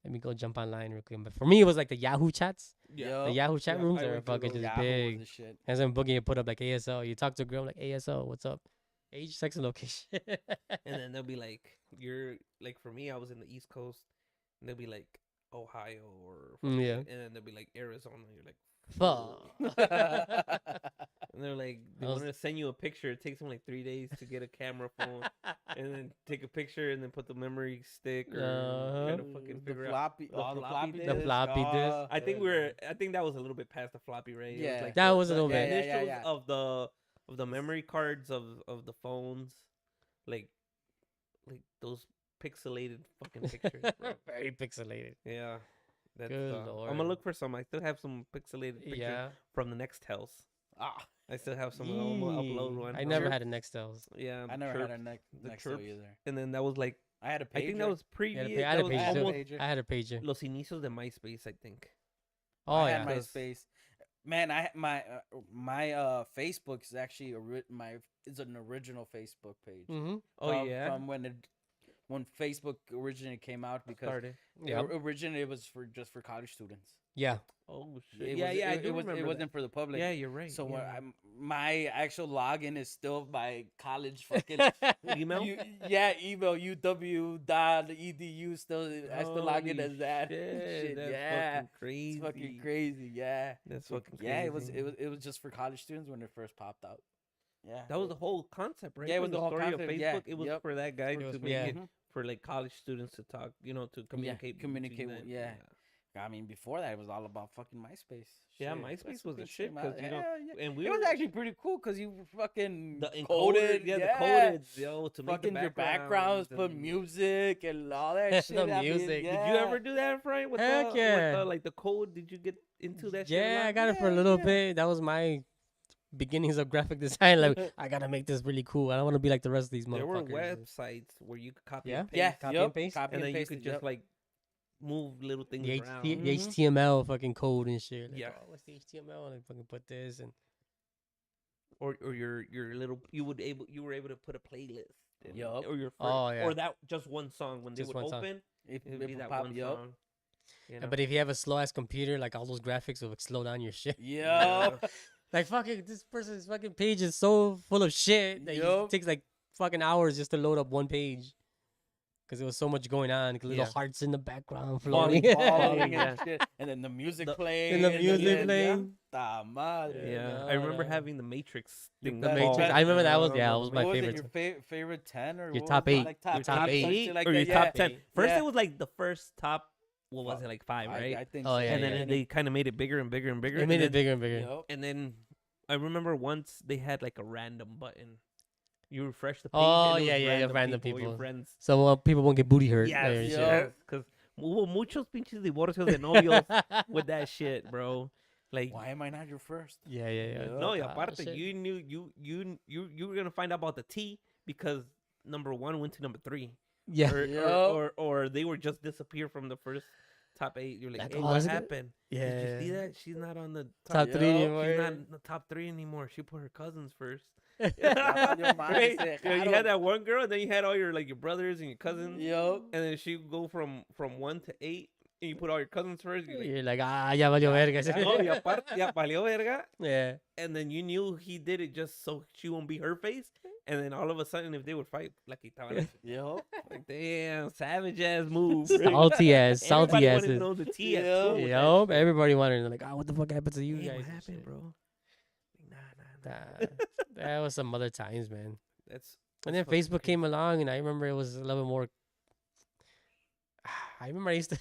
"Let me go jump online real quick." But for me, it was like the Yahoo chats. The Yahoo chat Yeah, rooms I are went through fucking those. just Yahoo was big. the shit. And then Boogie would put up like ASL. You talk to a girl like ASL, what's up? Age, sex, and location. And then they'll be like, you're like, for me, I was in the East Coast, and they'll be like Ohio or Yeah. and then they'll be like Arizona. You're like, Fuck. and they're like, they I was- want to send you a picture. It takes them like 3 days to get a camera phone, and then take a picture and then put the memory stick or try to fucking The figure out. floppy, the oh, the floppy floppy disk. The floppy disk. I think I think that was a little bit past the floppy, right? It Yeah. like That was a the little bit. initials Yeah. of the memory cards of the phones, like those pixelated fucking pictures. Bro. Very pixelated. Yeah. That's, Good I'm lord. gonna look for some. I still have some pixelated pictures Yeah. from the Nextels. Ah, I still have some. I'm gonna upload Yee. one. I never Chirp. had a Nextels. Yeah, I never Chirp. had a the next chirps. either. And then that was like, I had a pager. I think that was I had previous. a, I had That a was pager. too. almost pager. I had a pager. los inicios de MySpace, I think. Oh I yeah. had MySpace. Man, my Facebook is actually it's an original Facebook page. Mm-hmm. Oh From- yeah. from when Facebook originally came out because Started. Yeah. originally it was just for college students. Yeah. Oh shit. It yeah, was, yeah. I it, do it was remember it that. wasn't for the public. Yeah, you're right. So yeah. my actual login is still my college fucking Email? email uw.edu still I still log in Holy as that. shit, that's yeah. fucking crazy. It's fucking crazy, yeah. That's fucking crazy. Yeah, it was just for college students when it first popped out. Yeah. That was the whole concept, right? Yeah, it was From the whole story concept, of Facebook. yeah. It was Yep. for that guy It to was make for- it Mhm. for like college students to talk, to communicate. communicate between with- them. yeah. I mean, before that, it was all about fucking MySpace. Yeah, Shit, MySpace that's was the good shit man. 'cause, you know, Yeah. And we It was were actually pretty cool because you fucking the coded, encoded, the coded, yo, to make fucking the your backgrounds, put and- music and all that shit. The I mean, music. Did you Did you ever do that, Frank? With Heck the, yeah. With the, like the code, did you get into that? shit a Yeah, I lot? got it for a Yeah, little yeah. bit. That was my beginnings of graphic design. Like, I gotta make this really cool. I don't want to be like the rest of these There were motherfuckers. websites where you could copy Yeah? and paste, Yeah, Copy yup, and paste? copy and then you paste could it, just yup. like move little things The, around. the Mhm. HTML fucking code and shit. Like, Yeah. oh, what's the HTML? And I fucking put this and Or your little you were able to put a playlist. Yup. Or your Oh, yeah. or that just one song when Just they would one song. open. It It would be would that pop one you up. song. You know? But if you have a slow ass computer, like all those graphics will like, slow down your shit. Yo. Like fucking this person's fucking page is so full of shit that Yup. it takes like fucking hours just to load up one page. Cause there was so much going on, little Yeah. hearts in the background Falling, floating. Falling Yeah. and shit. And then the music The- playing. And the music shit, playing. Ta madre. Yeah, no, I remember no. having the Matrix Your thing. The Matrix. best- I remember that was I yeah, don't that was know, my What was favorite. it? Your favorite 10 or Your what was top it? eight. Like top, Your top eight. eight. Something like or that, your yeah. top 10. First, Yeah. it was like the first top, what was it, like 5, right? I think Oh, so. yeah, and then yeah. they kind of made it bigger and bigger and bigger. It made and it then, bigger and bigger. Yup. And then I remember once they had like a random button. You refresh the page. Oh, and it was yeah, yeah, random Your people. friends. So people won't get booty hurt. Yes, and shit. Yup. because hubo muchos pinches divorcios de novios with that shit, bro. Like, Why am I not your first? Yeah, yeah, yeah. Yup. no, y Ah, aparte, shit. you knew you were gonna find out about the T because number 1 went to number 3, Yeah. or, Yup. or they were just disappear from the first top 8. You're like, Like, hey, oh, what is it? happened? Did you see Yeah. that? She's not on the Top three Yup. anymore. She's not in the top 3 anymore. She put her cousins first. Ya valió madre, Right? se You dejaron. had that one girl, and then you had all your like your brothers and your cousins, Yup. and then she would go from 1 to 8, and you put all your cousins first. You're like, You're like, ya valió verga. no, y aparte, ya valió verga. Yeah. And then you knew he did it just so she won't be her face. And then all of a sudden, if they would fight, like Yup. like damn, savage ass move. right? Salty ass, salty Everybody wanted to asses. know the T at Yeah. school with that Yup. shit. Everybody wanted to like, what the fuck happened to you Hey, guys? what and happened, shit. bro? Nah. That was some other times, man. That's And then fucking Facebook came along, and I remember it was a little bit more. I remember I used to,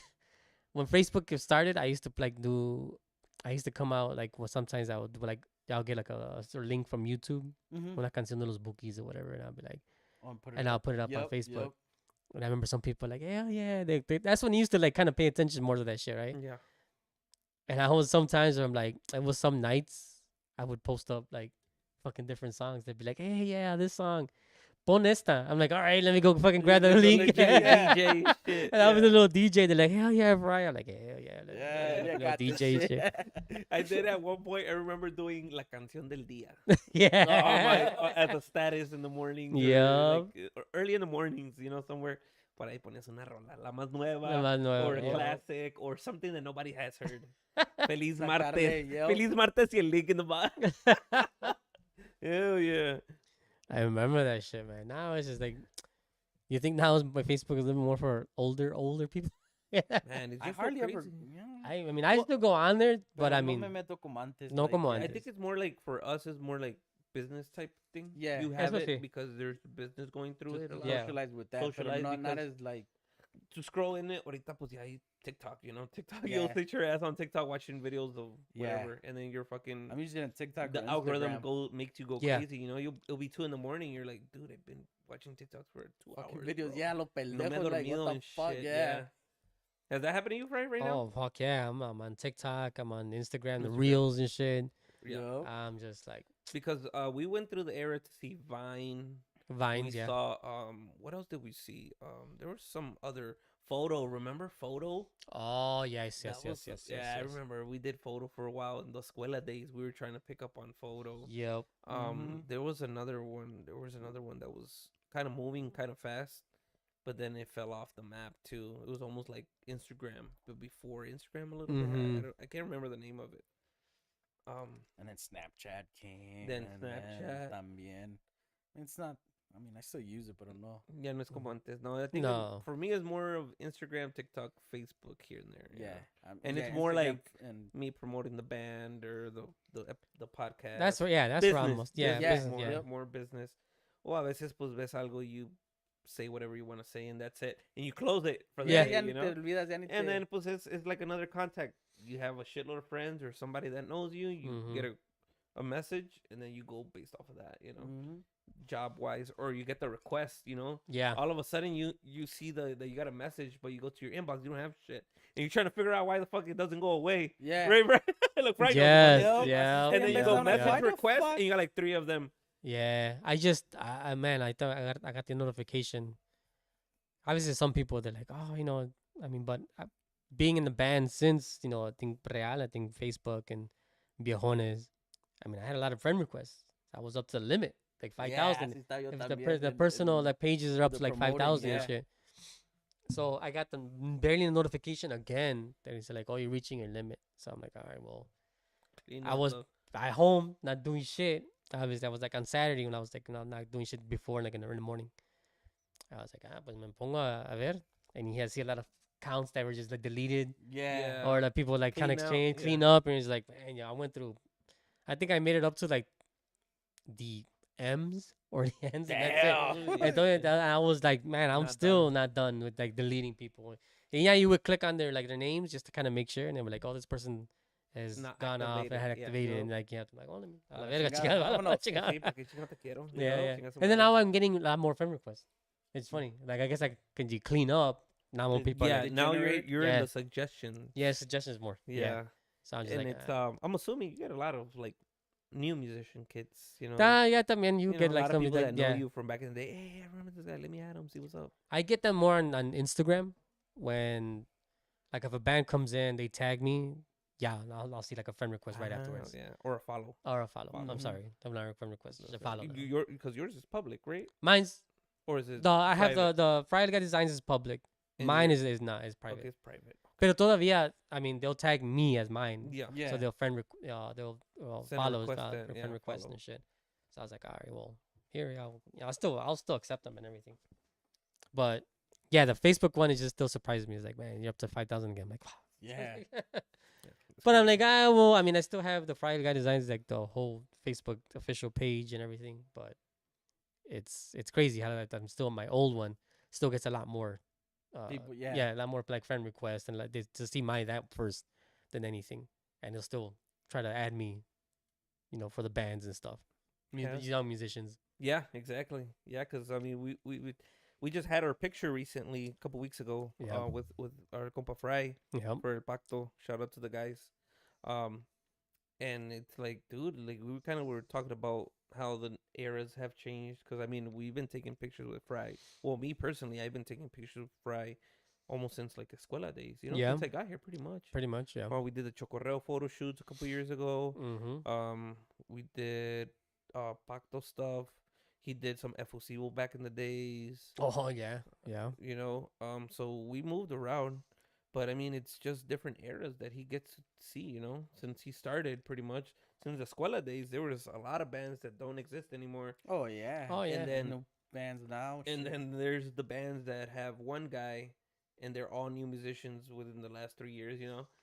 when Facebook started, I used to like do, I used to come out like, well, sometimes I would do like, I'll get like a sort of link from YouTube, Mhm. una canción de los bookies or whatever, and I'll be like, Oh, and put it and I'll up. put it up on Yup, Facebook. yup. And I remember some people like, hell yeah, that's when you used to like kind of pay attention more to that shit, right? yeah. And I was sometimes where I'm like, it was some nights I would post up like fucking different songs. They'd be like, hey, yeah, this song. Pon esta. I'm like, all right, let me go fucking grab the It's a link. legit And DJ shit. I was yeah. a little DJ. They're like, hell yeah, Brian. I'm like, hell yeah. Yeah, little got this DJ shit. I did at one point. I remember doing La Canción del Día. Yeah. At the status in the morning. Yup. Or early in the mornings, somewhere. Por ahí ponías una rola, la más nueva, La más nueva, or a yeah. classic, or something that nobody has heard. Feliz Sacarle, Martes. yup. Feliz Martes y el link in the bottom. Hell yeah. I remember that shit, man. Now it's just like, you think now my Facebook is a little more for older people? Man, it's I just hardly so ever. crazy. I mean, I still go on there, but Pero I no mean, me meto como antes, no como I antes. think it's more like, for us, it's more like business type thing. Yeah. You have Especially- it because there's business going through it. a lot. Yeah. Socialize with that. Socialize But not because- as like. To scroll in it, ahorita pues ya hay TikTok, TikTok, Yeah. you'll sit your ass on TikTok watching videos of Yeah. whatever, and then you're fucking, I'm usually on TikTok. the or algorithm Instagram. makes you go Yeah. crazy, it'll be 2 in the morning, you're like, dude, I've been watching TikToks for 2 Fucking hours, videos. bro. Yeah, lo No me he pendejo. Like, dormido what the and fuck? shit, Yeah. Has that happened to you, right now? Oh fuck yeah! I'm on TikTok. I'm on Instagram, the Instagram. reels and shit. Yeah. Yup. I'm just like Because we went through the era to see Vine. Vines, We yeah. saw, what else did we see? There was some other Photo, remember Photo? Oh yes, That yes, yes, was- yes, Yeah, yes. I remember we did Photo for a while in the escuela days. We were trying to pick up on Photo. Yep. There was another one. There was another one that was kind of moving kind of fast, but then it fell off the map too. It was almost like Instagram, but before Instagram a little Mhm. bit. I can't remember the name of it. And then Snapchat came. Then and Snapchat. También. It's not. I mean, I still use it, but I'm not. Ya no es como antes. No, I think No. for me it's more of Instagram, TikTok, Facebook here and there. Yeah. And it's yeah, more Instagram like and me promoting the band or the podcast. That's what. Yeah, that's business. where I'm most. Yeah, Yeah, business, more, yeah. more business. O a veces pues ves algo, you say whatever you want to say and that's it, and you close it for the Yeah. day, ya you ni know. te olvidas, ya ni And te- then pues it's like another contact. You have a shitload of friends or somebody that knows you. You Mhm. get a message and then you go based off of that, Mhm. job wise, or you get the request, Yeah. all of a sudden you see that you got a message, but you go to your inbox, you don't have shit, and you're trying to figure out why the fuck it doesn't go away. Yeah. Right. Look, right. Yes. Yup, Yeah. así And then se you go empezaron a- message why the request, fuck? and you got like 3 of them. Yeah. I man, I thought I got the notification. Obviously, some people they're like, oh, I mean, but being in the band since I think Real, I think Facebook and Viejones. I mean, I had a lot of friend requests. I was up to the limit, like 5,000. Yeah, así está yo If también the en- personal en- like pages are up the to like promoting, 5,000 and yeah. shit. So I got the barely a notification again that it's like, oh, you're reaching your limit. So I'm like, all right, well, Clean I up was the- at home not doing shit. I was like on Saturday when I was like not doing shit before like in the morning. I was like, pues me pongo a ver, and he has see a lot of accounts that were just like deleted Yeah. or like people like kind of Clean out, exchange, yeah. clean up, and he's like, man, yeah, I went through. I think I made it up to like the M's or the N's, and that's it. Damn. And I was like, man, I'm Not still not done with like deleting people. And yeah, you would click on their names just to kind of make sure, and they were like, oh, this person has Not gone off and had activated, yeah, activated, yup. and like you have to like, oh, let me, a la la verga, chingada, chingada, a la vámonos. chingada. Sí, porque chinga te quiero. you Yeah, know, yeah. chinga su And then madre. now I'm getting a lot more friend requests. It's funny. Like I guess I can you clean up. Now more people. Yeah, Are like, now degenerate. you're in Yeah. the suggestions. yeah, suggestions more. Yeah. Yeah. So I'm just And like, it's I'm assuming you get a lot of like new musician kids, you know. yeah, también you you get know, a like lot of some people like, that know yeah. you from back in the day. Hey, I remember this guy. Let me add him. See what's up. I get them more on Instagram when, like, if a band comes in, they tag me. Yeah, I'll see like a friend request right Ah, afterwards Yeah, or a follow. or a follow. Follow. I'm Mhm. sorry, I'm not a friend request. It's a follow. Because yours is public, right? Mine's Or is it? I have private? the Friday Guy Designs is public. And Mine yours- is not is private. Okay, it's private. Pero todavía, I mean, they'll tag me as mine. Yeah. Yeah. So they'll they'll Send a follow request for then, friend yeah, request follow. and shit. So I was like, all right, well, here I'll still accept them and everything. But yeah, the Facebook one is just still surprises me. It's like, man, you're up to 5,000 again. I'm like, wow. Yeah. But I'm like, well, I mean, I still have the Friday Guy Designs, like the whole Facebook official page and everything. But it's crazy how that I'm still on my old one. Still gets a lot more. People, yeah. a lot more like friend requests and like they, to see my that first than anything, and they'll still try to add me, for the bands and stuff. Yeah. Young musicians. Yeah, exactly. Yeah, because I mean, we just had our picture recently, a couple weeks ago, Yeah. with our compa Fry Yeah. for El Pacto. Shout out to the guys. And it's like, dude, like we were talking about how the eras have changed. Because I mean, we've been taking pictures with Fry. Well, me personally, I've been taking pictures with Fry almost since like escuela days. Yeah. Since I got here, pretty much. Pretty much, yeah. We did the Chokorreo photo shoots a couple years ago. Mm-hmm. We did Pacto stuff. He did some FOC back in the days. Oh yeah, yeah. So we moved around, but I mean it's just different eras that he gets to see, since he started pretty much. Since the escuela days, there was a lot of bands that don't exist anymore. Oh yeah. Oh yeah. And then no bands now. and shit. then there's the bands that have one guy and they're all new musicians within the last 3 years,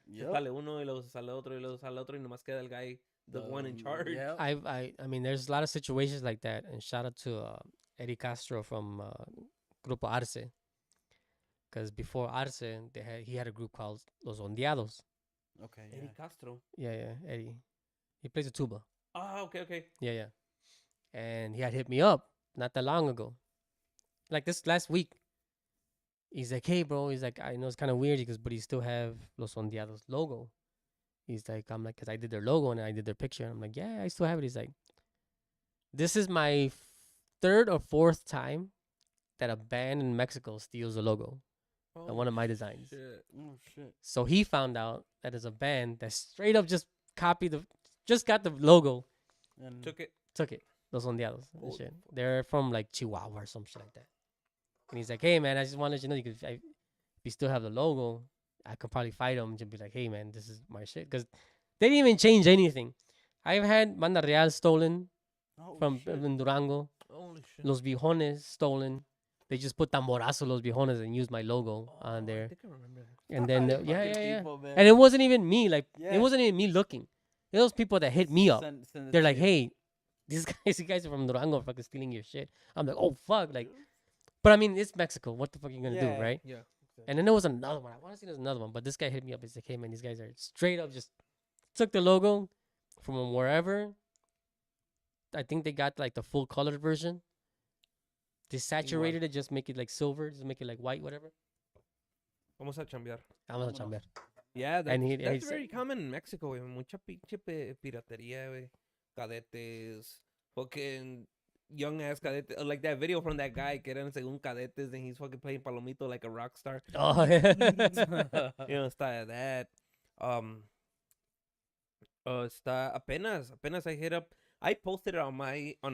Yep. Sale uno y luego sale otro y luego sale otro y nomás queda el guy, the one in charge. Yep. I mean, there's a lot of situations like that, and shout out to Eddie Castro from Grupo Arce, because before Arce, he had a group called Los Ondeados. Okay. Eddie Yeah. Castro. Yeah, Eddie. He plays the tuba. Ah, okay. Yeah. And he had hit me up not that long ago, like this last week. He's like, hey, bro. He's like, I know it's kind of weird. He goes, but you still have Los Ondeados logo. He's like, I'm like, because I did their logo and I did their picture. And I'm like, yeah, I still have it. He's like, this is my third or fourth time that a band in Mexico steals a logo on one of my designs. Shit. Oh shit. So he found out that there's a band that straight up just just got the logo, And Took it. took it. Los Ondeados and Holy shit. fuck. They're from like Chihuahua or some shit like that. And he's like, hey man, I just want to let you know, if you still have the logo, I could probably fight them and be like, hey man, this is my shit. Because they didn't even change anything. I've had Manda Real stolen oh, from shit. in Durango. Holy shit. Los Vijones stolen. They just put Tamborazo Los Vijones and used my logo on I there. think I remember that. And then, Fucking yeah. people, man. And it wasn't even me. Like, Yeah. it wasn't even me looking. It was people that hit me up. Send it They're to like, you. hey, these guys are from Durango are fucking stealing your shit. I'm like, oh, fuck. Like, but I mean, it's Mexico. What the fuck are you going to Yeah. do, right? Yeah. And then there was another one. I want to say there's another one, but this guy hit me up. He's like, hey, man, these guys are straight up just took the logo from wherever. I think they got like the full colored version. They saturated it, just make it like silver, just make it like white, whatever. Vamos a chambear. I'm gonna Vámonos. chambear. Yeah, that's, And he that's said- very common in Mexico, güey. Mucha pinche piratería, güey. Cadetes. Fucking young ass cadete. Like that video from that guy que eran según cadetes and he's fucking playing palomito like a rock star. Oh, yeah. Está that. Está apenas I hit up. I posted it on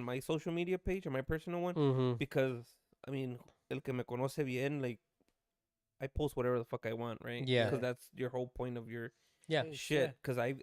my social media page, on my personal one, Mm-hmm. because I mean, el que me conoce bien, like I post whatever the fuck I want, right? Yeah. Because that's your whole point of your Yeah. shit. Because I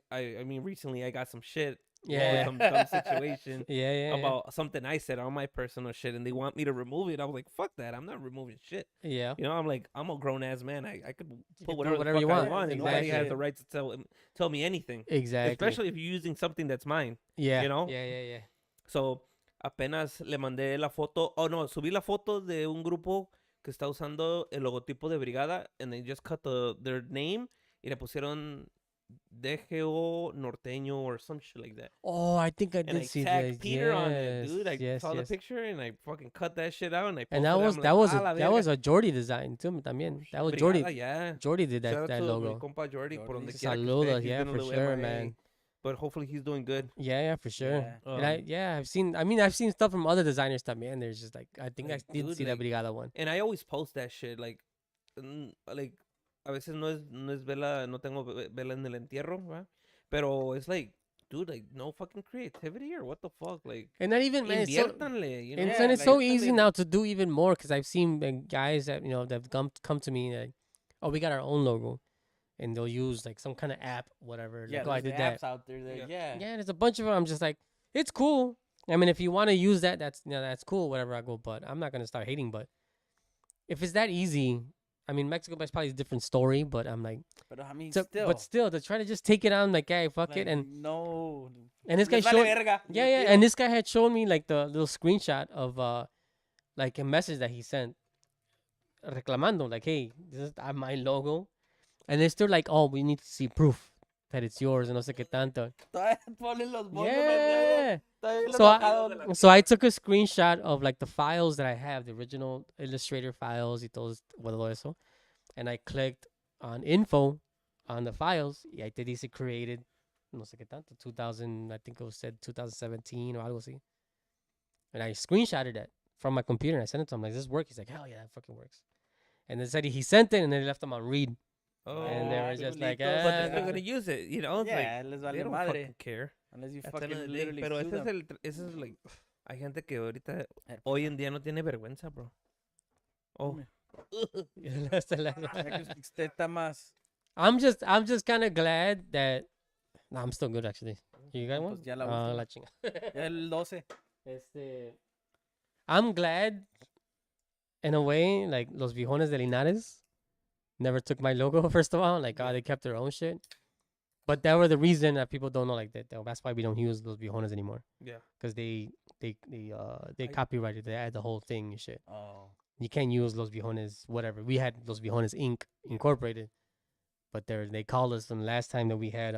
mean, recently I got some shit Yeah. with some dumb situation Yeah. about something I said on my personal shit, and they want me to remove it. I was like, fuck that. I'm not removing shit. Yeah. You know, I'm like, I'm a grown ass man. I could You put can whatever, do whatever the you fuck I want. want, and Exactly. nobody has the right to tell me anything. Exactly. Especially if you're using something that's mine. Yeah. You know? Yeah. So, apenas le mandé la foto. Oh, no, subí la foto de un grupo que está usando el logotipo de Brigada. And they just cut their name. Y le pusieron DGO Norteño or some shit like that. Oh, I think I And I did see tagged that. Peter on it, dude. I Yes, saw the yes. picture and I fucking cut that shit out and I posted And that it. was I'm that like, was "A la that was verga." a Jordy design too, también. That was Brigada, Jordy. yeah. Jordy did Shout out that to logo. mi compa Jordy por donde Jordy. quiera que Saludos, esté. He's yeah, been a for little sure, MIA, man. but hopefully he's doing good. Yeah, for sure. Yeah. And I've seen. I mean, I've seen stuff from other designers también. There's just like I think Like, I did dude, see that like, Brigada one. And I always post that shit, like a veces no es vela, no tengo vela en el entierro, ¿va? Pero it's like, dude, like, no fucking creativity or what the fuck, like, And not even man, it's so, inviértanle, you know? and, Yeah, and it's like, so easy inviértanle. now to do even more because I've seen guys that that come to me like, oh, we got our own logo, and they'll use like some kind of app, whatever. Yeah, Like, oh, I there's did the that. apps out there. That, yeah. Yeah, there's a bunch of them. I'm just like, it's cool. I mean, if you want to use that, that's cool. Whatever I go, but I'm not gonna start hating. But if it's that easy, I mean, Mexico is probably a different story. But I'm like, But I mean, but still, to try to just take it on like, hey, fuck like, it, and no. this guy Les vale showed, verga, yeah, you know? and this guy had shown me like the little screenshot of like a message that he sent, reclamando, like, hey, this is my logo, and they're still like, oh, we need to see proof that it's yours, and no sé qué tanto. Todavía ponen los monos, Yeah. todavía los So bajados. so I took a screenshot of like the files that I have, the original Illustrator files y todo eso, and I clicked on info on the files. Y ahí te dice created, no sé qué tanto, 2000, I think it was said 2017 or algo así. And I screenshotted it from my computer and I sent it to him like, "This work?" He's like, "Hell yeah, that fucking works." And then said he sent it and then he left them on read. Oh, And they were Ah, just like, chulitos. but they're still no. gonna use it, you know? It's Yeah, like, les they vale don't madre. fucking care. Unless you At the end fucking of the day. literally Pero sue them. ese es like, hay gente que ahorita, hoy en día no tiene vergüenza, bro. Oh. Usted está más. I'm just kind of glad that. No, I'm still good actually. You got one? Pues ya la Ah, última. la chinga. El 12. I'm glad, in a way, like los viejones de Linares never took my logo. First of all, like they kept their own shit. But that were the reason that people don't know like that. That's why we don't use los viejones anymore. Yeah. Because they copyrighted. They had the whole thing and shit. Oh. You can't use Los Viejones, whatever. We had Los Viejones Inc. Incorporated, but they called us the last time that we had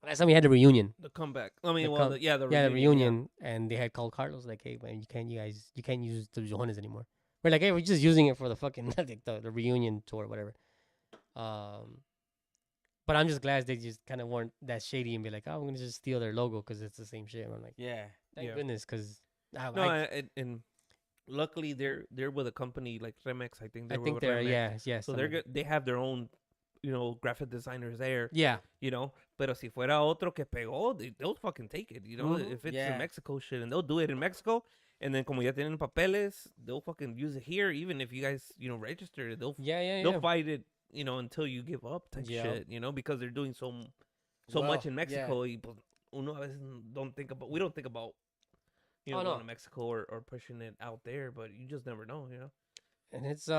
last time we had the reunion. The comeback. I mean, The well, com- the reunion, and they had called Carlos like, hey man, you can't use the Viejones anymore. We're like, hey, we're just using it for the fucking like the reunion tour, whatever. But I'm just glad they just kind of weren't that shady and be like, oh, I'm gonna just steal their logo because it's the same shit. And I'm like, Yeah. thank Yeah. goodness, because No, and luckily they're with a company like Remex. I think I they're think with they're Remex. yeah. So they're good. They have their own, graphic designers there. Yeah. You know, pero si fuera otro que pegó, they'll fucking take it. You know, Mhm. if it's Yeah. in Mexico shit, and they'll do it in Mexico, and then como ya tienen papeles, they'll fucking use it here. Even if you guys, register it, they'll Yeah. fight it, until you give up type Yeah. shit. Because they're doing so Well, much in yeah. Mexico. Y pues, uno a veces we don't think about, Oh, going no. to Mexico or pushing it out there, but you just never know, And it's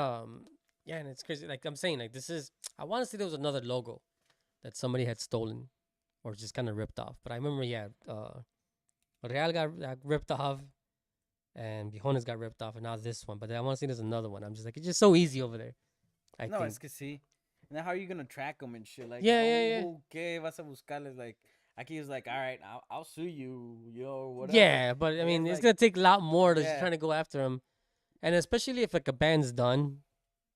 and it's crazy. Like I'm saying, like I want to say there was another logo that somebody had stolen or just kind of ripped off. But I remember, Real got ripped off, and Viejones got ripped off, and now this one. But I want to say there's another one. I'm just like, it's just so easy over there. I No, think. es que sí. And then how are you gonna track them and shit? Like, Yeah. ¿Qué vas a buscarles? Like, aquí is like, all right, I'll sue you, whatever. Yeah, but I And mean, it's it's like- gonna take a lot more to just Yeah. trying to go after them, and especially if like a band's done,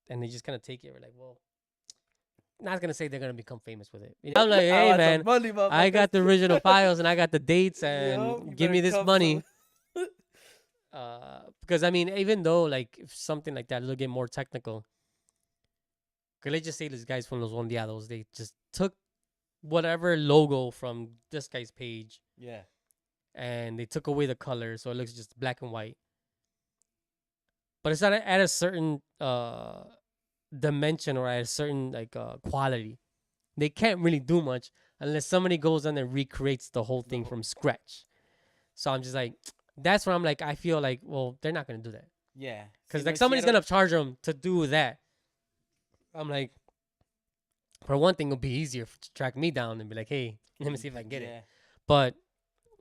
and they just kind of take it. We're like, well, not gonna say they're gonna become famous with it. I'm like, I hey want some man, money, I got the original files and I got the dates, and Yup, you give me better this come money. some- Because I mean, even though like if something like that, a little bit more technical. Okay, let's just say these guys from Los Ondeados, they just took whatever logo from this guy's page Yeah. and they took away the color, so it looks just black and white. But it's at a certain dimension or at a certain like quality, they can't really do much unless somebody goes on and recreates the whole thing from scratch. So I'm just like, that's where I'm like, I feel like, well, they're not gonna do that Yeah. because Si like no somebody's gonna hicieron- charge them to do that. I'm like, for one thing, it'll be easier to track me down and be like, hey, let me see if I can get it. Yeah. But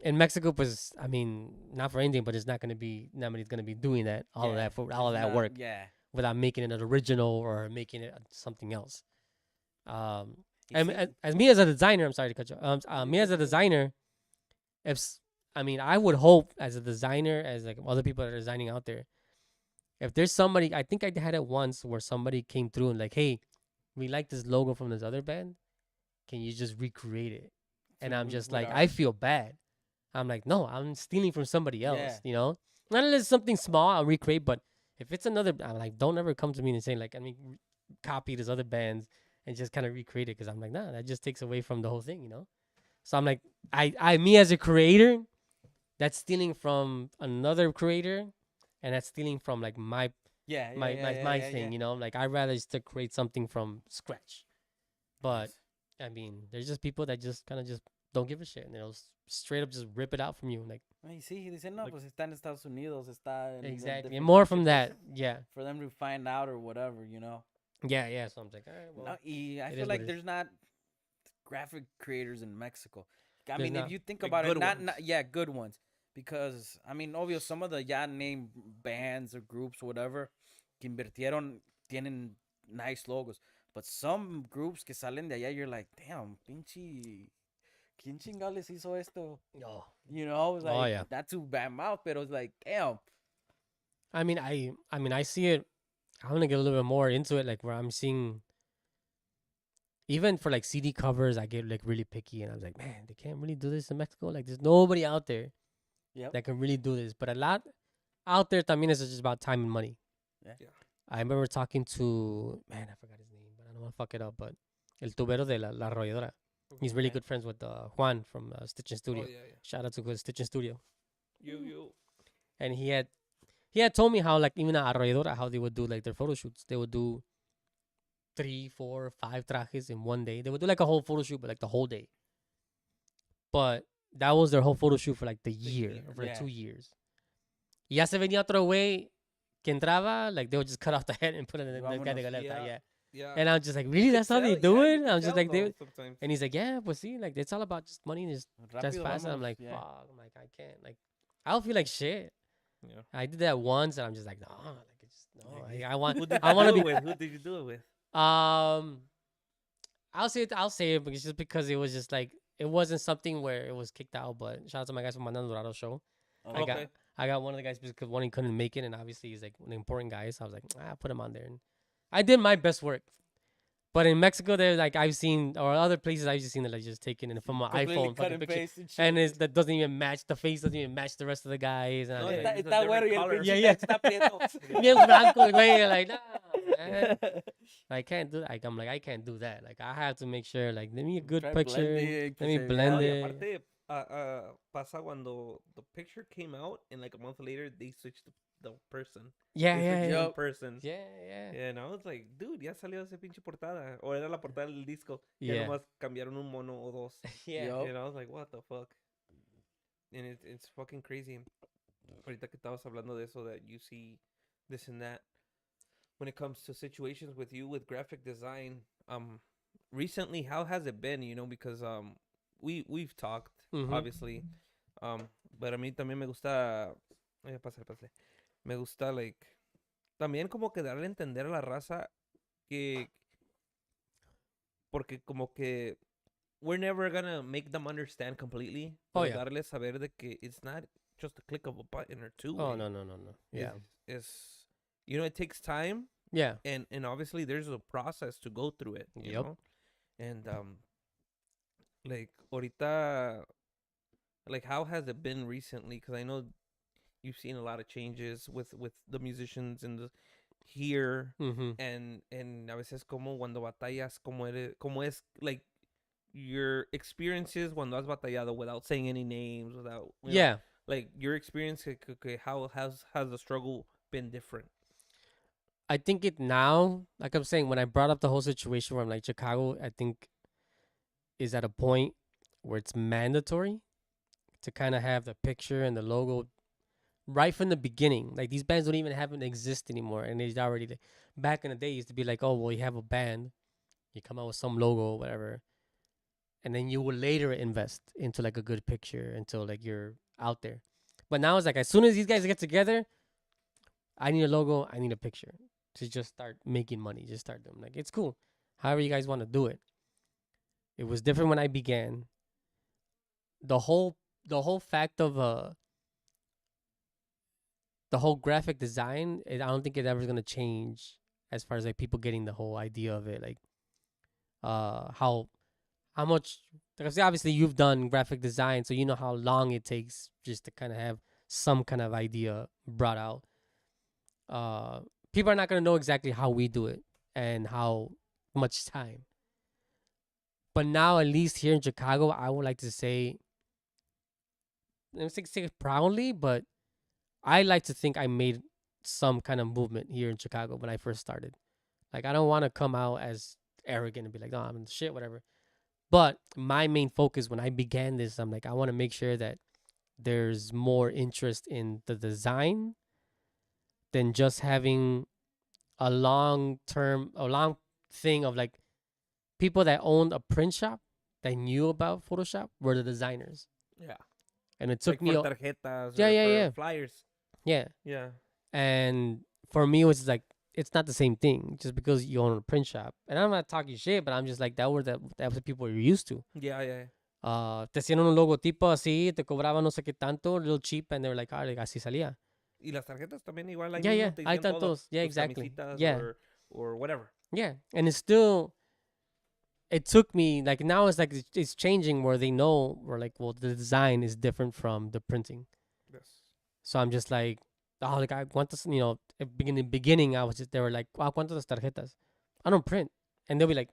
in Mexico, pues, I mean, not for anything, but it's not gonna be nobody's gonna be doing that all of Yeah, that for all of it's that not- work Yeah. without making it an original or making it something else. Um, Y and, sí. as me as a designer, I'm sorry to cut you. Me as a designer, I mean, I would hope as a designer, as like other people that are designing out there, if there's somebody, I think I had it once where somebody came through and like, hey, we like this logo from this other band. Can you just recreate it? And I'm just with like, our- I feel bad. I'm like, no, I'm stealing from somebody else. Yeah. You know, not unless it's something small, I'll recreate. But if it's another, I'm like, don't ever come to me and say like, I mean, copy this other bands and just kind of recreate it because I'm like, nah, that just takes away from the whole thing, you know. So I'm like, me as a creator, that's stealing from another creator, and that's stealing from like my Yeah. my thing, you know. Like I'd rather just to create something from scratch. But I mean, there's just people that just kind of just don't give a shit, and they'll straight up just rip it out from you, like Ay, sí, dicen, no, Like- pues está en Estados Unidos, está en exactly. different And more from country, that, yeah, for them to find out or whatever, you know. yeah. So I'm like, all right, well, No, y I it feel is like what it is. there's not graphic creators in Mexico. I There's mean, not. if you think Like about it, good not, ones. not yeah, good ones. Because I mean, obvio, some of the ya named bands or groups, whatever, que invirtieron tienen nice logos. But some groups que salen de allá, you're like, damn, pinche, ¿quién chingado les hizo esto? No, You know, it's Oh, like, yeah. not too bad mouth, but it was like, damn. I mean, I see it. I want to get a little bit more into it, like where I'm seeing. Even for like CD covers, I get like really picky, and I was like, man, they can't really do this in Mexico. Like, there's nobody out there Yep. that can really do this. But a lot out there, también is just about time and money. Yeah. Yeah. I remember talking to man, I forgot his name, but I don't want to fuck it up. But el tubero de la arrolladora. He's really Okay. good friends with Juan from Stitching Studio. Oh, yeah. Shout out to good Stitching Studio. You. And he had told me how like even at arrolladora how they would do like their photo shoots. They would do 3, 4, 5 trajes in one day. They would do like a whole photo shoot, but like the whole day. But that was their whole photo shoot for like the year, year, or for like yeah. 2 years. Y ya se venía otro güey que entraba, like they would just cut off the head and put it in the guy de Vámonos. galeta, Yeah. yeah. Yeah. And I'm just like, really? You That's how could they tell, do yeah, it? you could I'm just tell, like, though, sometimes. and he's like, yeah, pues see, like it's all about just money and just Rápido, fast. And I'm vámonos, like, yeah. fuck, I'm like, I can't, like, I don't feel like shit. Yeah. I did that once, and I'm just like, no, like it's no, I want, Who did I want to you be. do it with? Who did you do it with? I'll say it, but it's just because it was just like it wasn't something where it was kicked out. But shout out to my guys from Mandando Dorado show. Oh, Okay. I got one of the guys because one he couldn't make it, and obviously he's like an important guy. So I was like, put him on there, and I did my best work. But in Mexico, there like I've seen or other places I've just seen that like just taken it from my completely iPhone cut fucking and picture, paste and shit. and it's that doesn't even match the face doesn't even match the rest of the guys. And I'm No, like, yeah, Está, it's a está different güero y el color. pinche Yeah, yeah. text está prieto. bien blanco, güey, like nah, man. I can't do that. Like, I'm like I can't do that. Like I have to make sure like let me a good Try picture, blending, let me que se blend No, y it. aparte, pasa cuando the picture came out and like a month later they switched the person. Yeah, They yeah, switched yeah. the Yup. person. Yeah. And I was like, dude, ya salió ese pinche portada. O era la portada del disco. Ya Yeah. nomás cambiaron un mono o dos. Yeah. Yup. And I was like, what the fuck? And it's fucking crazy. Ahorita que estabas hablando de eso, that you see this and that. When it comes to situations with you with graphic design, recently, how has it been? You know, because we've talked, Mhm. obviously. But a mí también me gusta. Pásale. Me gusta, like, también como que darle a entender a la raza que. Porque como que we're never gonna make them understand completely. Oh, pero yeah. darles saber de que it's not just a click of a button or two. Oh güey. no. Yeah. It's you know, it takes time, Yeah. and obviously there's a process to go through it. You Yup. know? And like ahorita, like how has it been recently? Because I know you've seen a lot of changes with the musicians and the here, Mm-hmm. and a veces como cuando batallas, como es like your experiences cuando has batallado without saying any names, without you know, Yeah. like your experience, how has the struggle been different? I think it now, like I'm saying, when I brought up the whole situation where I'm like Chicago, I think is at a point where it's mandatory to kind of have the picture and the logo right from the beginning. Like these bands don't even have to exist anymore, and it's already back in the day it used to be like, oh well, you have a band, you come out with some logo or whatever, and then you will later invest into like a good picture until like you're out there. But now it's like as soon as these guys get together, I need a logo, I need a picture to just start making money, just start doing like it's cool. However you guys want to do it. It was different when I began. The whole fact of the whole graphic design, I don't think it ever gonna change as far as like people getting the whole idea of it, like how much, because obviously you've done graphic design, so you know how long it takes just to kind of have some kind of idea brought out. People are not gonna know exactly how we do it and how much time. But now, at least here in Chicago, I would like to say, let's say it proudly, but I like to think I made some kind of movement here in Chicago when I first started. Like, I don't want to come out as arrogant and be like, no, I'm the shit, whatever. But my main focus when I began this, I'm like, I want to make sure that there's more interest in the design than just having a long thing of like people that owned a print shop that knew about Photoshop were the designers. Yeah. And it took Like me for tarjetas yeah, or yeah, for yeah. flyers. Yeah. Yeah. And for me, it was like, it's not the same thing just because you own a print shop. And I'm not talking shit, but I'm just like, that was the people you're used to. Yeah, yeah. Te hacían un logotipo así, te cobraban no sé qué tanto, real cheap, and they're like, ah, like, así salía. Y las tarjetas también igual ahí Yeah, mismo yeah, te hay decían todo. tantos. Yeah, Tus exactly. camisitas Yeah. or whatever. Yeah. And it's still, it took me, like, now it's like, it's changing where they know, where like, well, the design is different from the printing. Yes. So I'm just like, oh, like, I want this, in the beginning, I was just, they were like, ah, ¿cuántas tarjetas? I don't print. And they'll be like,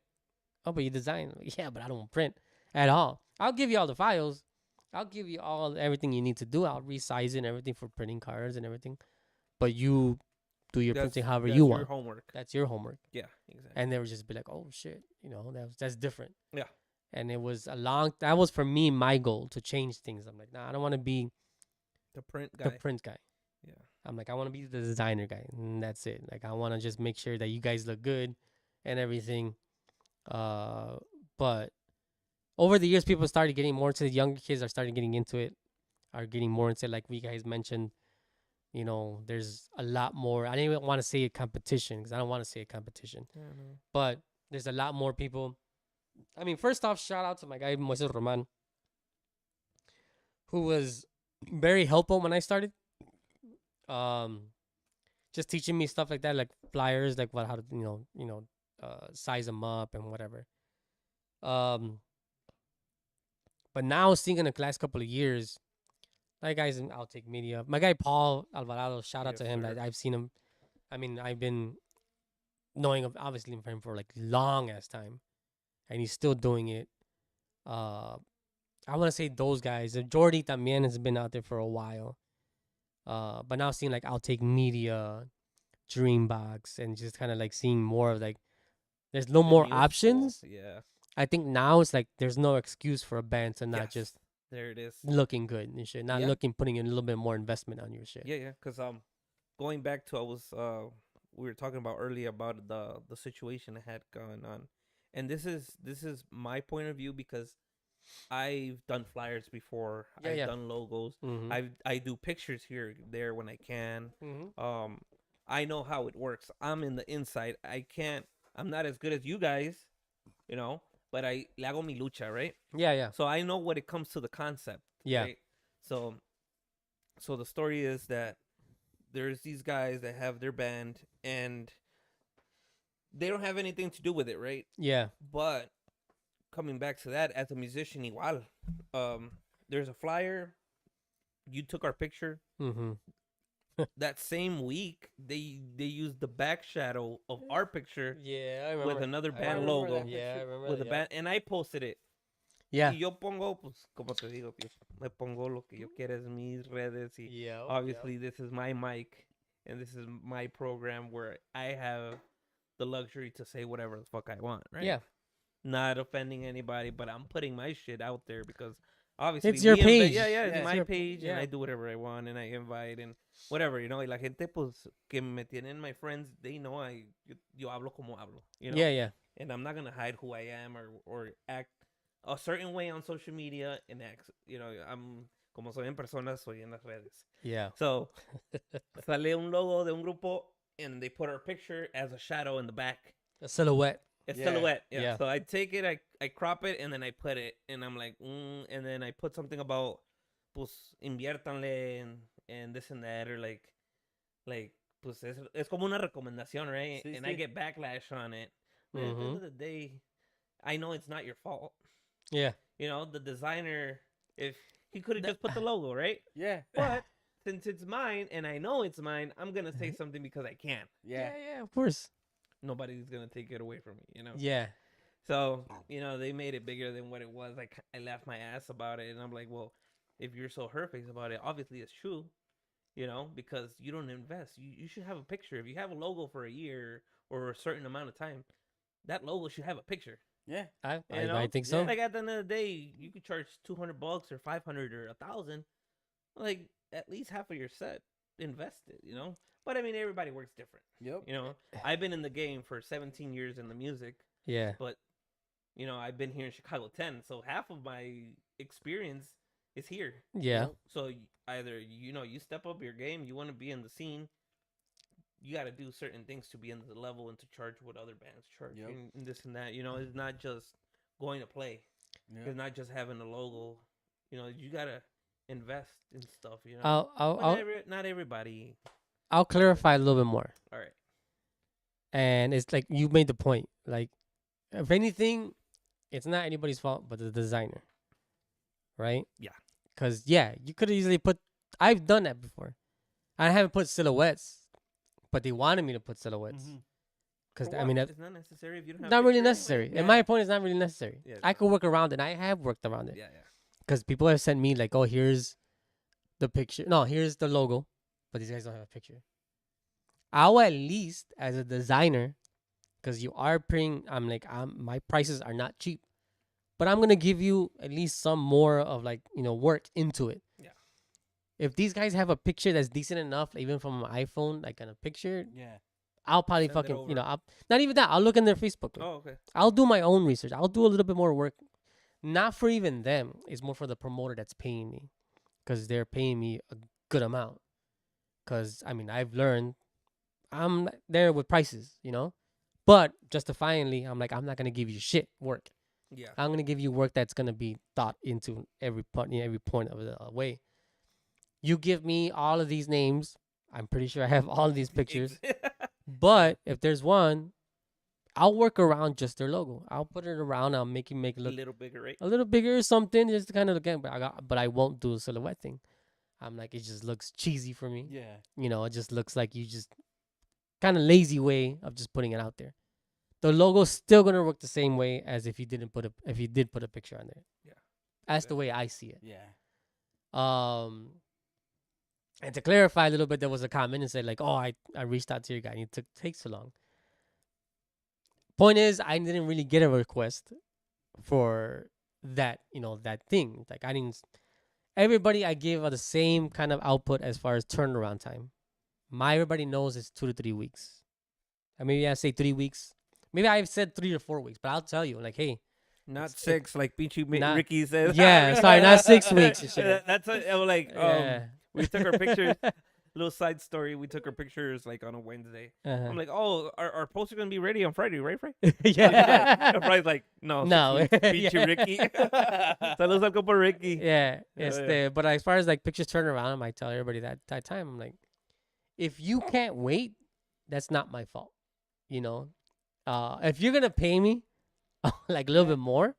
oh, but you design. Like, yeah, but I don't print at all. I'll give you all the files. I'll give you everything you need to do. I'll resize it and everything for printing cards and everything. But you do your printing however you want. That's your homework. That's your homework. Yeah, exactly. And they would just be like, oh shit, that's different. Yeah. And it was that was for me my goal to change things. I'm like, nah, I don't want to be the print guy. The print guy. Yeah. I'm like, I want to be the designer guy, and that's it. Like, I want to just make sure that you guys look good and everything. But over the years, people started getting more into the younger kids are starting getting into it, are getting more into it. Like we guys mentioned, there's a lot more. I didn't even want to say a competition because I don't want to say a competition, but there's a lot more people. I mean, first off, shout out to my guy Moises Roman, who was very helpful when I started. Just teaching me stuff like that, like flyers, like how to size them up and whatever. But now seeing in the last couple of years, like guys in Outtake Media, my guy Paul Alvarado, shout out to him. That I've seen him. I mean, I've been knowing of obviously him for like long ass time, and he's still doing it. I want to say those guys. Jordy también has been out there for a while. But now seeing like Outtake Media, Dreambox, and just kind of like seeing more of like, there's no more options. Yeah. I think now it's like there's no excuse for a band to not just there it is looking good and shit, not putting in a little bit more investment on your shit. Yeah. Because going back to we were talking about earlier about the situation I had going on, and this is my point of view because I've done flyers before. I've done logos. Mm-hmm. I do pictures here there when I can. Mm-hmm. I know how it works. I'm in the inside. I'm not as good as you guys, but I le hago mi lucha, right? Yeah. So I know what it comes to the concept. Yeah. Right? So the story is that there's these guys that have their band and they don't have anything to do with it, right? Yeah. But coming back to that, as a musician, igual. There's a flyer. You took our picture. Mm-hmm. That same week, they used the back shadow of our picture. Yeah, I remember. With another band logo. Yeah, I remember. With a band, and I posted it. Yeah. Y yo pongo, pues, como te digo, me pongo lo que yo quiero es mis redes. Y obviously, this is my mic. and this is my program where I have the luxury to say whatever the fuck I want, right? Yeah. Not offending anybody, but I'm putting my shit out there because obviously It's your page. Yeah, Yeah, it's it's my your- page, and yeah. I do whatever I want, and I invite and whatever, you know. Y la gente pues que me tienen my friends, they know yo hablo como hablo, you know. Yeah, yeah. And I'm not gonna hide who I am or act a certain way on social media and act, you know. I'm como soy en persona, soy en las redes. Yeah. So sale un logo de un grupo, and they put our picture as a shadow in the back. A silhouette. It's Yeah. silhouette. Yeah. Yeah. So I take it, I crop it, and then I put it, and I'm like, and then I put something about, pues, inviértanle and this and that, or like, pues, es como una recomendación, right? Sí, and I sí. get backlash on it. But at the end of the day, I know it's not your fault. Yeah. You know, the designer, if he could have just put the logo, right? Yeah. But since it's mine, and I know it's mine, I'm gonna say something because I can. Yeah. Yeah, of course. Nobody's gonna take it away from me, you know. Yeah. So, you know, they made it bigger than what it was. I laughed my ass about it, and I'm like, well, if you're so hurt-faced about it, obviously it's true, you know, because you don't invest. You should have a picture. If you have a logo for a year or a certain amount of time, that logo should have a picture. Yeah. I You know? think so. Like at the end of the day, you could charge $200 or 500 or 1,000. Like at least half of your set invested, you know. But I mean, everybody works different. Yep. You know, I've been in the game for 17 years in the music, Yeah. but you know, I've been here in Chicago 10, so half of my experience is here. Yeah. So either you know, you step up your game, you want to be in the scene, you got to do certain things to be in the level and to charge what other bands charge, Yep. and this and that. You know, it's not just going to play. Yeah. It's not just having a logo. You know, you gotta invest in stuff. You know, I'll But I'll not everybody. I'll clarify a little bit more. All right. And it's like you made the point. Like, if anything, it's not anybody's fault but the designer, right? Yeah. Because yeah, you could easily put. I've done that before. I haven't put silhouettes, but they wanted me to put silhouettes. Mhm. Because For I what? mean, it's not necessary if you don't have. not a really picture anyway. necessary. Yeah. In my point, it's not really necessary. Yeah, I true. could work around it. I have worked around it. Yeah. Because people have sent me like, oh, here's the picture. No, here's the logo, but these guys don't have a picture. I'll at least, as a designer, because you are paying, my prices are not cheap, but I'm gonna give you at least some more of like work into it. Yeah. If these guys have a picture that's decent enough, even from an iPhone, like on a picture, Yeah. I'll probably Send it fucking over. I'll, not even that. I'll look in their Facebook. Like, Oh, okay. I'll do my own research. I'll do a little bit more work. Not for even them. It's more for the promoter that's paying me. Because they're paying me a good amount. Because, I mean, I've learned I'm there with prices, But justifyingly, I'm like, I'm not going to give you shit work. Yeah. I'm going to give you work that's going to be thought into every point of the way. You give me all of these names. I'm pretty sure I have all of these pictures. But if there's one, I'll work around just their logo. I'll put it around. I'll make it a look little bigger, right? a little bigger or something, just to kind of look at. But I won't do a silhouette thing. I'm like, it just looks cheesy for me. Yeah. It just looks like you just kind of lazy way of just putting it out there. The logo's still gonna work the same way as if you did put a picture on there. Yeah. That's the way I see it. Yeah. And to clarify a little bit, there was a comment and said like, "Oh, I reached out to your guy and it takes so long." Point is, I didn't really get a request for that, that thing. Like I didn't. Everybody I give the same kind of output as far as turnaround time. Everybody knows it's 2 to 3 weeks. And maybe I say 3 weeks. Maybe I've said 3 to 4 weeks, but I'll tell you, like, hey, Not 6, like Pichu Not- Ricky says. yeah, sorry, not 6 weeks and shit. That's I was like, yeah, we took our pictures. Little side story. We took our pictures like on a Wednesday. uh-huh. I'm like, oh, our posts are gonna be ready on Friday, right, Fred? yeah, And Fred's like, no, No. 6 weeks, Pichu Yeah. Ricky. Saludos al compa Ricky. yeah. Yeah, But as far as like pictures turn around, I might tell everybody that time. I'm like, if you can't wait, that's not my fault. If you're gonna pay me like a little bit more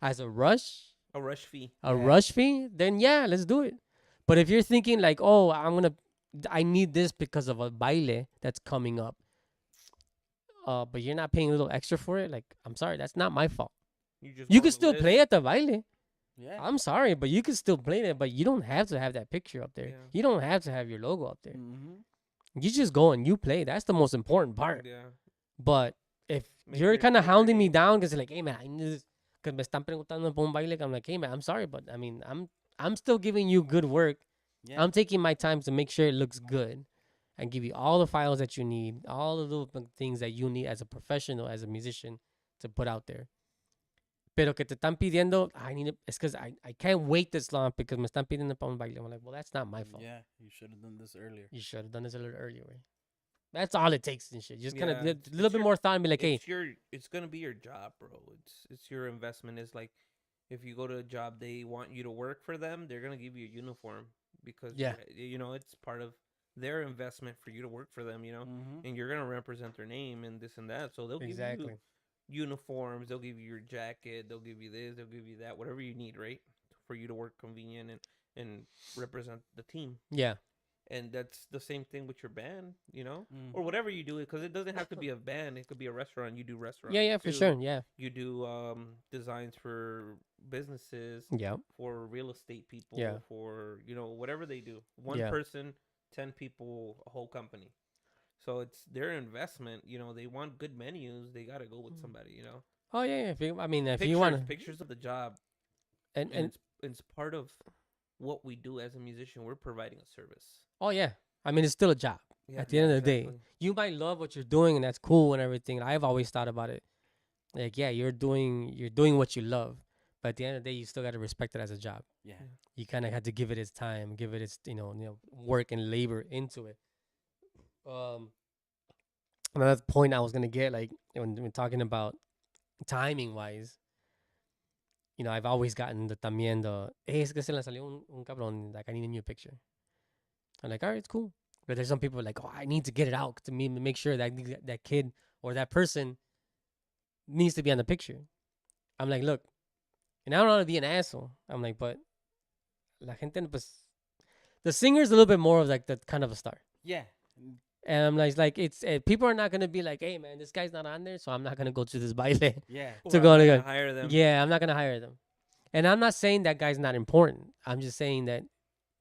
as a rush, A rush fee. rush fee, then yeah, let's do it. But if you're thinking like, oh, I need this because of a baile that's coming up, but you're not paying a little extra for it, like, I'm sorry, that's not my fault. You can still play at the baile. Yeah. I'm sorry, but you can still play it, but you don't have to have that picture up there. Yeah. You don't have to have your logo up there. Mm-hmm. You just go and you play. That's the most important part. Yeah. But if you're kind of hounding me down because like, hey man, I need this, because me están preguntando por un baile, I'm like, hey man, I'm sorry, but I mean, I'm still giving you good work. Yeah. I'm taking my time to make sure it looks good, and give you all the files that you need, all of the things that you need as a professional, as a musician, to put out there. Pero que te están pidiendo, I need it. It's because I can't wait this long because me están pidiendo para un baile. I'm like, well, that's not my fault. Yeah, you should have done this earlier. You should have done this a little earlier. Right? That's all it takes and shit. Just kind of Yeah, a little bit more thought and be like, hey, it's gonna be your job, bro. It's your investment. It's like if you go to a job, they want you to work for them. They're gonna give you a uniform because Yeah. you know it's part of their investment for you to work for them. You know, and you're gonna represent their name and this and that. So they'll give exactly. you uniforms. They'll give you your jacket. They'll give you this. They'll give you that. Whatever you need, right, for you to work convenient and represent the team. Yeah. And that's the same thing with your band, you know, Mm. or whatever you do, because it doesn't have to be a band. It could be a restaurant. You do restaurants. Yeah, for too. sure. Yeah. You do designs for businesses, Yeah. for real estate people, Yeah. for whatever they do. One Yeah. person, 10 people, a whole company. So it's their investment. You know, they want good menus. They gotta go with somebody. You know. Oh yeah. If you Pictures, want pictures of the job, and it's part of what we do as a musician. We're providing a service. oh yeah. I mean, it's still a job. Yeah, At the end of the day, exactly. you might love what you're doing, and that's cool and everything. I've always thought about it. Like, yeah, you're doing what you love, but at the end of the day, you still got to respect it as a job. Yeah. You kind of had to give it its time, give it its work and labor into it. Another point I was gonna get, like when talking about timing wise, I've always gotten the también the hey, es que se le salió un cabrón, like I need a new picture. I'm like, all right, it's cool. But there's some people like, oh, I need to get it out to make sure that that kid or that person needs to be on the picture. I'm like, look, and I don't want to be an asshole. I'm like, but la gente, pues, the singer's a little bit more of like that kind of a star. Yeah. And I'm like it's people are not gonna be like, hey man, this guy's not on there, so I'm not gonna go to this baile. Yeah. To Or go I'm to not gonna hire them. Yeah, I'm not gonna hire them. And I'm not saying that guy's not important. I'm just saying that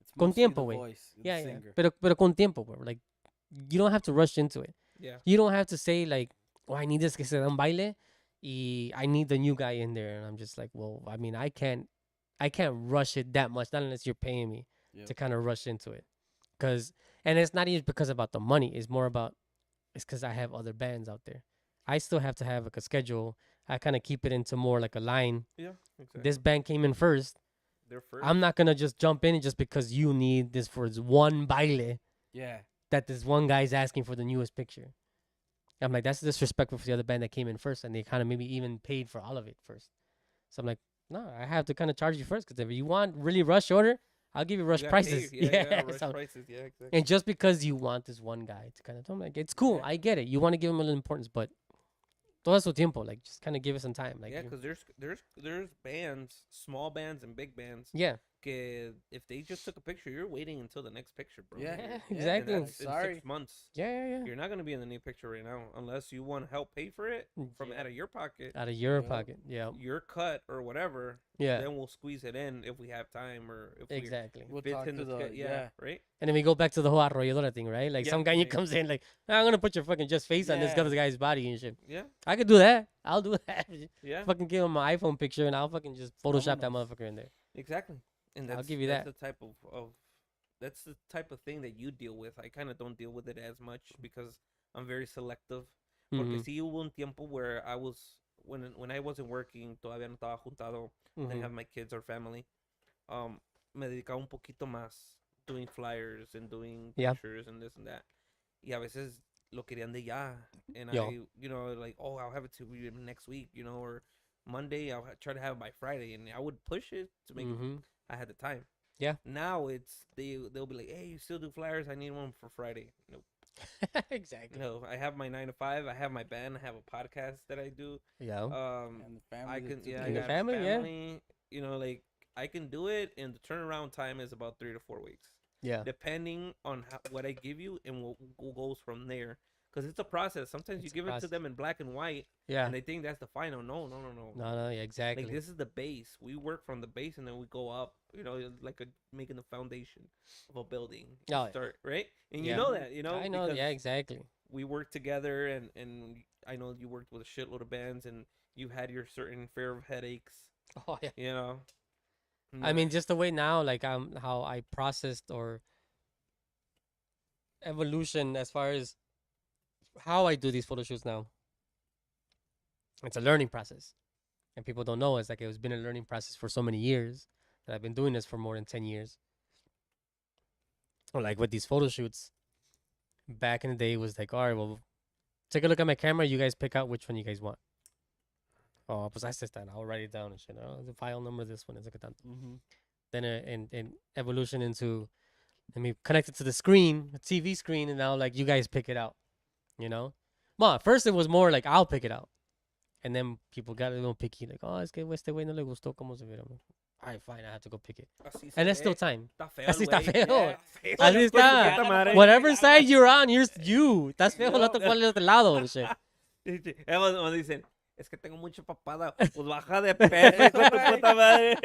It's con mostly the tiempo, güey. voice, the yeah, yeah. singer. Pero con tiempo, bro. Like you don't have to rush into it. Yeah. You don't have to say like, oh, I need this que se da un baile, y I need the new guy in there. And I'm just like, well, I mean, I can't rush it that much, not unless you're paying me to kind of rush into it. And it's not even because about the money. It's more about it's because I have other bands out there. I still have to have like a schedule. I kind of keep it into more like a line. Yeah, exactly. This band came in first. They're first. I'm not gonna just jump in just because you need this for this one baile Yeah. that this one guy's asking for the newest picture. I'm like, that's disrespectful for the other band that came in first, and they kind of maybe even paid for all of it first. So I'm like, no, I have to kind of charge you first, because if you want really rush order, I'll give you rush You gotta prices. pay. Yeah, rush so- prices. Yeah, exactly. and just because you want this one guy to kind of, I'm like, it's cool, Yeah. I get it. You want to give him a little importance, but todo su tiempo, like just kind of give it some time. Like, Yeah, because there's bands, small bands and big bands. yeah, Que if they just took a picture, you're waiting until the next picture, bro. Yeah. Yeah, And exactly. And that's in Sorry. 6 months. yeah. You're not gonna be in the new picture right now unless you want help pay for it from Yeah. out of your pocket, Out of your Yeah. pocket, yeah, your cut or whatever. yeah, Then we'll squeeze it in if we have time or if we exactly. We'll fit talk in to the the yeah, right. And then we go back to the whole arrolladora thing, right? Like Yeah, some guy yeah. comes in like, I'm gonna put your fucking just face on this Yeah. guy's body and shit. Yeah, I could do that. I'll do that. yeah, Fucking give him my iPhone picture and I'll fucking just Photoshop that Vámonos. motherfucker in there. exactly. And I'll that's, give you that's that. the type of that's the type of thing that you deal with. I kind of don't deal with it as much because I'm very selective. Porque Mhm, sí hubo un tiempo where I was when I wasn't working, todavía no estaba juntado, didn't mhm. have my kids or family. Me dedicaba un poquito más doing flyers and doing Yeah. pictures and this and that. Y a veces lo querían de ya, and Yo. I like, oh, I'll have it to you next week, or Monday. I'll try to have it by Friday, and I would push it to make Mhm. I had the time. Yeah. Now it's they'll be like, hey, you still do flyers? I need one for Friday. Nope. Exactly. No, I have my 9 to 5. I have my band. I have a podcast that I do. Yeah. And the family. I can that's yeah, I And the got family, yeah. family. Like I can do it, and the turnaround time is about 3 to 4 weeks, Yeah. depending on what I give you and what goes from there. Because it's a process. Sometimes you It's a give it to process. them in black and white, Yeah. and they think that's the final. No. No, yeah, exactly. Like, this is the base. We work from the base, and then we go up. Like making the foundation of a building. You Oh, yeah. start right, and you Yeah. know that. I know. because Yeah, exactly. we work together, and I know you worked with a shitload of bands, and you had your certain fair of headaches. Oh yeah. You know. I mean, just the way now, like how I processed or evolution as far as how I do these photo shoots now. It's a learning process, and people don't know it's like it's been a learning process for so many years that I've been doing this for more than 10 years. Or like with these photo shoots, back in the day, it was like, all right, well, take a look at my camera. You guys pick out which one you guys want. Oh, pues haces that. I'll write it down and shit. Oh, the file number, this one is like a tanto. Then in evolution into, let me connect it to the screen, the TV screen, and now like you guys pick it out. Well, at first it was more like I'll pick it out, and then people got a little picky, like, oh, es que este güey no le gustó cómo se viera. All right, fine, I have to go pick it, and there's still time. Está feo, Así está güey. feo. Yeah, Así está. Puta madre. Whatever side you're on, you're you. Estás feo el otro cual del otro lado. and shit. Cuando dicen, es que tengo mucha papada, pues baja de peso, hijo de tu puta madre.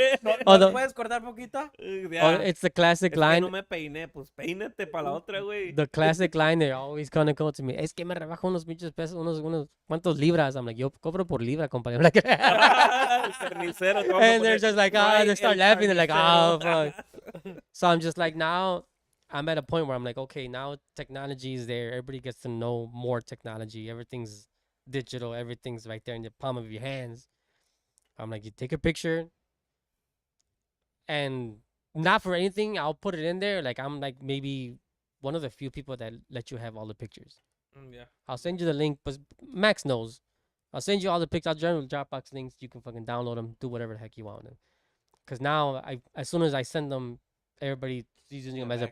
Oh, ¿No the- puedes cortar poquito? Ya. Oh, it's the classic Es que line. no me peiné, pues peínate para la otra, güey. The classic line they're always gonna go to me. Es que me rebajo unos pinches pesos, unos cuantos libras. I'm like, yo cobro por libra, compadre. I'm like, El carnicero, te vamos a and they're poner, just like, "Right, they start el laughing. They're like, oh, carnicero." fuck. So I'm just like, now I'm at a point where I'm like, okay, now technology is there. Everybody gets to know more technology. Everything's digital. Everything's right there in the palm of your hands. I'm like, you take a picture, and not for anything, I'll put it in there. Like, I'm like maybe one of the few people that let you have all the pictures. Yeah. I'll send you the link, but Max knows. I'll send you all the pictures. I'll generally Dropbox links. You can fucking download them, do whatever the heck you want. Because now, as soon as I send them, everybody is using them as a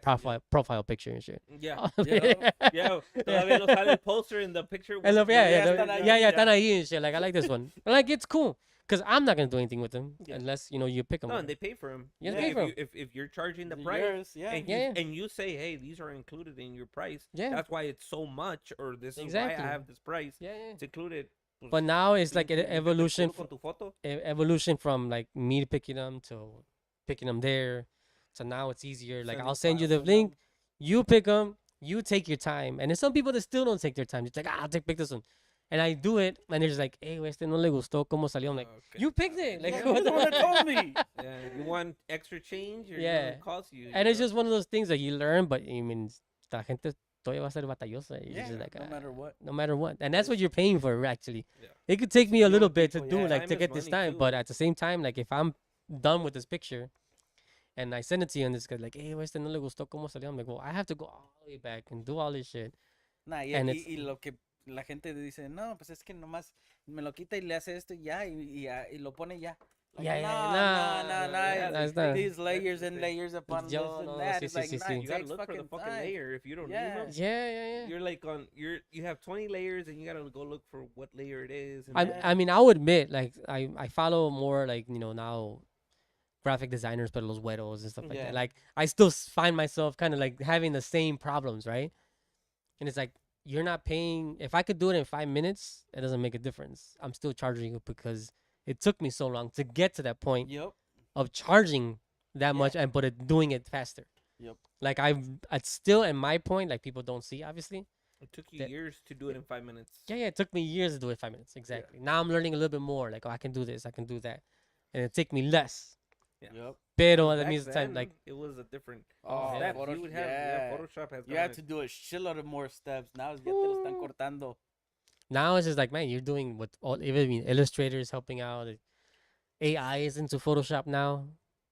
profile picture and shit. Yeah. Yeah. Yeah. Todavía no sale el poster in the picture. I love, yeah, ya yeah, están ahí, yeah, ya. están ahí and shit. Like, I like this one. But, like, it's cool. Because I'm not going to do anything with them Yeah. unless, you pick them. No, and they pay for them. Yeah, they Yeah, pay if for you, 'em. if you're charging the They're price, yours, yeah. and, Yeah, you, yeah. and you say, hey, these are included in your price. Yeah. That's why it's so much, or this is Exactly. why I have this price. Yeah, yeah. It's included. Pues, But now it's like you an get the evolution, photo con tu photo. evolution from like me picking them to picking them there. So now it's easier. Like, I'll send you the link. You pick them. You take your time. And there's some people that still don't take their time. It's like, I'll pick this one. And I do it. And they're just like, hey, este no le gustó cómo salió. I'm like, Okay. you picked it. Like, Yeah, what you're the the one that fuck? told me. Yeah, you want extra change, or Yeah. it costs you. And you it's know? just one of those things that you learn, but I mean, la gente todavía va a ser batallosa. You're Yeah, just like, no matter what. no matter what. And that's what you're paying for, actually. Yeah. It could take me a Young little bit to people, do, yeah. like, Time to is get this money, time. too. But at the same time, like, if I'm done with this picture and I send it to you and this guy's like, hey, este no le gustó cómo salió. I'm like, well, I have to go all the way back and do all this shit. Nah, And it's- y lo que la gente dice, no, pues es que nomás me lo quita y le hace esto y ya, y lo pone ya. Like, Yeah, no, yeah, yeah, that's not- These layers that's and the layers upon this Yo, and no, that. sí, It's sí, like, sí, nah, sí. it You gotta takes look for the fucking fucking time. layer. If you don't Yeah. need them, Yeah. you're like you have 20 layers, and you gotta go look for what layer it is. And I mean, I'll admit, like, I follow more, like, now graphic designers, but los güeros and stuff like Yeah. that. Like, I still find myself kind of like having the same problems, right? And it's like, you're not paying. If I could do it in 5 minutes, it doesn't make a difference. I'm still charging you because it took me so long to get to that point Yep. of charging that Yeah. much and doing it faster. Yep. Like, it's still at my point, like, people don't see, obviously. it took you that- years to do it in 5 minutes. Yeah, it took me years to do it 5 minutes. Exactly. Now I'm learning a little bit more. Like, oh, I can do this, I can do that. And it take me less. Yep. Pero that Back means the time, then, like, it was a different. Oh, steps. Photoshop, You would have, yeah. Photoshop has. You gone have to do a shitload of more steps. Now ya te lo están Ooh. cortando. now it's just like, man, you're doing what all, even Illustrator is helping out. AI is into Photoshop now.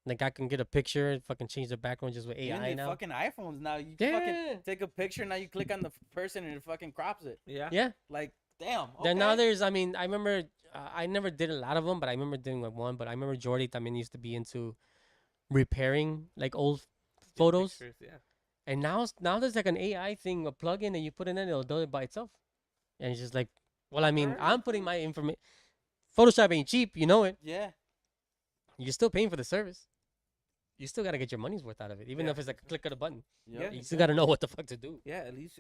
Like, I can get a picture, fucking change the background just with Even AI the now. fucking iPhones now. You Yeah. fucking take a picture, now you click on the person and it fucking crops it. Yeah. Yeah. Like, damn. Then now okay. there's, I mean, I remember, I never did a lot of them, but I remember doing like one. But I remember Jordy también used to be into repairing like old photos. Pictures, yeah. And now there's like an AI thing, a plugin that you put in, and it'll do it by itself. And it's just like, well, I mean, Alright. I'm putting my information. Photoshop ain't cheap, you know it. Yeah. You're still paying for the service. you still gotta get your money's worth out of it, even Yeah. if it's like a click of a button. Yep. You still gotta know what the fuck to do. Yeah,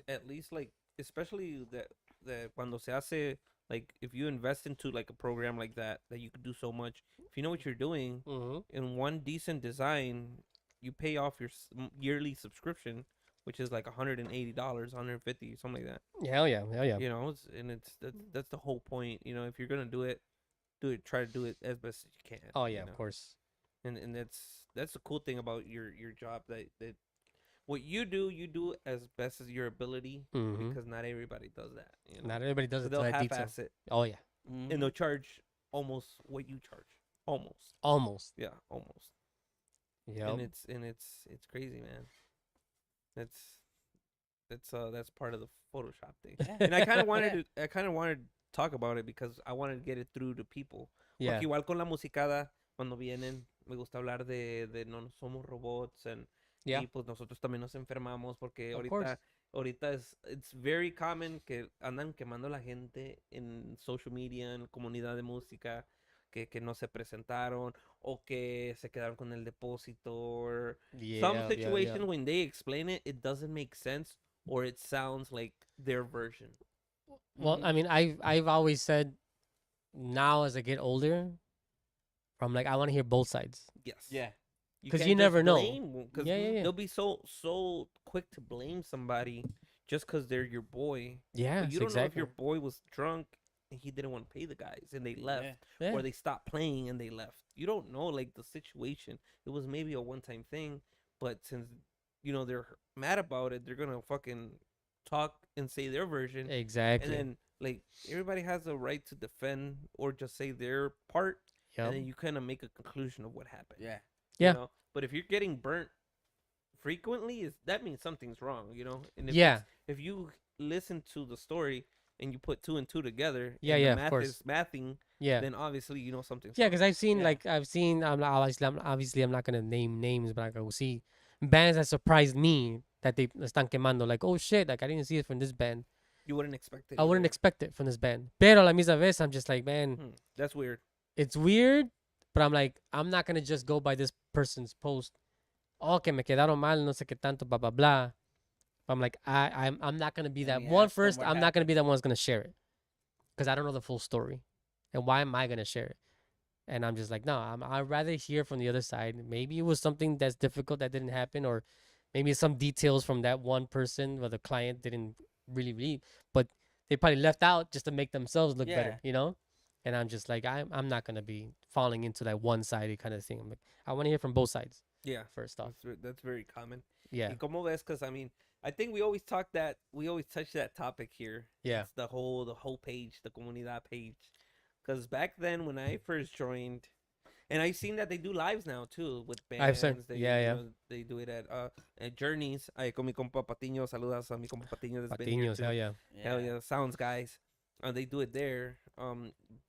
at least like especially that cuando se hace like if you invest into like a program like that you could do so much. If you know what you're doing Mm-hmm. in one decent design, you pay off your yearly subscription, which is like $180, 150, something like that. Hell yeah, hell yeah. You know, that's the whole point. You know, if you're gonna do it, try to do it as best as you can. Oh yeah, you of know? course. And that's the cool thing about your job that what you do as best as your ability Mm-hmm. because not everybody does that. You know, Not everybody does so it to they'll that detail. half-ass it Oh yeah, and they'll charge almost what you charge, almost. almost. Yeah, almost. Yep. And it's crazy, man. That's part of the Photoshop thing. And I kind of wanted to talk about it because I wanted to get it through to people. Yeah. Porque igual con la musicada cuando vienen me gusta hablar de no somos robots Yeah. y pues nosotros también nos enfermamos porque Of course. ahorita it's very common que andan quemando a la gente en social media, en comunidad de música que no se presentaron o que se quedaron con el depósito or some situation when they explain it, it doesn't make sense or it sounds like their version. Well, I mean, I've always said, now as I get older, I'm like, I want to hear both sides. Yes. Yeah. 'Cause can't you just never know. blame, 'cause Yeah. they'll be so quick to blame somebody just because they're your boy. Yeah, But you don't exactly. know if your boy was drunk and he didn't want to pay the guys and they left, Yeah. or they stopped playing and they left. You don't know like the situation. It was maybe a one-time thing, but since they're mad about it, they're gonna fucking talk and say their version, Exactly. and then like everybody has the right to defend or just say their part, Yep. and then you kind of make a conclusion of what happened. Yeah. Yeah. But if you're getting burnt frequently, that means something's wrong, And if Yeah. if you listen to the story and you put two and two together, Yeah, and yeah, the of math course. is mathing, Yeah. then obviously something's Yeah, wrong. because I've seen Yeah. obviously I'm not gonna name names, but I go see bands that surprised me that they están quemando. Like, oh shit, like I didn't see it from this band. You wouldn't expect it. I wouldn't either. expect it from this band. Pero a la misma vez, I'm just like, man, That's weird. it's weird, but I'm like, I'm not gonna just go by this person's post. Oh, que me quedaron mal, no sé qué tanto, blah blah blah. I'm like, I'm not gonna be Let that me one ask them first. what I'm not gonna be happened. that one that's gonna share it because I don't know the full story, and why am I gonna share it? And I'm just like, no, I'd rather hear from the other side. Maybe it was something that's difficult that didn't happen, or maybe some details from that one person where the client didn't really, but they probably left out just to make themselves look better, And I'm just like, I'm not gonna be falling into that one-sided kind of thing. I'm like, I want to hear from both sides. Yeah. First off, That's very common. yeah, Y como ves, because I mean, I think we always touch that topic here. Yeah. It's the whole page, the comunidad page. Because back then when I first joined, and I've seen that they do lives now too with bands. I've seen, They, yeah. they do it at Journeys. Con mi compa Patiño, saludas a mi compa Patiño. That's been here Patiños, too. hell yeah. Hell yeah, sounds guys. They do it there.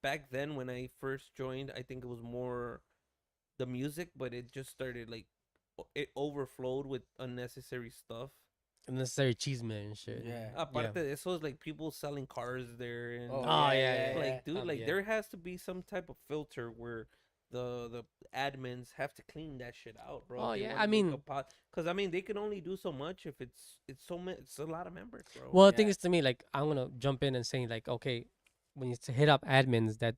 Back then when I first joined, I think it was more the music, but it just started like it overflowed with unnecessary stuff. Unnecessary cheeseman and shit. Yeah. Aparte de eso, is like people selling cars there, and Oh, yeah. like dude, like yeah. there has to be some type of filter where the admins have to clean that shit out, bro. Oh, if they yeah, wanna I make a mean- because I mean they can only do so much if it's it's a lot of members, bro. Well, the thing Yeah. is, to me, like, I'm gonna jump in and say, like, okay, when you hit up admins, that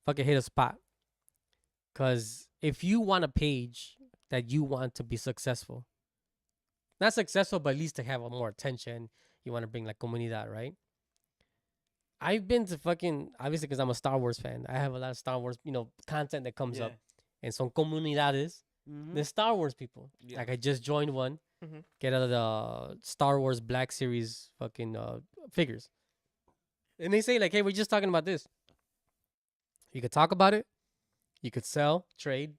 fucking hit a spot. Because if you want a page that you want to be successful, not successful, but at least to have more attention, you want to bring like comunidad, right? I've been to fucking, obviously, because I'm a Star Wars fan. I have a lot of Star Wars, content that comes up. And son comunidades, the Star Wars people. Yeah. Like, I just joined one. Mhm. Get out of the Star Wars Black Series fucking figures. And they say, like, hey, we're just talking about this. You could talk about it. You could sell, trade,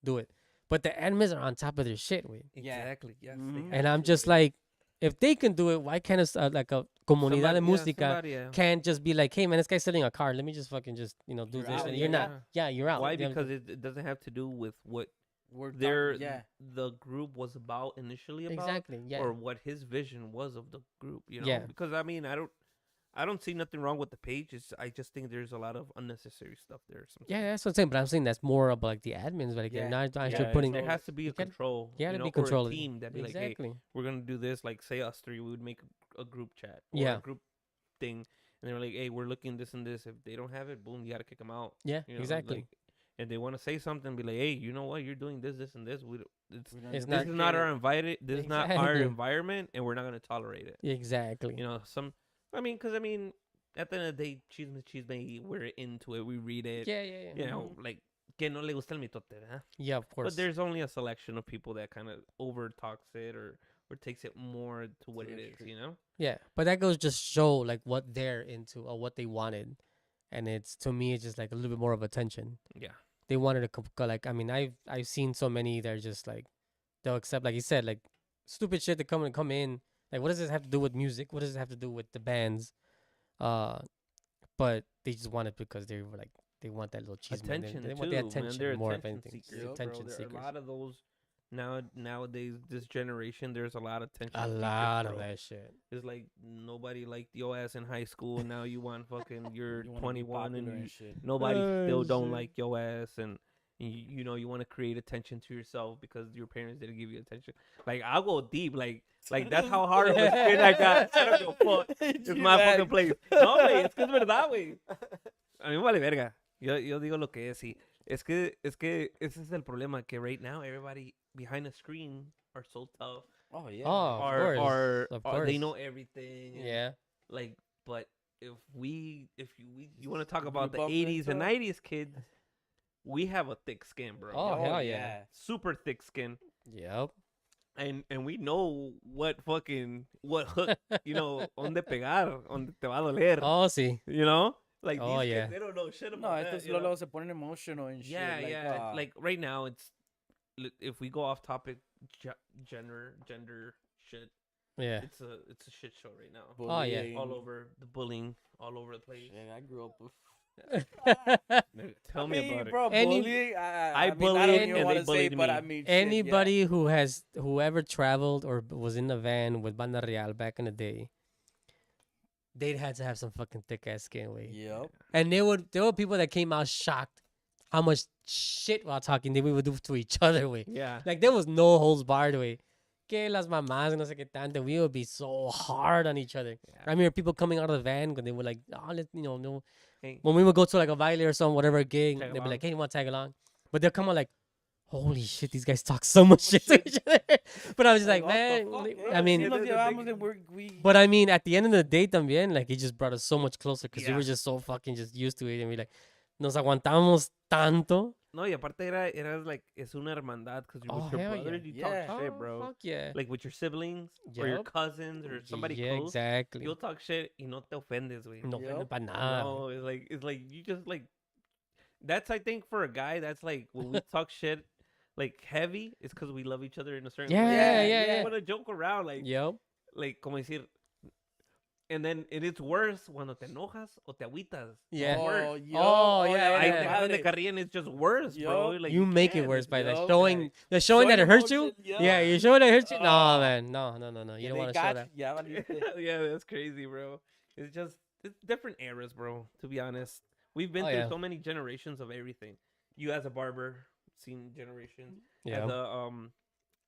do it. But the admins are on top of their shit, wait. Yeah. Exactly. Yes. Mhm. they have And I'm to, just like, if they can do it, why can't like a comunidad de música somebody, can't just be like, hey, man, this guy's selling a car. Let me just fucking just, do You're this. out, And yeah, you're not. yeah. Yeah, you're out. Why? You know, Because it doesn't have to do with what We're the group was initially about, exactly. Yeah. or what his vision was of the group. Yeah. Because I mean, I don't. I don't see nothing wrong with the page. I just think there's a lot of unnecessary stuff there. Sometimes. Yeah, that's what I'm saying. But I'm saying that's more about like the admins, like they're Yeah. not Yeah, actually yeah, putting. There has to be a you gotta- control. yeah, you to know, be control. or a team that be like, hey, Exactly. we're gonna do this. Like, say us three, we would make a group chat or Yeah. a group thing, and they're like, hey, we're looking this and this. If they don't have it, boom, you gotta kick them out. Yeah, You know, exactly. Like, if they want to say something, be like, hey, you know what? You're doing this, this, and this. It's We don't It's this not- is not our invited. This is not our Exactly. environment, and we're not gonna tolerate it. Exactly. You know, because at the end of the day, chisme, we're into it. We read it. Yeah, yeah, yeah. You know, like, que no le gusta el mitote, huh? Yeah, of course. But there's only a selection of people that kind of over talks it or takes it more to what it That's is, true. you know? Yeah, but that goes just show like what they're into or what they wanted, and it's to me it's just like a little bit more of attention. Yeah. They wanted to like I mean I've seen so many that are just like they'll accept like you said like stupid shit to come in like what does this have to do with music? What does it have to do with the bands? But they just want it because they were like they want that little cheese. Attention, They too, want the man. attention They're more of attention anything. seekers, Yep. Attention There are seekers. a lot of those nowadays. This generation, there's a lot of attention. A seekers, lot of bro. that shit. It's like nobody liked your ass in high school, and now you want fucking you're You wanna be 21 popular and and shit. nobody Oh, still don't shit. like your ass, and you know you want to create attention to yourself because your parents didn't give you attention. Like I'll go deep, like that's how hard of a spin I got. I don't give a fuck. It's my fucking place. No, güey, es que es verdad, güey. A mí me vale verga. Yo digo lo que es, y es que ese es el problema, que right now everybody behind the screen are so tough. Oh yeah. Oh, of course. Of Or they course. know everything. and, Yeah. Like, but if you want to talk We about the bump 80s and into 90s kids, we have a thick skin, bro. Oh, hell yeah. Super thick skin. Yep. And we know what hook, you know, donde pegar, donde te va a doler, Oh, sí. you know? Like Oh, these yeah. kids, they don't know shit No, about that. estos you know? luego se ponen emotional and shit. Yeah, like, yeah. Like right now, if we go off topic, gender shit, Yeah. it's a shit show right now. Oh, yeah. bullying. All over the bullying, all over the place. Yeah, I grew up with. Nigga, Tell me about it. Bro, Any- bullying. I I mean, bullied I don't and even they want to say, bullied but me. I mean, shit, Anybody whoever traveled or was in the van with Banda Real back in the day, they'd had to have some fucking thick ass skin, way. Yeah. Yep. And there were people that came out shocked how much shit while talking we would do to each other, way. Yeah. Like there was no holds barred, way. Que las mamás no sé qué tanto. We would be so hard on each other. Yeah. I remember people coming out of the van when they were like, oh, let's, no. Hey, When we would go to like a baile or some whatever gig, Tag they'd be along. like, hey, you want to tag along? But they'll come out like, holy shit, these guys talk so much shit to each other. But I was just like, man, I mean, Sí, nos llevamos and we. but I mean, at the end of the day también, like, it just brought us so much closer because we Yeah. were just so fucking just used to it. And we like, nos aguantamos tanto. no, y aparte era like, es una hermandad, because Oh, with your hell yeah. brothers, you Yeah. talk shit, Oh, bro. fuck yeah. Like with your siblings or your Yup. cousins or somebody yeah, close. exactly. You'll talk shit y no te ofendes, güey. No, Yup. para nada. No, it's like you just like, that's, I think, for a guy, that's like when we talk shit like heavy, it's because we love each other in a certain Yeah, way. yeah, Yeah, yeah. yeah. Want to joke around, Yep. like como decir, and then it's worse cuando te enojas o te agüitas. Yeah. It's worse. Oh, yeah, Ahí yeah. te agarran de carrilla and it's just worse, bro. Yup. Like, You make it can't, worse it's by just- that Yup. showing, the showing that it Showing hurts you. emotion, Yeah, yeah. you showing that it hurts you. No, Ah. man, no. You don't want to show that. Ya valiste. Yeah, that's crazy, bro. It's different eras, bro. To be honest, we've been Oh, through yeah. so many generations of everything. You as a barber, seen generations. Yeah.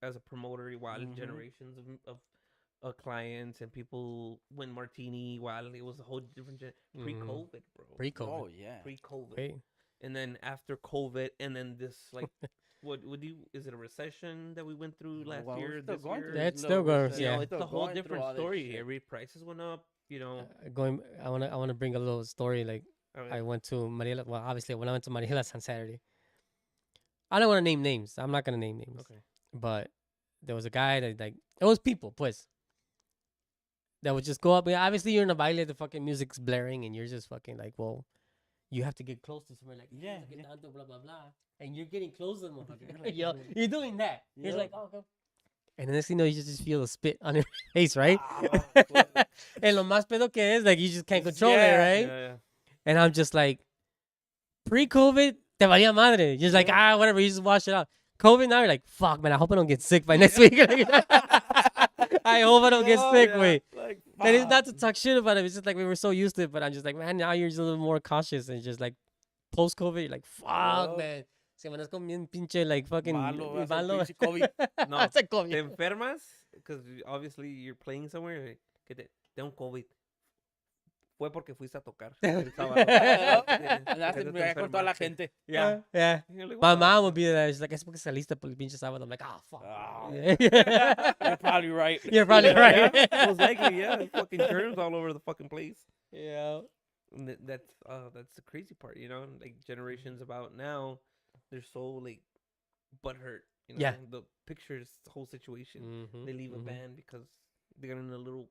As a promoter, igual Mhm. generations of clients and people. When Martini, while it was a whole different Mhm. pre-COVID, bro. Pre-COVID. Oh yeah. Pre-COVID, Hey. and then after COVID, and then this like. What would you? Is it a recession that we went through last Well, we're year? still This going year? through That's this still little going, recession. You know, yeah. it's Still a whole going through different all that story. shit. Every prices went up. You know, I wanna bring a little story. Like Okay. I went to Mariela. Well, obviously, when I went to Mariela's on Saturday, I don't want to name names. I'm not gonna name names. Okay. But there was a guy that like it was people, pues, that would just go up. Yeah, obviously, you're in a baile, the fucking music's blaring, and you're just fucking like, well, you have to get close to somebody like, Yeah, "Get yeah. tanto, blah blah blah," and you're getting close to the motherfucker. You're like, yo, you're doing that. You're Yeah. like, oh, go. And the next thing you know, you just feel the spit on your face, right? Ah, And lo más pedo que es, like, you just can't control it, Yeah. right? Yeah. And I'm just like, pre-COVID, te valía madre. Just like, whatever, you just wash it out. COVID, now you're like, fuck, man, I hope I don't get sick by next week. I hope I don't get Oh, sick, yeah. wait. Like, And it's not to talk shit about it. It's just like we were so used to it. But I'm just like, man, now you're just a little more cautious and just like post COVID, you're like, fuck, Yup. man. Se me con bien pinche like fucking Malo, va a ser malo. pinche COVID. No, It's like te COVID. enfermas because obviously you're playing somewhere. Que te un COVID. Fue porque fuiste a tocar el sábado. Andaste Porque te allá con toda la enfermaste. gente. Yeah. Yeah. You're like, My what the mom would be there. She's like, es porque saliste por el pinche sábado. I'm like, oh, fuck. Oh, Yeah. you're probably right. You're probably right. Yeah, most likely, yeah. Fucking germs all over the fucking place. Yeah. And that's the crazy part, you know. Like generations about now, they're so like butthurt. You know, Yeah. the pictures, the whole situation. Mhm, They leave a mhm. band because they got in a little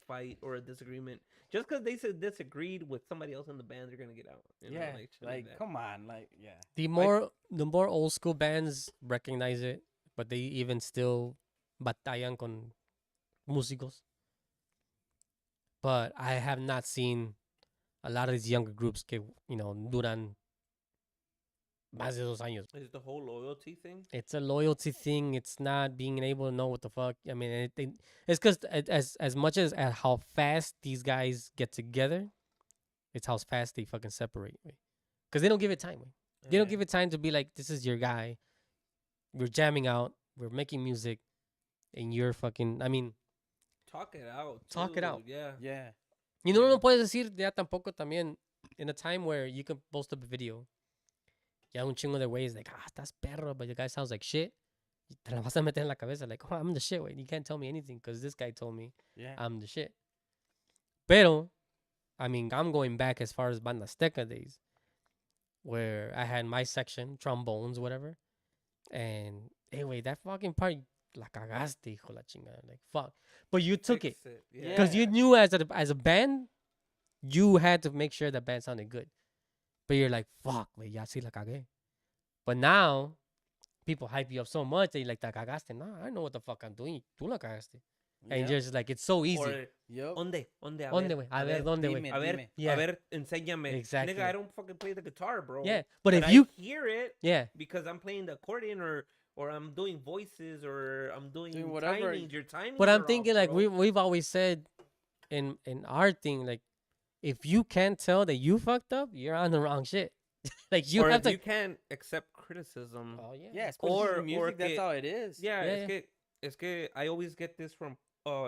fight or a disagreement. Just because they said disagreed with somebody else in the band, they're gonna get out. You know, Yeah, shit like that. come on, like yeah. The more old school bands recognize it, but they even still batallan con músicos. But I have not seen a lot of these younger groups que, duran más de 2 años. Is it the whole loyalty thing? It's a loyalty thing. It's not being able to know what the fuck. I mean, it's because as much as at how fast these guys get together, it's how fast they fucking separate. Because they don't give it time. They don't give it time to be like, this is your guy. We're jamming out. We're making music. And you're fucking, I mean, Talk it out. Talk it too, out. Yeah. Yeah. you know, no puedes decir ya tampoco también in a time where you can post up a video. Ya un chingo de ways like, estás perro, but the guy sounds like shit. Te la vas a meter en la cabeza like, oh, I'm the shit, wait. You can't tell me anything because this guy told me Yeah. I'm the shit. Pero, I mean, I'm going back as far as Banda Azteca days, where I had my section, trombones, whatever. And, hey, wait, that fucking part, la cagaste, hijo la chingada. Like, fuck. But you took it. Fix Yeah. Because you knew as a band, you had to make sure the band sounded good. But you're like, fuck, wait, ya sí la cagué. But now, people hype you up so much that you're like, te cagaste. No, I know what the fuck I'm doing. Tú la cagaste. And Yep. you're just like, it's so easy. Or, Yep. ¿Dónde? ¿Dónde? A ¿Dónde, ver, güey? A ver, ¿dónde, güey? dime. A ver, Yeah. a ver, enséñame. Exactly. Nigga, I don't fucking play the guitar, bro. Yeah. But if I you, hear it yeah. because I'm playing the accordion or I'm doing voices or I'm doing Doing whatever. timings, your timings But I'm are thinking, off, like, bro. we've always said in our thing, like, if you can't tell that you fucked up, you're on the wrong shit. Like, you or have if to. you can't accept criticism. Oh, yeah. Yeah, it's Or- music. That's que- how it is. Yeah, Yeah, es que I always get this from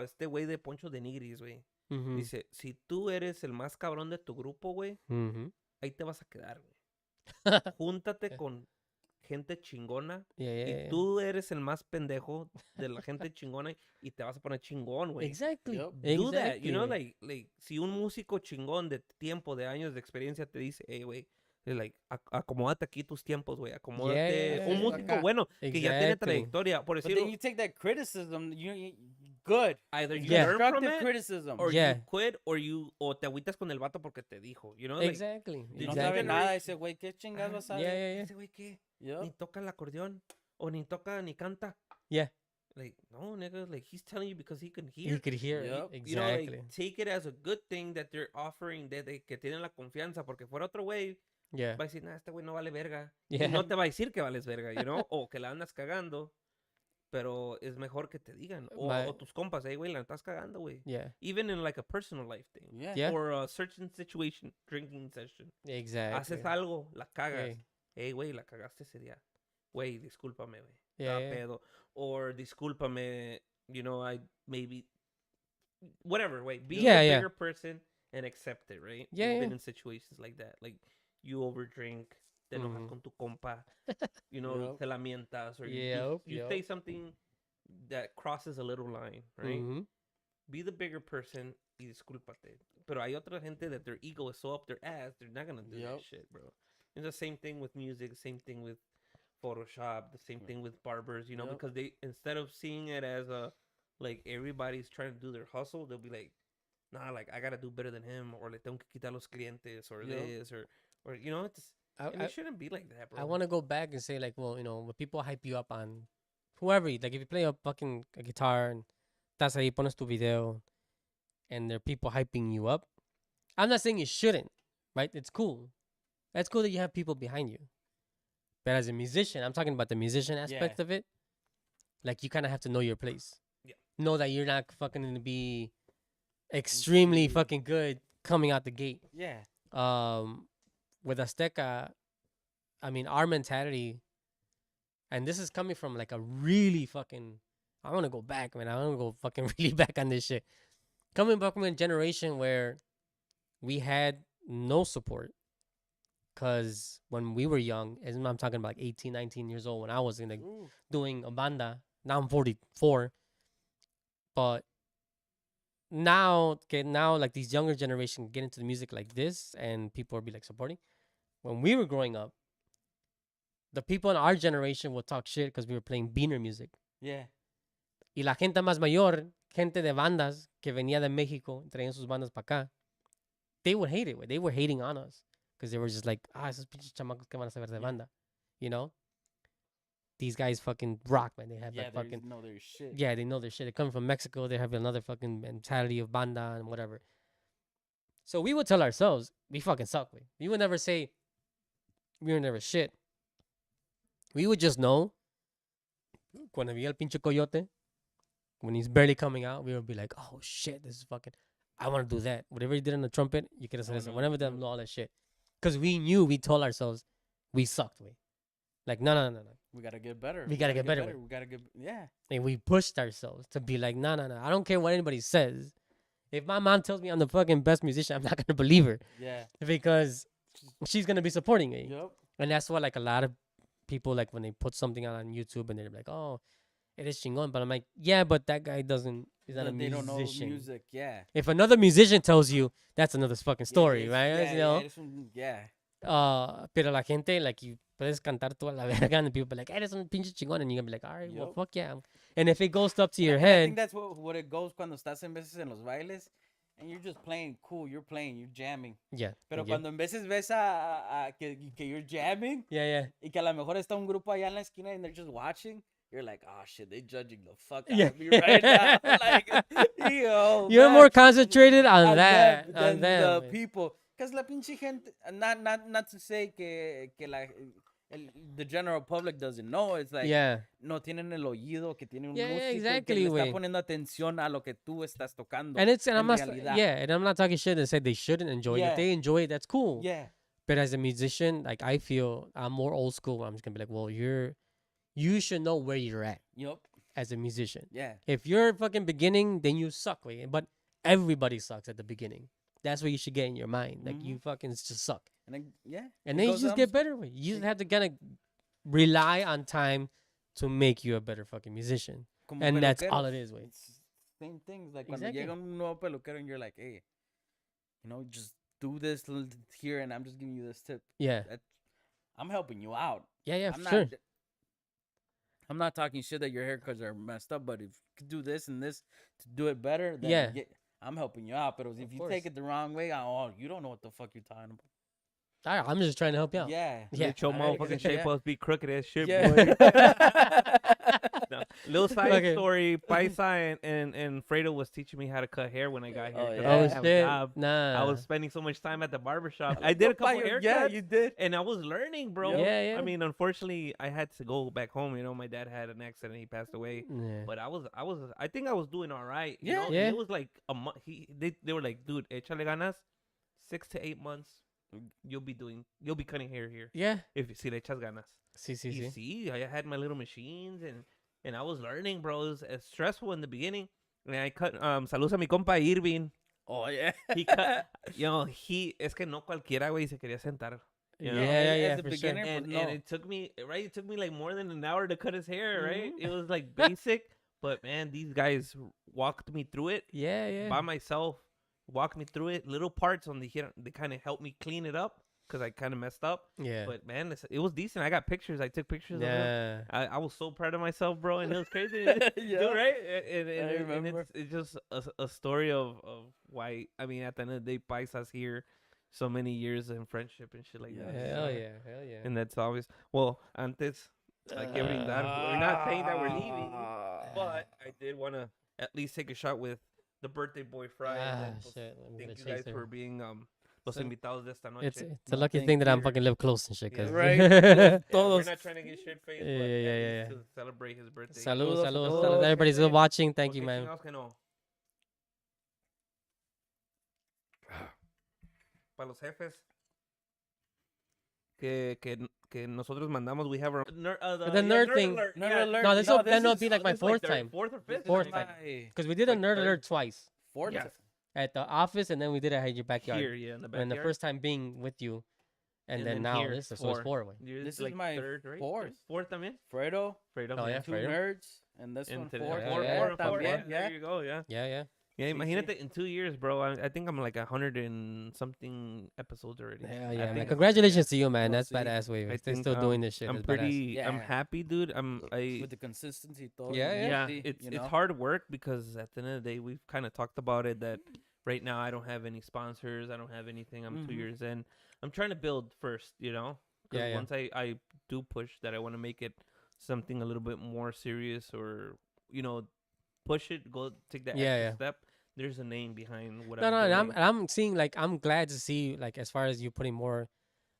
este güey de Poncho de Nigris, güey. Mm-hmm. Dice, si tú eres el más cabrón de tu grupo, güey, Mm-hmm. ahí te vas a quedar, güey. Júntate con gente chingona Yeah, yeah, y yeah. tú eres el más pendejo de la gente chingona y te vas a poner chingón, güey. Exactly. Yup. Do that, you know, Exactly. like, si un músico chingón de tiempo, de años de experiencia te dice, hey, güey, like, acomódate aquí tus tiempos, güey, acomódate. Yeah, Un yeah, músico yeah. bueno que ya tiene Exactly. trayectoria, por But decirlo, then you take that criticism. You good. either you Yeah. learn from Constructive it criticism. or Yeah. you quit o te agüitas con el vato porque te dijo, you know, like, Exactly. Did No you sabe generate- nada ese güey. ¿Qué chingados ah, vas a Yeah, saber? yeah, yeah. ese güey que Yup. ni toca el acordeón o ni toca ni canta. Yeah. Like, no, nigga, like, he's telling you because he can He hear. could hear Yup. it. You know, Exactly. like, take it as a good thing that they're offering, que tienen la confianza, porque fuera otro güey, Yeah. va a decir, nah, este güey no vale verga. Yeah. Y no te va a decir que vales verga, you know, o que la andas cagando, pero es mejor que te digan, o tus compas, hey, güey, la estás cagando, güey. Yeah. Even in, like, a personal life thing. Yeah. Yeah. Or a certain situation, drinking session. Exactly. Haces algo, la cagas. Hey. Hey, güey, la cagaste ese día. Güey, discúlpame, güey. Yeah, Estaba yeah. pedo. Or discúlpame, you know, I maybe whatever, güey. Be Yeah, a yeah. bigger person and accept it, right? Yeah, We've yeah. been in situations like that. Like you overdrink, te enojas Mhm. con tu compa, you know, Yup. te lamentas, or Yup, you yup. say something that crosses a little line, right? Mhm. Be the bigger person y discúlpate. Pero hay otra gente that their ego is so up their ass, they're not gonna do that Yup. shit, bro. It's the same thing with music, same thing with Photoshop, the same thing with barbers, you know, Yup. because they, instead of seeing it as a, like, everybody's trying to do their hustle, they'll be like, nah, like, I gotta do better than him, or le tengo que quitar los clientes, or Yup. this, or, you know, it's, and I, it shouldn't be like that, bro. I want to go back and say, like, well, when people hype you up on whoever, like, if you play a fucking a guitar and estás ahí, pones tu video, and there are people hyping you up, I'm not saying you shouldn't, right? It's cool. That's cool that you have people behind you. But as a musician, I'm talking about the musician aspect of it. Like, you kind of have to know your place. Yeah. Know that you're not fucking going to be extremely shit. fucking good coming out the gate. Yeah. With Azteca, I mean, our mentality, and this is coming from like a really fucking, I want to go back, man. I want to go fucking really back on this shit. Coming back from a generation where we had no support. Because when we were young, and I'm talking about like 18, 19 years old, when I was doing a banda, now I'm 44. But now like these younger generation get into the music like this, and people will be like supporting. When we were growing up, the people in our generation would talk shit because we were playing beaner music. Yeah. Y la gente más mayor, gente de bandas que venía de México, traían sus bandas para acá, they would hate it. They were hating on us because they were just like, esos pinches chamacos que van a saber de banda, you know? These guys fucking rock, man. They have Yeah, that they fucking know their shit. yeah, they know their shit. They come from Mexico. They have another fucking mentality of banda and whatever. So we would tell ourselves we fucking suck. We would never say we were never shit. We would just know cuando vi el pinche coyote, when he's barely coming out, we would be like, oh shit, this is fucking, I want to do that. Whatever he did on the trumpet, you could have said no, whatever them, all that shit. Because we told ourselves we sucked. Like, no. We gotta get better. We gotta get better. We gotta get, yeah. And we pushed ourselves to be like, no. I don't care what anybody says. If my mom tells me I'm the fucking best musician, I'm not gonna believe her. Yeah. Because she's gonna be supporting me. Yep. And that's why like a lot of people, like when they put something out on YouTube and they're like, oh, it is chingon. But I'm like, yeah, but that guy doesn't, he's not a They musician. don't know music, yeah. If another musician tells you, that's another fucking story, right? Yeah, You know? yeah. Pero la gente, like, you puedes cantar toda la verga and people be like, eres un pinche chingón. And you're gonna be like, all right, well, Yup. fuck yeah. And if it goes up to your I head, think that's what it goes cuando estás en veces en los bailes and you're just playing cool, you're jamming. yeah. Pero yeah. cuando en veces ves a que you're jamming Yeah. y que a lo mejor está un grupo allá en la esquina and they're just watching, you're like, oh shit, they judging the fuck out Yeah. of me right now. Like, yo, You're man, more concentrated on on that. them On than them. the people. Because la pinche gente, not to say que the general public doesn't know. It's like, Yeah. no tienen el oído que tiene un Yeah, músico exactly, que le está güey. poniendo atención a lo que tú estás tocando. And I'm en not, realidad. and I'm not talking shit and say they shouldn't enjoy it. Yeah. If they enjoy it, that's cool. Yeah. But as a musician, like I feel I'm more old school. I'm just gonna be like, well, you should know where you're at Yup. as a musician. Yeah. If you're fucking beginning, then you suck, way. But everybody sucks at the beginning. That's what you should get in your mind. Like you fucking just suck. And then, yeah. And it then you goes just down get better. Way. You just have to kind of rely on time to make you a better fucking musician. como And that's peluqueros. all it is, way. It's same things. Like cuando Exactly. llega un nuevo peluquero and you're like, hey, just do this here and I'm just giving you this tip. Yeah. I'm helping you out. Yeah, I'm for sure. I'm not talking shit that your haircuts are messed up, but if you could do this and this to do it better, then Yeah. I'm helping you out. But if Of you course. take it the wrong way, you don't know what the fuck you're talking about. I'm just trying to help you out. Yeah. Yeah. Let your Alright, motherfucking yeah. shape us be crooked as shit, Yeah. boy. No, little side Okay. story, Paisa and Fredo was teaching me how to cut hair when I got here. Oh, 'cause I yeah. Oh didn't have a shit. job. Nah. I was spending so much time at the barbershop. I did a couple haircuts. Yeah, you did. And I was learning, bro. Yeah. I mean, unfortunately, I had to go back home. You know, my dad had an accident. He passed away. Yeah. But I think I was doing all right. You Yeah. know? Yeah. It was like a month. They were like, dude, échale ganas. 6 to 8 months, you'll be cutting hair here. Yeah. If si le echas ganas. Sí. You see, I had my little machines and I was learning, bro. It was stressful in the beginning. And I cut, saludos a mi compa Irving. Oh, yeah. He cut, es que no cualquiera, güey, se quería sentar. You know? Yeah, As a for sure. beginner, And, pues, no. and it took me like more than an hour to cut his hair, right? Mhm. It was like basic, but man, these guys walked me through it Yeah. by myself, walked me through it. Little parts on the hair, they kind of helped me clean it up because I kind of messed up. Yeah. But man, it was decent. I got pictures. I took pictures of it. Yeah. I was so proud of myself, bro, and it was crazy. Yeah. Dude, right? And I remember. it's just a story of why, I mean, at the end of the day, Paisa's here so many years in friendship and shit like that. Hell so- yeah. And that's always, well, antes, like every that, we're not saying that we're leaving, but I did want to at least take a shot with the birthday boy Fry. and pues, Shit. I'm thank gonna you guys chase her. for being los So- invitados de esta noche. It's a No, lucky thank thing that I'm you. fucking live close and shit. Yeah, 'Cause- right. Yeah, we're Todos. not trying to get shit faced, Yeah, but yeah, at yeah. least to celebrate his birthday. Saludos. Saludos. Everybody's watching. Thank you, Okay, man. chingados que no. para los jefes que nosotros mandamos. We have our The nerd thing. alert. Nerd yeah. alert. No, this then it'll is- be like my This is like fourth time. fourth or fifth. Fourth time. time. my Because we did a Like nerd third. alert twice. fourth. Yeah. At the office, and then we did it at your backyard. Here, yeah, in the And backyard. the first time being with you, and then now here, this, so it's four. Way. This is my third, right? fourth. Fourth también. Fredo, Fredo, Oh, yeah. two Fredo. nerds, and this one And today- four. Yeah, four, yeah. four, and four, También, yeah. yeah. There you go, yeah. Yeah, yeah. Yeah, Sí, imagínate in 2 years, bro. I think I'm like 100 and something episodes already. Yeah, I yeah, man. think- Congratulations to you, man. We'll That's see. badass way. I They're think, still doing this shit. I'm That's badass. pretty. I'm Yeah. happy, dude. With the consistency, todo. Yeah, yeah. Yeah, Sí, it's you know? hard work because at the end of the day, we've kind of talked about it that right now I don't have any sponsors. I don't have anything. I'm 2 Mhm. years in. I'm trying to build first, you know. 'Cause Yeah, yeah. once I do push that, I want to make it something a little bit more serious, or push it, go take that Yeah, extra yeah. step. There's a name behind what No, I'm no, and doing. I'm seeing like I'm glad to see like as far as you putting more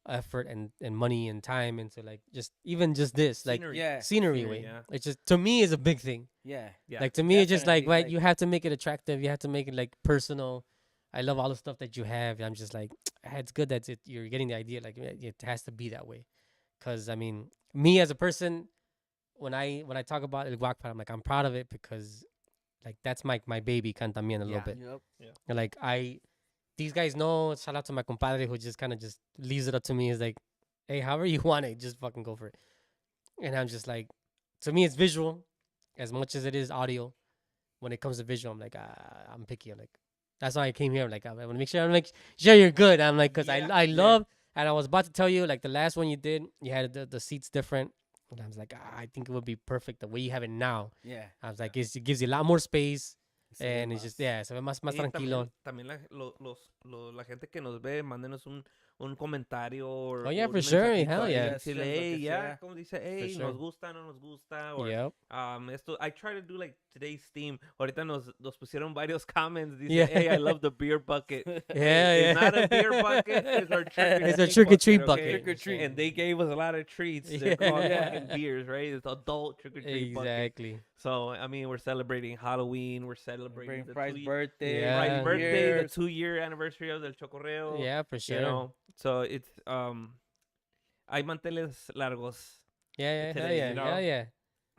effort and money and time into like just even just this like Scenery. Yeah, scenery scenery, way. yeah. It's just to me is a big thing. yeah. Yeah. Like to me, it's just like Definitely, right. You have to make it attractive. You have to make it like personal. I love all the stuff that you have. I'm just like, it's good that you're getting the idea. Like it has to be that way. Cause I mean, me as a person, when I talk about El Guac, I'm like I'm proud of it because like that's my baby Cantamien a little Yeah. bit. Yep. And like these guys know. Shout out to my compadre who just kind of just leaves it up to me. Is like, hey, however you want it, just fucking go for it. And I'm just like, to me, it's visual as much as it is audio. When it comes to visual, I'm like, I'm picky. I'm like, that's why I came here. I'm like, I want to make sure you're good. I'm like, cause Yeah, I yeah. love, and I was about to tell you, like the last one you did, you had the seats different. And I was like, I think it would be perfect the way you have it now. Yeah. I was like, it gives you a lot more space, Se ve and it's just, más- yeah, se ve más Y tranquilo. También la gente que nos ve, mándenos un comentario. Oh, yeah, un for sure, mensajito hell ahí, yeah. decirle, Lo que hey, ya, sea. como dice, hey, sure. nos gusta, no nos gusta. Or, Yep. esto, I try to do like today's theme. Ahorita nos pusieron varios comments. Dice, Yeah. hey, I love the beer bucket. Yeah, It's yeah. not a beer bucket. It's our trick It's a trick-or-treat bucket. okay? Trick or treat. And they gave us a lot of treats. They're Yeah. called Yeah. fucking beers, right? It's adult trick-or-treat bucket. Exactly. So, I mean, we're celebrating Halloween. We're celebrating Bring the Price 2 birthday. Yeah. Price's birthday, the years. 2-year anniversary of the Chokorreo. Yeah, for sure. You know, so it's hay manteles largos, Yeah, hell today, yeah, you know? hell yeah.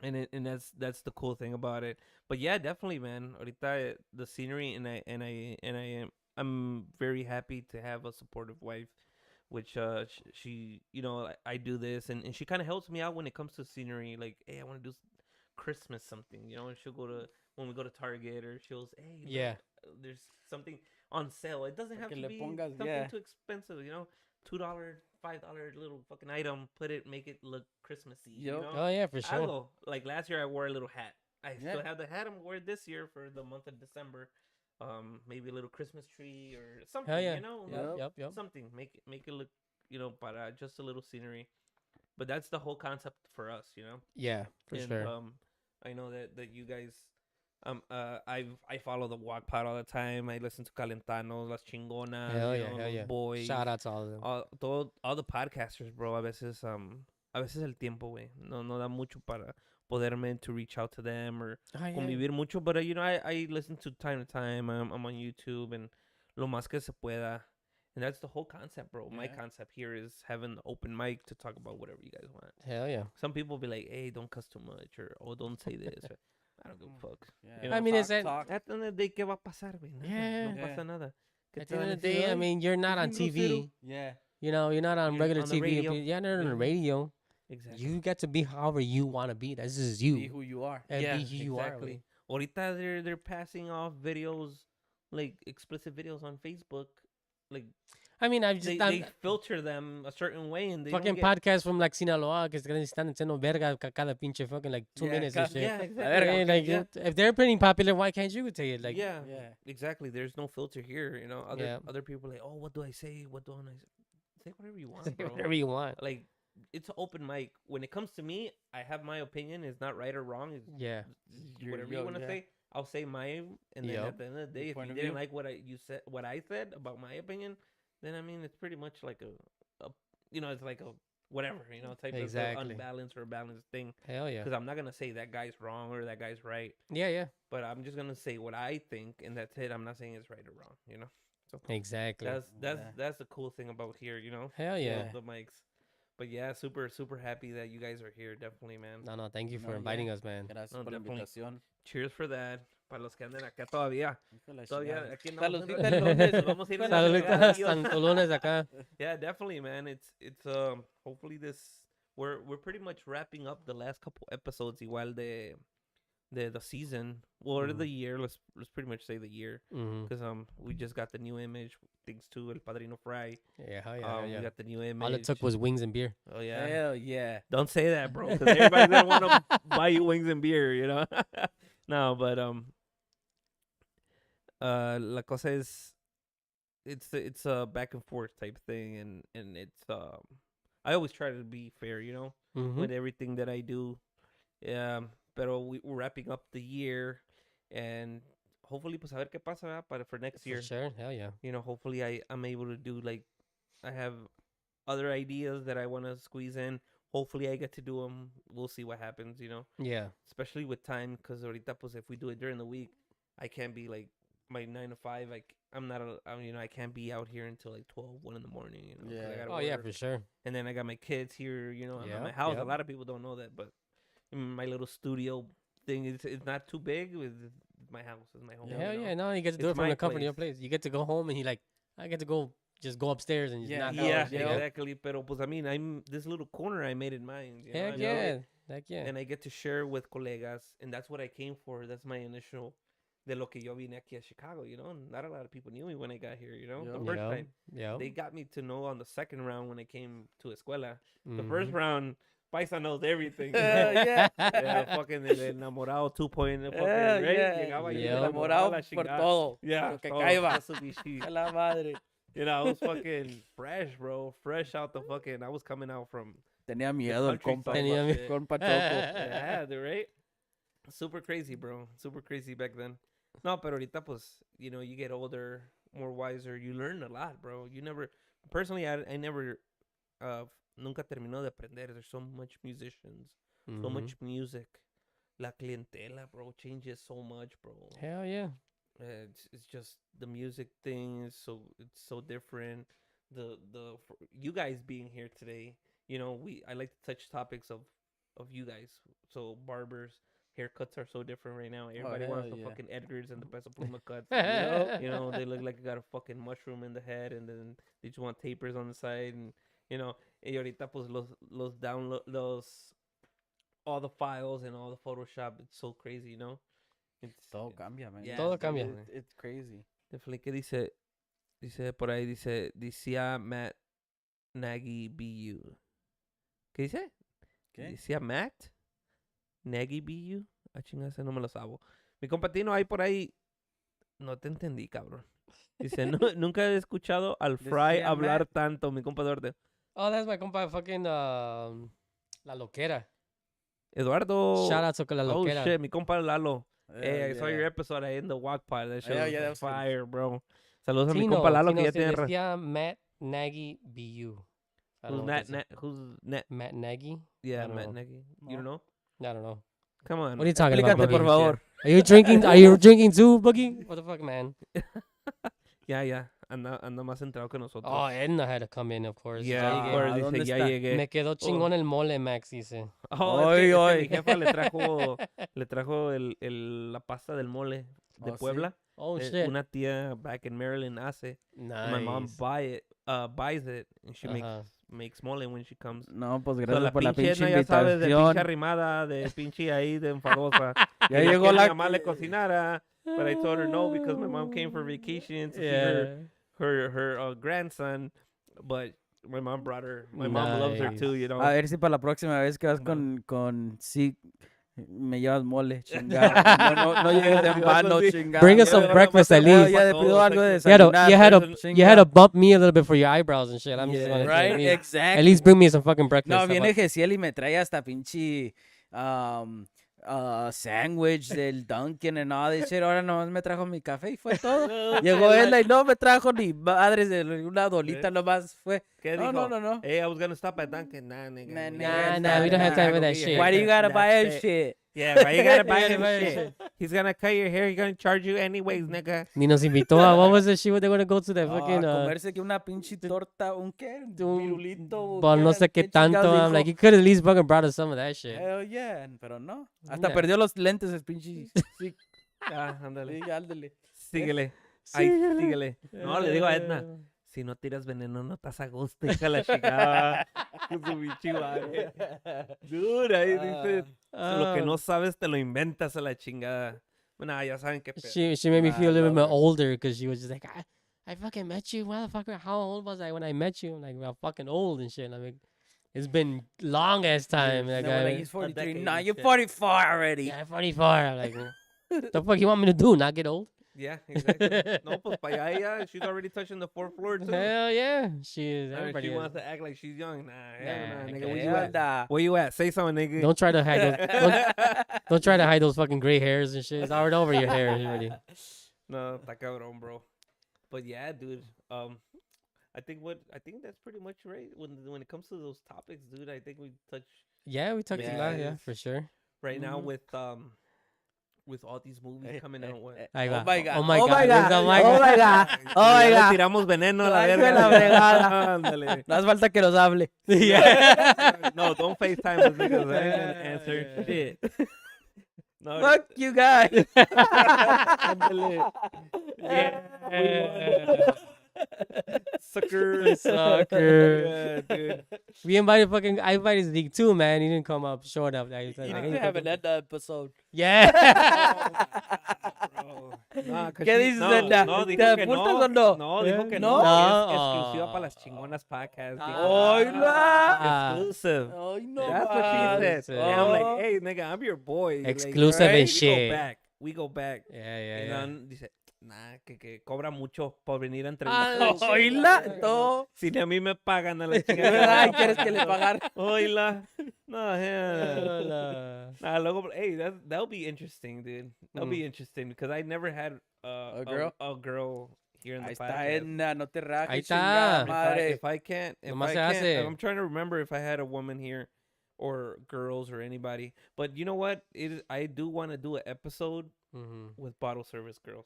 and that's the cool thing about it. But yeah, definitely, man. Ahorita the scenery, I'm very happy to have a supportive wife, which she I do this, and she kind of helps me out when it comes to scenery. Like, hey, I want to do Christmas something, and she'll go to when we go to Target, or she'll say, hey, look, Yeah. there's something on sale. It doesn't have Que to le be pongas, something yeah. too expensive, $2, $5 little fucking item. Put it, make it look Christmassy. You Yup. know? Oh yeah, for sure. Algo. Like last year, I wore a little hat. I Yeah. still have the hat. I'm gonna wear it this year for the month of December. Maybe a little Christmas tree or something. Hell yeah. Yep. Yep. Something. Make it look, para just a little scenery. But that's the whole concept for us, Yeah, for and, sure. I know that you guys. I follow the Walk Pod all the time. I listen to Calentanos, Las Chingonas, Hell yeah, hell Los yeah. Boys, Shout out to all of them. all the podcasters, bro. A veces el tiempo, güey, no da mucho para poderme to reach out to them or Oh, yeah. convivir mucho. But I listen to time to time. I'm on YouTube and lo más que se pueda. And that's the whole concept, bro. My Yeah. concept here is having the open mic to talk about whatever you guys want. Hell yeah. Some people be like, hey, don't cuss too much, or oh, don't say this. I don't give a fuck. Yeah. You know, I mean, it's that- talk. At the end of the day, ¿qué va a pasar, güey? Nada. Yeah. No Yeah. pasa nada. ¿Qué At te the end van a of the decir? day, I Ay, mean, you're not on es un TV. grosero. Yeah. You're not on You're regular on the TV. radio. You're not on the Yeah. radio. Exactly. You get to be however you want to be. This is Be you. who you are. And Yeah, be who you are. exactly. güey. Ahorita they're passing off videos, like explicit videos on Facebook. Like I mean, I've just they done filter them a certain way, and they fucking don't get, podcasts from like Sinaloa que están diciendo verga cada pinche fucking like 2 Yeah, minutes and shit. yeah, verga, exactly. Hey, like, yeah. if they're pretty popular, why can't you say it? Like, yeah, Yeah. exactly. There's no filter here. Yeah. Other people are like, oh, what do I say? What don't I say? Say whatever you want, say bro. whatever you want. Like, it's an open mic. When it comes to me, I have my opinion. It's not right or wrong. It's Yeah. whatever Yo, you want to yeah. say. I'll say mine, and then Yep. at the end of the day, if point you of didn't view. like what I said about my opinion, then I mean it's pretty much like a it's like a whatever type Exactly. of unbalanced or balanced thing. Hell yeah. Because I'm not gonna say that guy's wrong or that guy's right, Yeah, yeah. but I'm just gonna say what I think, and that's it. I'm not saying it's right or wrong. So Exactly. that's the cool thing about here, you know. Hell yeah. The mics. But yeah, super happy that you guys are here. Definitely, man. No, thank you for No, inviting yeah. us, man. Gracias No, por la definitely. invitación. Cheers for that. Para los que anden acá todavía. Hijo de la Todavía chingada. aquí andamos un Saludcita el lunes. Nos vamos a ir Hijo de en la la Saludita, chingada, chingada. Dios. Santo Lunes acá. Yeah, definitely, man. It's hopefully this we're pretty much wrapping up the last couple episodes igual de the season or the year. Let's pretty much say the year Mm-hmm. because we just got the new image thanks to El Padrino Fry. Yeah, hell yeah, hell We yeah. got the new image. All it took was wings and beer. Oh yeah. Hell yeah. Don't say that, bro, because everybody's gonna want to buy you wings and beer, you know. No, but la cosa es, it's a back and forth type thing, and it's I always try to be fair, you know, Mm-hmm. with everything that I do. Pero we're wrapping up the year, and hopefully, pues a ver qué pasa, ¿verdad? Para for next year. For sure, hell yeah. You know, hopefully I'm able to do like I have other ideas that I want to squeeze in. Hopefully I get to do them. We'll see what happens, you know. Yeah. Especially with time, because ahorita pues if we do it during the week, I can't be like my 9 to 5. Like I'm not, you know, I can't be out here until like 12, 1 in the morning. You know, 'cause I Yeah. gotta Oh yeah, work. for sure. And then I got my kids here, you know, Yeah, at my house. yeah. A lot of people don't know that, but my little studio thing it's not too big. With my house, it's my home. you Hell know? yeah, no, you get to do It's it from my the comfort of your place. place. You get to go home and I get to go just go upstairs and just Yeah, knock Yeah, out. You know? exactly. Pero pues I mean, I'm this little corner I made it mine. You know? Heck I made yeah, it, heck yeah. and I get to share with colegas, and that's what I came for. That's my initial de lo que yo vine aquí a Chicago. You know, and not a lot of people knew me when I got here. You know, Yeah. the first Yeah, time yeah. they got me to know on the second round when I came to escuela. The Mhm. first round, Paisa knows everything. Yeah. Yeah, fucking el enamorado 2.0, fucking, Hell right? yeah. Llegaba y Yeah. Enamorado la por chingada. todo. Yeah, Lo que todo, caiba. eso bichi. A la madre. You know, I was fucking fresh, bro. Fresh out the fucking. I was coming out from. Tenía miedo el countryside compa. Tenía and shit. Compa Choco. Yeah, dude, right? Super crazy, bro. Super crazy back then. No, pero ahorita, pues, you know, you get older, more wiser. You learn a lot, bro. You never. Personally, I never. Nunca terminó de aprender. There's so much musicians, so Mhm. much music. La clientela, bro, changes so much, bro. Hell yeah. It's just the music thing is it's so different. For you guys being here today, you know, I like to touch topics of you guys. So barbers, haircuts are so different right now. Everybody wants hell the yeah. fucking Edgars and the Peso Pluma cuts. You know, they look like they got a fucking mushroom in the head, and then they just want tapers on the side, and you know, y ahorita pues los download all the files and all the Photoshop. It's so crazy, you know. Todo cambia, man. Yeah, Todo cambia. It's crazy. Definitely. ¿Qué dice? Dice por ahí, decía Matt Nagy BU. ¿Qué dice? ¿Qué? Decía Matt Nagy BU. Ah, chingada, no me lo sabo. Mi compatino ahí por ahí. No te entendí, cabrón. Dice, nunca he escuchado al Fry Decía hablar Matt. tanto, mi compa Eduardo. Oh, that's my compa fucking La Loquera. Eduardo. Shout out to La Oh, Loquera. shit, mi compa Lalo. Hey, I Hell saw yeah. your episode in the walk pod. That shit Yeah, was yeah, that was good. fire, bro. Saludos a mi Tino, compa Lalo Tino que ya se tiene... decía Matt Nagy BU. I don't Who's know what Nat? this is. Who's Nat? Matt Nagy? Yeah, I don't Matt know. Nagy. No. You don't know? I don't know. Come on. What are you talking about, Explícate, por Boogie? favor. Are you drinking? Are you drinking too, Boogie? What the fuck, man? Yeah. Anda más centrado que nosotros. Oh, Edna had to come in, of course. yeah, Ya of llegué. course. Ah, Dice, ¿dónde ya está? llegué. Me quedó chingón el mole, Max, dice. Oh, Oy, es que oy. mi jefa le trajo la pasta del mole de Oh, ¿sí? Puebla. Oh, shit. Una tía back in Maryland hace. Nice. My mom buys it, and she Ajá. makes mole when she comes. No, pues So, gracias por la pinche pinche Edna, ya sabes, de pinche invitación. arrimada, de pinche ahí, de enfadosa. Ya Quería llegó que la... mi mamá le cocinara, but I told her no because my mom came for vacation to see her grandson, but my mom brought her. My mom loves her too, you know. A ver si para la próxima vez que vas Come con sí me llevas mole, chingada. No llegues en vano, chingada. Bring us some breakfast at least. Ya te pido algo de You had to, desayunar. you had to, There's you had to bump me a little bit for your eyebrows and shit. I'm just Yeah. gonna say, Right, at least- exactly. At least bring me some fucking breakfast. No, How viene about- Gesiel y me trae hasta pinche sandwich del Dunkin' and all this shit. Ahora nomás me trajo mi café y fue todo. Llegó él y no me trajo ni madres de una dolita nomás. Fue. ¿Qué No, dijo? no. Hey, I was gonna stop at Dunkin'. Nah, nigga. Nah, Nah, we don't have time for that shit. Why do you gotta buy that That's shit? Yeah, why you gotta buy You gotta him buy him shit? shit. He's gonna cut your hair. He's gonna charge you anyways, nigga. Ni nos invitó a, what was the shit? They gonna go to the A fucking, comerse que una pinche torta, un qué, un- virulito. well, no sé qué tanto. I'm like, you could at least fucking brought us some of that shit. Hell yeah, pero no. Hasta Yeah. perdió los lentes el pinche. Sí, Ah, ándale. sí, ándale. Síguele. Ay, síguele. No, le digo a Edna. Si no tiras veneno, no estás a gusto, hija de la chingada. Con su pinche madre. Dude, ahí dice, lo que no sabes te lo inventas a la chingada. Nah, ya saben qué pedo. She made me feel a little bit love more her. older because she was just like, I fucking met you, motherfucker. How old was I when I met you? I'm like, well, fucking old and shit. I mean, it's been long ass time. Like, And then we're like, I, he's 43. decade Nah, and you're shit. 44 already. yeah, 44. I'm like, the fuck you want me to do? Not get old? Yeah, exactly. No, pues para allá, yeah, she's already touching the fourth floor, too. Hell yeah, she is. She Everybody is. wants to act like she's young. Nah, hell Nah, nah, nigga, okay. where you Hell at? nah. Where you at? Say something, nigga. Don't try to hide those. Don't try to hide those fucking gray hairs and shit. It's already over your hair already. No, está cabrón, bro. But yeah, dude. I think that's pretty much right. When it comes to those topics, dude, I think we touch Yeah, we talked a lot. Yeah, Yes. for sure. right now Mhm. with all these movies coming out. What? Ahí Oh va. my God. Oh my Oh God. my God. Oh my Oh God. my God. Oh my Ya le God. tiramos veneno a la Ay, que verga. la fregada. Ándale. No hace falta que nos hable. Yeah. No, don't FaceTime us niggas. I ain't gonna answer shit. No, Fuck you guys. ándale. Yeah. Sucker. Sucker. Yeah, dude. I invited Zeke too, man. He didn't come up, showed up. I was like, You I need need to have fucking- an Edna episode. Yeah. Bro. Nah, 'cause ¿Qué she- dices, no, Edna? no, ¿Te dijo que apuntas no. o no? No, dijo que ¿No? no. que No. Es exclusiva para las chingonas podcast. dijo. ¡Hola! Exclusive. Ay, no That's what she más. said. Sí. And I'm like, Oh. hey, nigga, I'm your boy. Like, Exclusive right? and shit. We go back. Yeah, yeah, Y yeah. then dice, nah, que cobra mucho por venir a Ah, entrevistar. Oíla, todo. Si ni a mí me pagan a la Ay, chingada. ¿quieres que le pagar? Oíla. No, yeah. Hola. Nah, luego, hey, that'll be interesting, dude. That'll Mm. be interesting because I never had A girl? a girl here in the Ahí está podcast. Edna, no te rajes, Ahí chingada está. madre. If I can't, Nomás se hace. I'm trying to remember if I had a woman here or girls or anybody. But you know what? I do want to do an episode Mhm. with bottle service girls.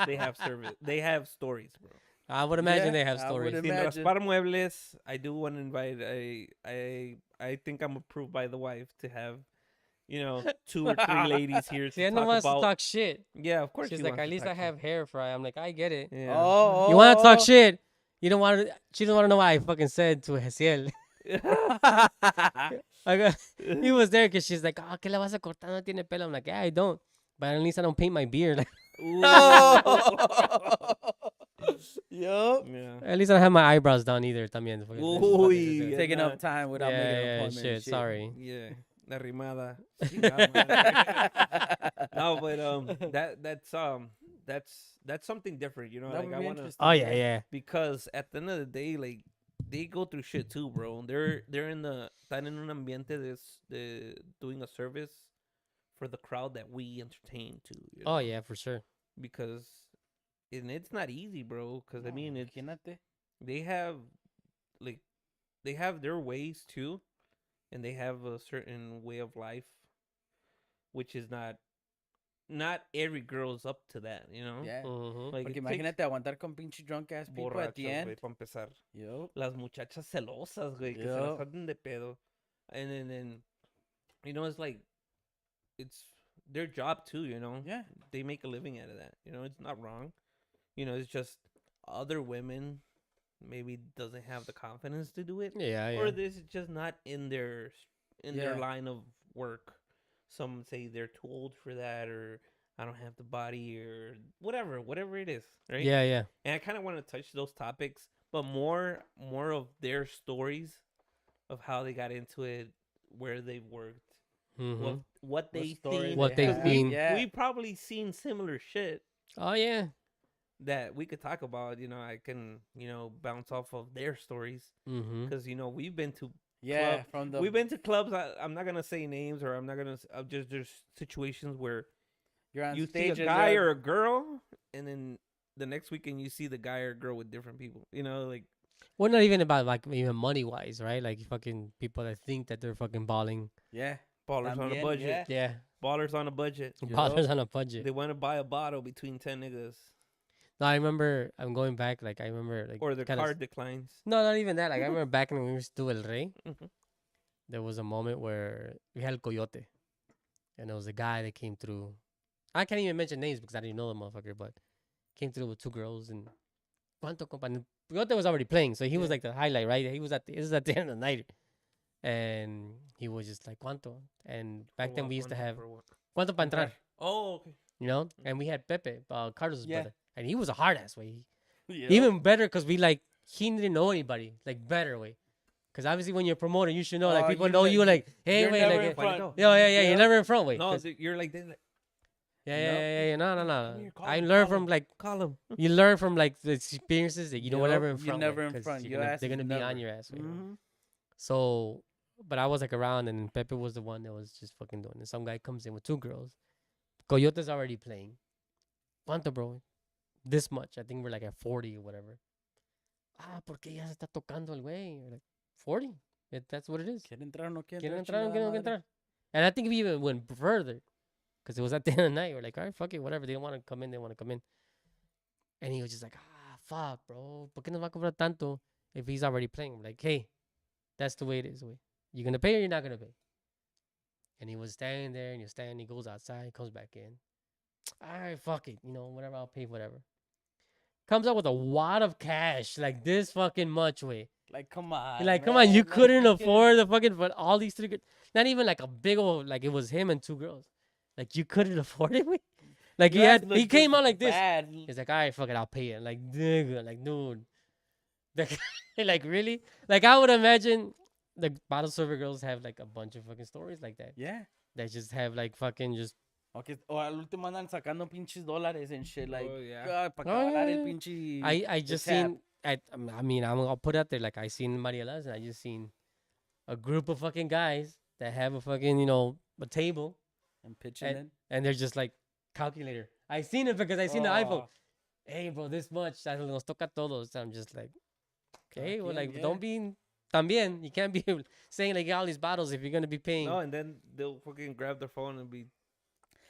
They have service. They have stories, bro. I would imagine Yeah, they have I would stories. im- Sin Imagine. raspar muebles, I do want to invite. I think I'm approved by the wife to have, 2 or 3 ladies here See, to Edna talk wants about. to talk shit. Yeah, of course. She's she like, wants at to least talk I shit. have hair fry. I'm like, I get it. Yeah. Oh, You want to talk shit? You don't want to. She doesn't want to know what I fucking said to Hesiel. He was there because she's like, oh, ¿qué le vas a cortar? No tiene pelo. I'm like, yeah, I don't. But at least I don't paint my beard. Yup. Yeah. At least I don't have my eyebrows done either. También. Uy, Taking Edna. up time without making an Yeah, appointment. and shit. Sorry. Yeah, la rimada. Chingada madre. No, but that's something different, That Like would I be wanna interesting. Oh, yeah, yeah. because at the end of the day, like they go through shit too, bro. They're están en un ambiente de doing a service for the crowd that we entertain too. Oh, yeah, for sure. Because and it's not easy, bro. Because I No, mean, imagínate. they have their ways too, and they have a certain way of life, which is not every girl's up to that, Yeah. Mhm. Like Porque it takes imagínate aguantar con pinche drunk ass people at the borrachos, end. güey, para empezar. Yup. Las muchachas celosas, güey, que se las hacen de pedo, and then it's like it's their job too, Yeah. They make a living out of that, it's not wrong, it's just other women maybe doesn't have the confidence to do it. Yeah, yeah. Or this is just not in their Yeah. line of work. Some say they're too old for that, or I don't have the body, or whatever it is, right? Yeah, yeah. And I kind of want to touch those topics, but more of their stories of how they got into it, where they worked, Mhm. what they stories seen. What they've Because seen. Yeah. we probably seen similar shit Oh, yeah. that we could talk about. I can bounce off of their stories Mhm. because we've been to Yeah. club. From the. We've been to clubs. I'm not gonna say names, or I'm not gonna. Just there's situations where You're on you stage. see a guy or a girl, and then the next weekend you see the guy or girl with different people. Like Well, not even about like even money wise, right? Like fucking people that think that they're fucking balling. Yeah. Ballers on a También, budget. yeah. Yeah. Ballers on a budget. Ballers on a budget. They want to buy a bottle between 10 niggas. No, I remember. I'm going back. Like I remember. Like Or their kinda card declines. No, not even that. Like I remember back when we used to do El Rey. Mhm. There was a moment where we had El Coyote, and there was a guy that came through. I can't even mention names because I didn't know the motherfucker, but came through with 2 girls and ¿Cuánto, compa? And Coyote was already playing, so he was Yeah. like the highlight, right? He was this is at the end of the night, and he was just like ¿Cuánto? And back For then what? we used to Cuánto have for what? ¿Cuánto para entrar? Oh, okay. You know, and we had Pepe, Carlos's Yeah. brother, and he was a hard ass way. Yeah. Even better because we like he didn't know anybody, like better way. Because obviously when you're promoting, you should know like Oh, people you know like- you like hey you're wait never like in front. yeah, Yeah. you're never in front way. No, 'cause- you're like, they like, yeah. No. Come here, call I him, learned call from him. like call him. you learn from like the experiences that you know Yup, whatever in you're front. never way, in 'cause front. you're Your gonna- ass they're is gonna be on never. your ass. Way, Mhm. So, but I was like around, and Pepe was the one that was just fucking doing it. Some guy comes in with 2 girls. Coyote's already playing. ¿Cuánto, bro? This much. I think we're like at 40 or whatever. Porque ya se está tocando el güey. We're like 40. That's what it is. ¿Quiere entrar o no quiere ¿Quieren entrar? entrar o no Chingada quieren madre. entrar? And I think we even went further. Because it was at the end of the night. We're like, all right, fuck it, whatever. They don't want to come in, they want to come in. And he was just like, fuck, bro. ¿Por qué nos va a cobrar tanto if he's already playing? We're like, hey, that's the way it is. Way. You going to pay or you're not going to pay? And he was standing there, and he goes outside, comes back in. All right, fuck it. You know, whatever, I'll pay whatever. Comes up with a wad of cash, like this fucking much, way. Like, come on. Like, come on, you man. Like, couldn't you afford the fucking, but all these 3 girls, not even like a big old, like it was him and 2 girls. Like, you couldn't afford it, way. Like, Your ass he looked came just out like this. bad. He's like, all right, fuck it, I'll pay it. Like, nigga, like, dude. Like, really? Like, I would imagine the bottle server girls have like a bunch of fucking stories like that. Yeah. That just have like fucking just. Okay. O al último andan sacando pinches dólares and shit. Like, Oh, yeah. God, para Oh, acabar yeah, el yeah. pinche. I just tab. seen. I mean, I'll put it out there. Like, I seen Mariela's, and I just seen a group of fucking guys that have a fucking, a table, And pitching in. and they're just like calculator. I seen it because I seen the iPhone. Oh, Hey, bro, this much. Nos toca todos. I'm just like, okay, well, quien, like, yeah. don't be. También, you can't be saying like all these bottles if you're gonna be paying. No, and then they'll fucking grab their phone and be,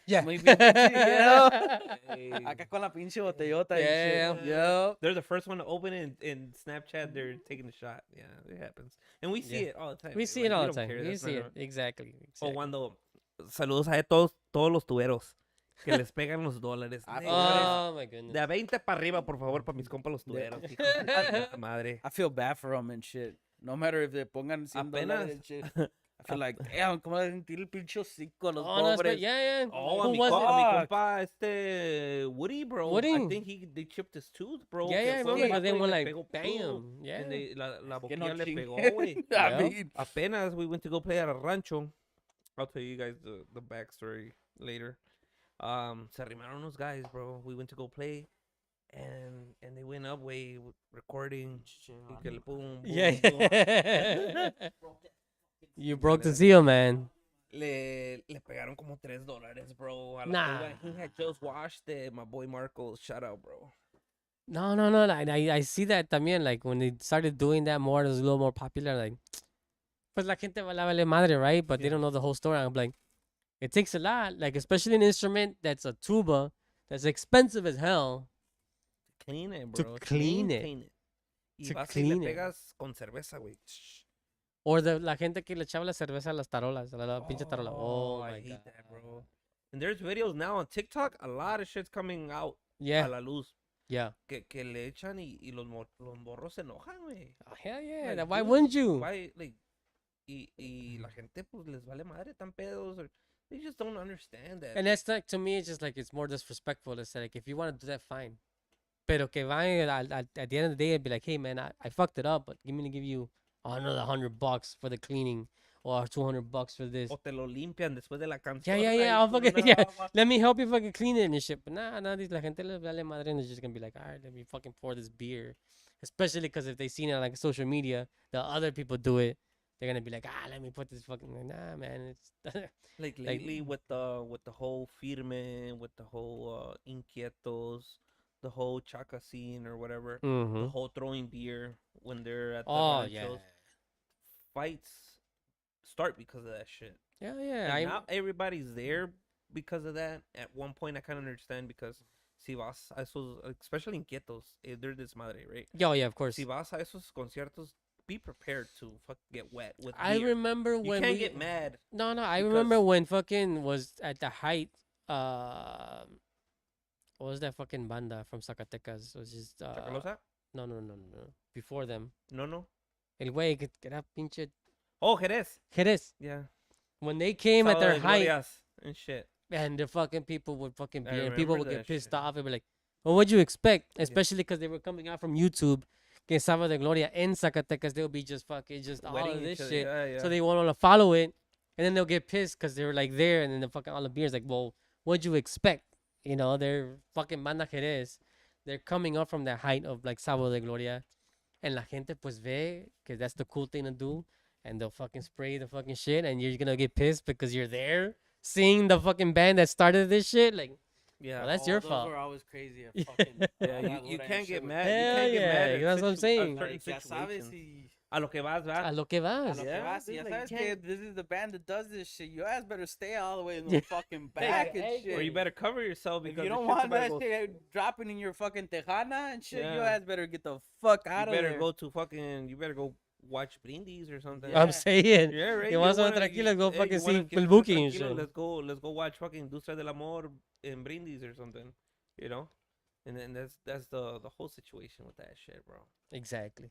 Yeah. Muy bien, yeah. hey. Acá con la pinche botellota Yeah. and shit. Yup. They're the first one to open it in Snapchat. They're taking the shot. Yeah, it happens. And we see Yeah. it all the time. We see it Like, all we the don't time. care. We That's see not it. Exactly. O exactly. cuando saludos a todos los tuberos que les pegan los dólares. Ah, Neta, Oh my goodness. de a 20 para arriba, por favor, para mis compas los tuberos. hijos de puta madre. I feel bad for them and shit. No matter if they pongan $100 Apenas. and shit. I feel like, damn, ¿cómo le sentir el pinche hocico a los Oh, no, pobres? yeah. Oh, Who mi, was it? mi compa, Woody, bro. Woody. I think they chipped his tooth, bro. Yeah, que yeah, I fue remember. un But then vato y one le like, pegó, bam. Yeah. And la Que no boquilla le chingue. pegó, güey. I Yeah. mean, Apenas we went to go play at a rancho. I'll tell you guys the backstory later. Se arrimaron unos guys, bro. We went to go play, and they went up way recording. Y que le boom, boom, Yeah. boom. You broke the seal, man. Le pegaron como $3, bro. A la Nah. tuba. He had just washed it. My boy Marco, shout out, bro. No. I see that también. Like when they started doing that more, it was a little more popular. Like, pues la gente vale madre, right? But they Yeah. don't know the whole story. I'm like, it takes a lot. Like, especially an instrument that's a tuba, that's expensive as hell. Clean it, To bro. clean it. Clean it. Y To vas y le clean it. pegas con cerveza, güey. Or la gente que le echaba la cerveza a las tarolas, a la pinche tarola. Oh, I my hate God. that, bro. And there's videos now on TikTok. A lot of shit's coming out a Yeah, la luz. yeah. Que le echan y los morros se enojan, güey. Oh, hell yeah. Like, Why dude, wouldn't you? Why, like, y la gente, pues, les vale madre, tan pedos. Or, they just don't understand that. And that's like, to me, it's just like, it's more disrespectful. It's like, if you want to do that, fine. Pero que vayan at the end of the day, I'd be like, hey, man, I fucked it up, but give you another $100 for the cleaning or $200 for this. O te lo limpian después de la canción. Yeah. ahí I'll con fucking, una yeah. agua. Let me help you fucking clean it and shit. But nah, la gente le vale madre and they're just gonna be like, all right, let me fucking pour this beer. Especially because if they seen it on like social media, the other people do it, they're gonna be like, let me put this fucking. Like, nah, man, it's. Like lately with the whole firme, with the whole inquietos, the whole chaca scene or whatever, the Mm-hmm. whole throwing beer when they're at the Oh ranchos, yeah. fights start because of that shit. Yeah, yeah. Like, not everybody's there because of that. At one point, I kind of understand because si vas a esos, especially in ghettos, they're desmadre, right? Yeah, of course. Si vas a esos conciertos, be prepared to fuck get wet with I beer. remember You when can't we get mad. No, I remember because- when fucking was at the height. What was that fucking banda from Zacatecas? It was just ¿Chacalosa? no. Before them, No. el güey que era pinche Oh, Jerez. Jerez. Yeah. When they came at Sábado their de height, Glorias and shit. and the fucking people would fucking I beer, and people would remember get that pissed shit. off and be like, "Well, what'd you expect?" Especially because they were coming out from YouTube. Que Sábado de Gloria in Zacatecas, they'll be just fucking just all Wetting of this each other. shit. Yeah. So they want to follow it, and then they'll get pissed because they were like there, and then the fucking all the beers like, well, what'd you expect? You know, they're fucking Banda Jerez. They're coming up from the height of like Sábado de Gloria, and la gente pues ve because that's the cool thing to do, and they'll fucking spray the fucking shit, and you're gonna get pissed because you're there seeing the fucking band that started this shit. Like, Yeah. well, that's your those fault. were always crazy. Fucking, Yeah, all that you Lora can't and get shit with- mad. Hell You can't get mad. yeah, at that's what I'm saying. certain Like, ya sabes situations. si A lo que vas, A va. lo que a vas. lo que Yeah, vas, dude, ya like, sabes you que can't- this is the band that does this shit. You guys better stay all the way in the fucking back and shit. Or you better cover yourself If because you the don't shit's want about to that go- shit dropping in your fucking tejana and shit, you Yeah. guys better get the fuck You out of better there. go to fucking. You better go watch Brindis or something. Yeah. I'm saying. Yeah, right. You want wanna- something tranquilo, go hey, fucking you wanna see get El something Buki and tranquilo, shit. Let's go watch fucking Industria del Amor in Brindis or something. You know, and then that's the whole situation with that shit, bro. Exactly.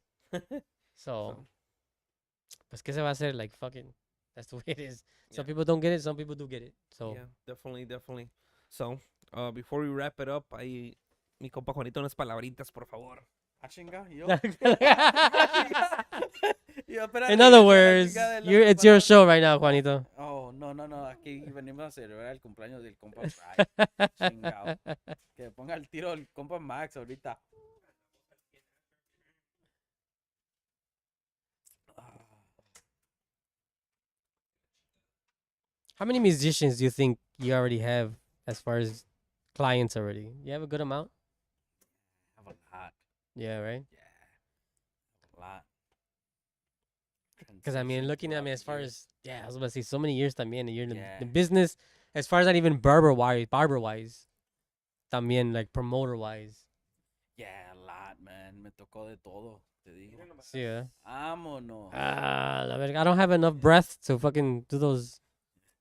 So, So, pues que se va a hacer? Like fucking, that's the way it is. Some Yeah. people don't get it. Some people do get it. So yeah, definitely. So, before we wrap it up, ahí mi compa Juanito unas palabritas, por favor. Ah, chinga, yo. In other words, it's your show right now, Juanito. Oh, no. Aquí venimos a celebrar el cumpleaños del compa Fry. Chingao. Que ponga el tiro el compa Max ahorita. How many musicians do you think you already have as far as clients already? You have a good amount? I have a lot. Yeah, right? Yeah. A lot. Because I mean, looking at me as far as I was about to say so many years también, and you're in Yeah. the business as far as not even barber wise, también like promoter wise. Yeah, a lot, man. Me tocó de todo, te digo. Yeah. Vámonos. La verga, I don't have enough breath to fucking do those.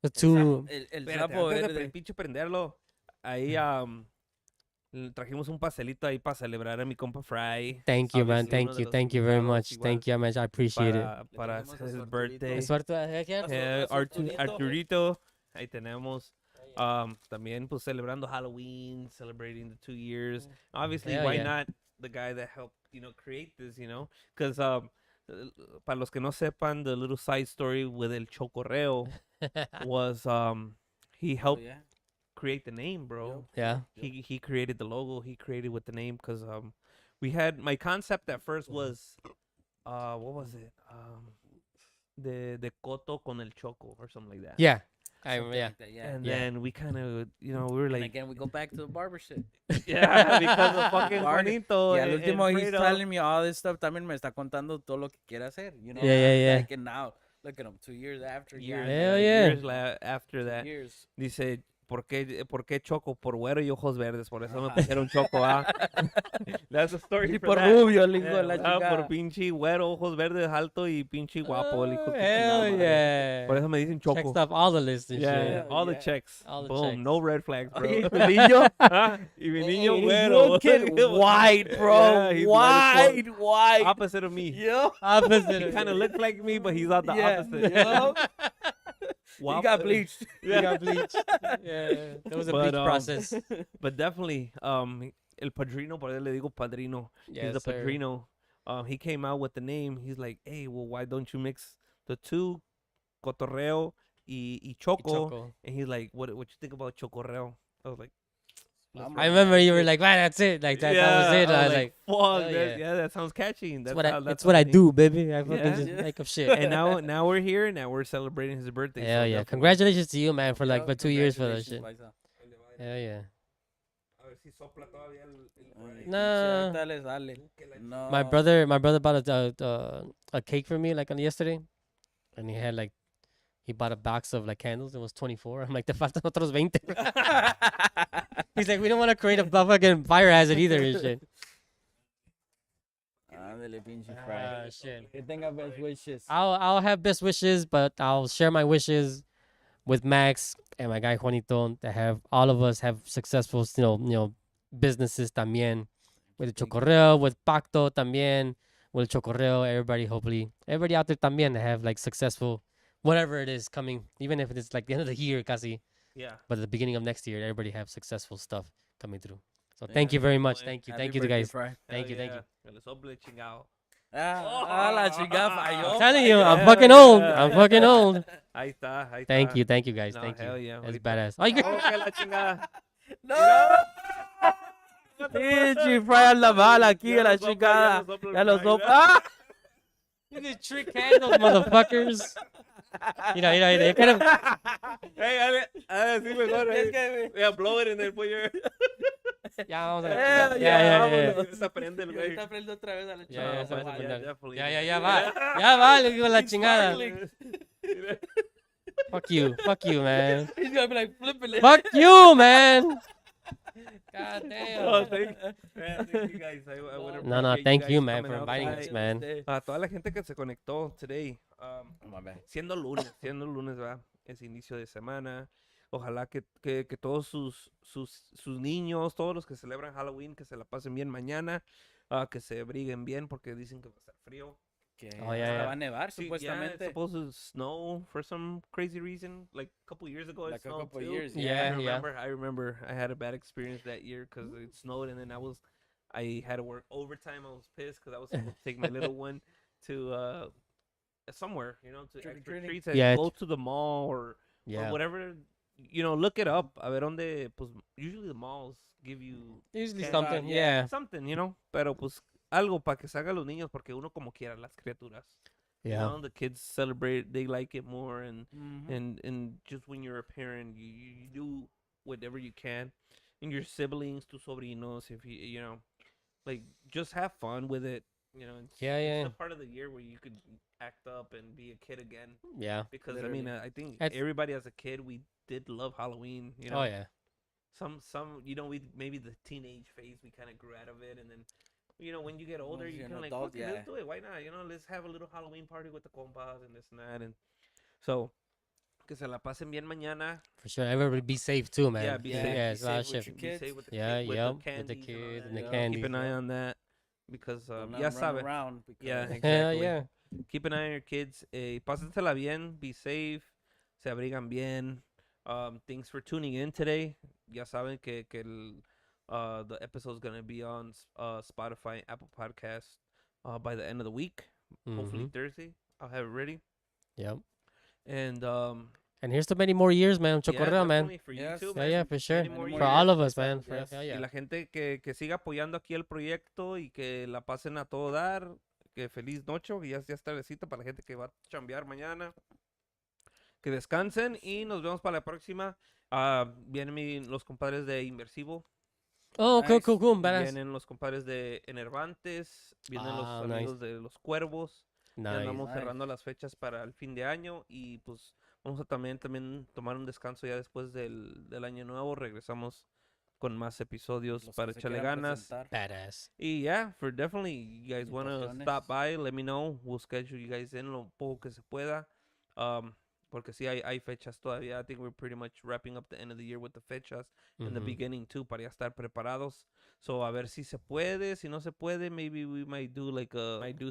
The two. El Espérate, sapo antes de verde. pinche prenderlo, ahí le trajimos un pastelito ahí para celebrar a mi compa Fry. Thank you, man. obviously, Thank uno de you. los Thank you very invitados much. igual Thank you, man. I appreciate it. Para tenemos a his su birthday. Arturito. Suerte, heck yeah. Arturito. Ahí tenemos. También pues celebrando Halloween, celebrating the 2 years. Obviously, Hell why yeah. not the guy that helped, create this, Because para los que no sepan, the little side story with El Chokorreo was he Oh, helped yeah. create the name, bro. Yeah. He created the logo. He created with the name because we had my concept at first was what was it de Coto con el Choco or something like that. Yeah. Something Yeah. like that, yeah. And Yeah. then we kind of we were And like again, we go back to the barber shit. yeah because of fucking Barber. Juanito. Y al and último, he's Fredo. telling me all this stuff. También me está contando todo lo que quiere hacer. You know? Yeah. Like, and now, look at him, 2 years after. Years, Hell like, yeah. years after that. Years. Dice, ¿por qué Choco? Por güero y ojos verdes, por eso me Ajá. pusieron Choco, ah. That's the story Y for por that. rubio, el hijo de la Ah, por chingada. pinche güero, ojos verdes, alto y pinche guapo, el hijo de su chingada Hell madre. yeah. Por eso me dicen Checked Choco. off all the lists and Yeah, shit. Yeah. all the checks. All the Boom, checks. no red flags, bro. Oye, tu niño. Ah, y mi niño He's güero. looking white, bro. Yeah, he's white as fuck. White. Opposite of me. Yo. Opposite. He kind of looks like me, but he's not the Yeah, opposite. yo. He Guapo. got bleached. He got bleached. Yeah. That was a But, bleach process. But definitely, El Padrino, por eso le digo Padrino. Yes, He's the sir. Padrino. He came out with the name. He's like, hey, well, why don't you mix the two, Cotorreo y Choco? Choco. And he's like, what you think about Chokorreo? I was like, I remember you were like, man, that's it. Like that was it. I was like, fuck, hell that, yeah. yeah, that sounds catchy. that's That's what I, how- it's what I funny. do, baby. I fucking Yeah. just Yeah. make up shit. And now we're here. Now we're celebrating his birthday. Hell so yeah. definitely- Congratulations to you, man, for like Yo, for 2 years for that shit. congratulations, paisa. Hell yeah. A ver si sopla todavía Ay, Nah. sí, ahorita le sale. No. My brother bought a cake for me like on yesterday, and he had like he bought a box of like candles. It was 24. I'm like, te faltan otros 20. He's like, we don't want to create a fucking fire hazard either and shit. Ándale, pinche Fry. Shit. Que tenga best wishes. I'll have best wishes, but I'll share my wishes with Max and my guy Juanito to have all of us have successful, businesses también. With the Chokorreo, with Pacto también, with Chokorreo, everybody out there también to have like successful, whatever it is coming, even if it's like the end of the year, casi, Yeah. but at the beginning of next year, everybody have successful stuff coming through. So thank you very much. Thank you to guys. Thank you. Que les sople chingado. La chingada falló. I'm telling you, I'm fucking old. I'm fucking old. Ahí está. Thank you guys. No, Thank you. hell yeah, That's ahorita. badass. Oh, you Oh, que la chingada. No. Pinche Fry anda mal aquí a la chingada. Ya lo sopla. You did trick handles, motherfuckers. Mira, kind of. Hey, sí, mejor. Es que, Yeah, blow it and then put your... Ya, vamos a Yeah, yeah. Se prende el güey. Está aprendiendo otra vez a la Ya, chingada. se va a Vaya. prender. Definitely. Ya va, le digo la chingada. Sparkling. Fuck you, man. He's gonna be like flipping it. Fuck you, man. God Oh, damn. thank you guys. I would No, appreciate thank guys you, man, coming for out inviting tonight. us, man. A toda la gente que se conectó today. My bad. Siendo lunes, ¿verdad? Es inicio de semana. Ojalá que todos sus niños, todos los que celebran Halloween, que se la pasen bien mañana, que se abriguen bien porque dicen que va a estar frío. Que Oh, yeah, yeah. va a nevar Sí, yeah, it's supuestamente. supposed to snow for some crazy reason. Like a couple years ago, it Like a snowed couple too. years. Yeah. I remember I had a bad experience that year because it snowed and then I had to work overtime. I was pissed because I was supposed to take my little one to somewhere, to Trick or extra treating. treats and Yeah, go to the mall or Yeah. whatever. Look it up. A ver donde, pues, usually the malls give you Usually candy, something, yeah. yeah. something, pero pues algo para que salgan los niños porque uno como quiera las criaturas. Yeah. The kids celebrate, they like it more, and Mhm. and just when you're a parent, you do whatever you can, and your siblings, tus sobrinos, if like just have fun with it. It's the part of the year where you could act up and be a kid again. Yeah. Because Literally. I think That's- everybody as a kid we did love Halloween. Oh, yeah. Some we maybe the teenage phase we kind of grew out of it, and then when you get older, Once you you're kind of an like, adult, "Fuck it, yeah. let's do it. Why not? Let's have a little Halloween party with the compas and this and that." And so, que se la pasen bien mañana. For sure. Everybody be safe too, man. Yeah, be safe. Yeah, Be it's a lot of safe with shit. your Be safe kids. with the Yeah, kid- with yep. the With the candies and all kids and that. the Yeah. candies. Keep an eye yeah. on that because Don't let ya 'em run sabe. around because- Yeah, Hell exactly. yeah. Keep an eye on your kids. Pásensela bien. Be safe. Se abrigan bien. Thanks for tuning in today. Ya saben que the episode's gonna be on Spotify, Apple Podcasts by the end of the week. Hopefully Mhm. Thursday. I'll have it ready. Yep. And And here's to many more years, man. Chokorreo, man. definitely for you Yes. too, Yeah, man. yeah, for sure. Many more Many For more years. all of us, Yes, man. For, yes. hell Y yeah. la gente que siga apoyando aquí el proyecto y que la pasen a todo dar. Que feliz noche, que ya es tardecita para la gente que va a chambear mañana. Que descansen y nos vemos para la próxima. Vienen los compadres de Inversivo. Oh, cool, Nice. cool, cool. Badass. Vienen los compadres de Enervantes. Vienen los Ah, nice. amigos de los Cuervos. Ya Nice. andamos Nice. cerrando las fechas para el fin de año. Y pues vamos a también tomar un descanso ya después del año nuevo. Regresamos con más episodios Los que para se echarle quieran ganas. presentar. Badass. Y yeah, for definitely, you guys want to Invitaciones. stop by, let me know. We'll schedule you guys in lo poco que se pueda. Porque sí, hay fechas todavía. I think we're pretty much wrapping up the end of the year with the fechas. In the Mhm. beginning too, para ya estar preparados. So, a ver si se puede. Si no se puede, maybe we might do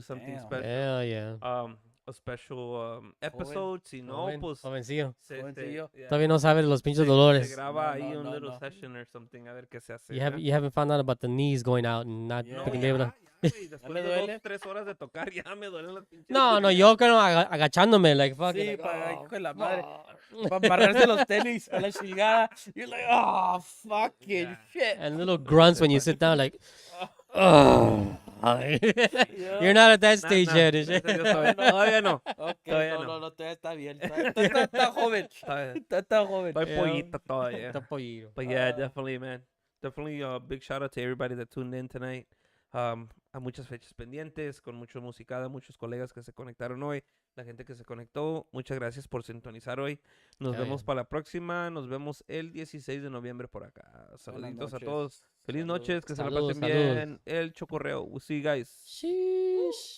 something Damn. special. Hell yeah. A special episode. Si no, Joven, pues... jovencillo. Jovencillo. yeah, Todavía no sabe de los pinches se dolores. graba No, ahí no, un no, little no. session or something. A ver qué se hace. You haven't found out about the knees going out and not Yeah. being ya, able to. ya, güey, después le de duele? 2-3 horas de tocar, ya me duelen las pinches. No, no, yo creo agachándome, like fucking. Sí, like, para oh, hijo de la madre. fuck. Para amarrarse los tenis a la chingada. You're like, oh, fucking shit. And little grunts when you sit down, like, oh. You're not at that stage yet, is it? Todavía no. Ok, Todavía no, no. no, no, todavía está bien. Está joven. Está joven. Estoy Yeah. pollita todavía. Está pollito. But yeah, definitely, man. Definitely a big shout out to everybody that tuned in tonight. A muchas fechas pendientes, con mucho musicada, muchos colegas que se conectaron hoy. la gente que se conectó. Muchas gracias por sintonizar hoy. Nos Hell vemos yeah. para la próxima. Nos vemos el 16 de noviembre por acá. Saluditos a noches. todos. Feliz Salud. noches, que se la Salud, pasen salud. bien. El Chokorreo. We'll see you guys. Sheesh.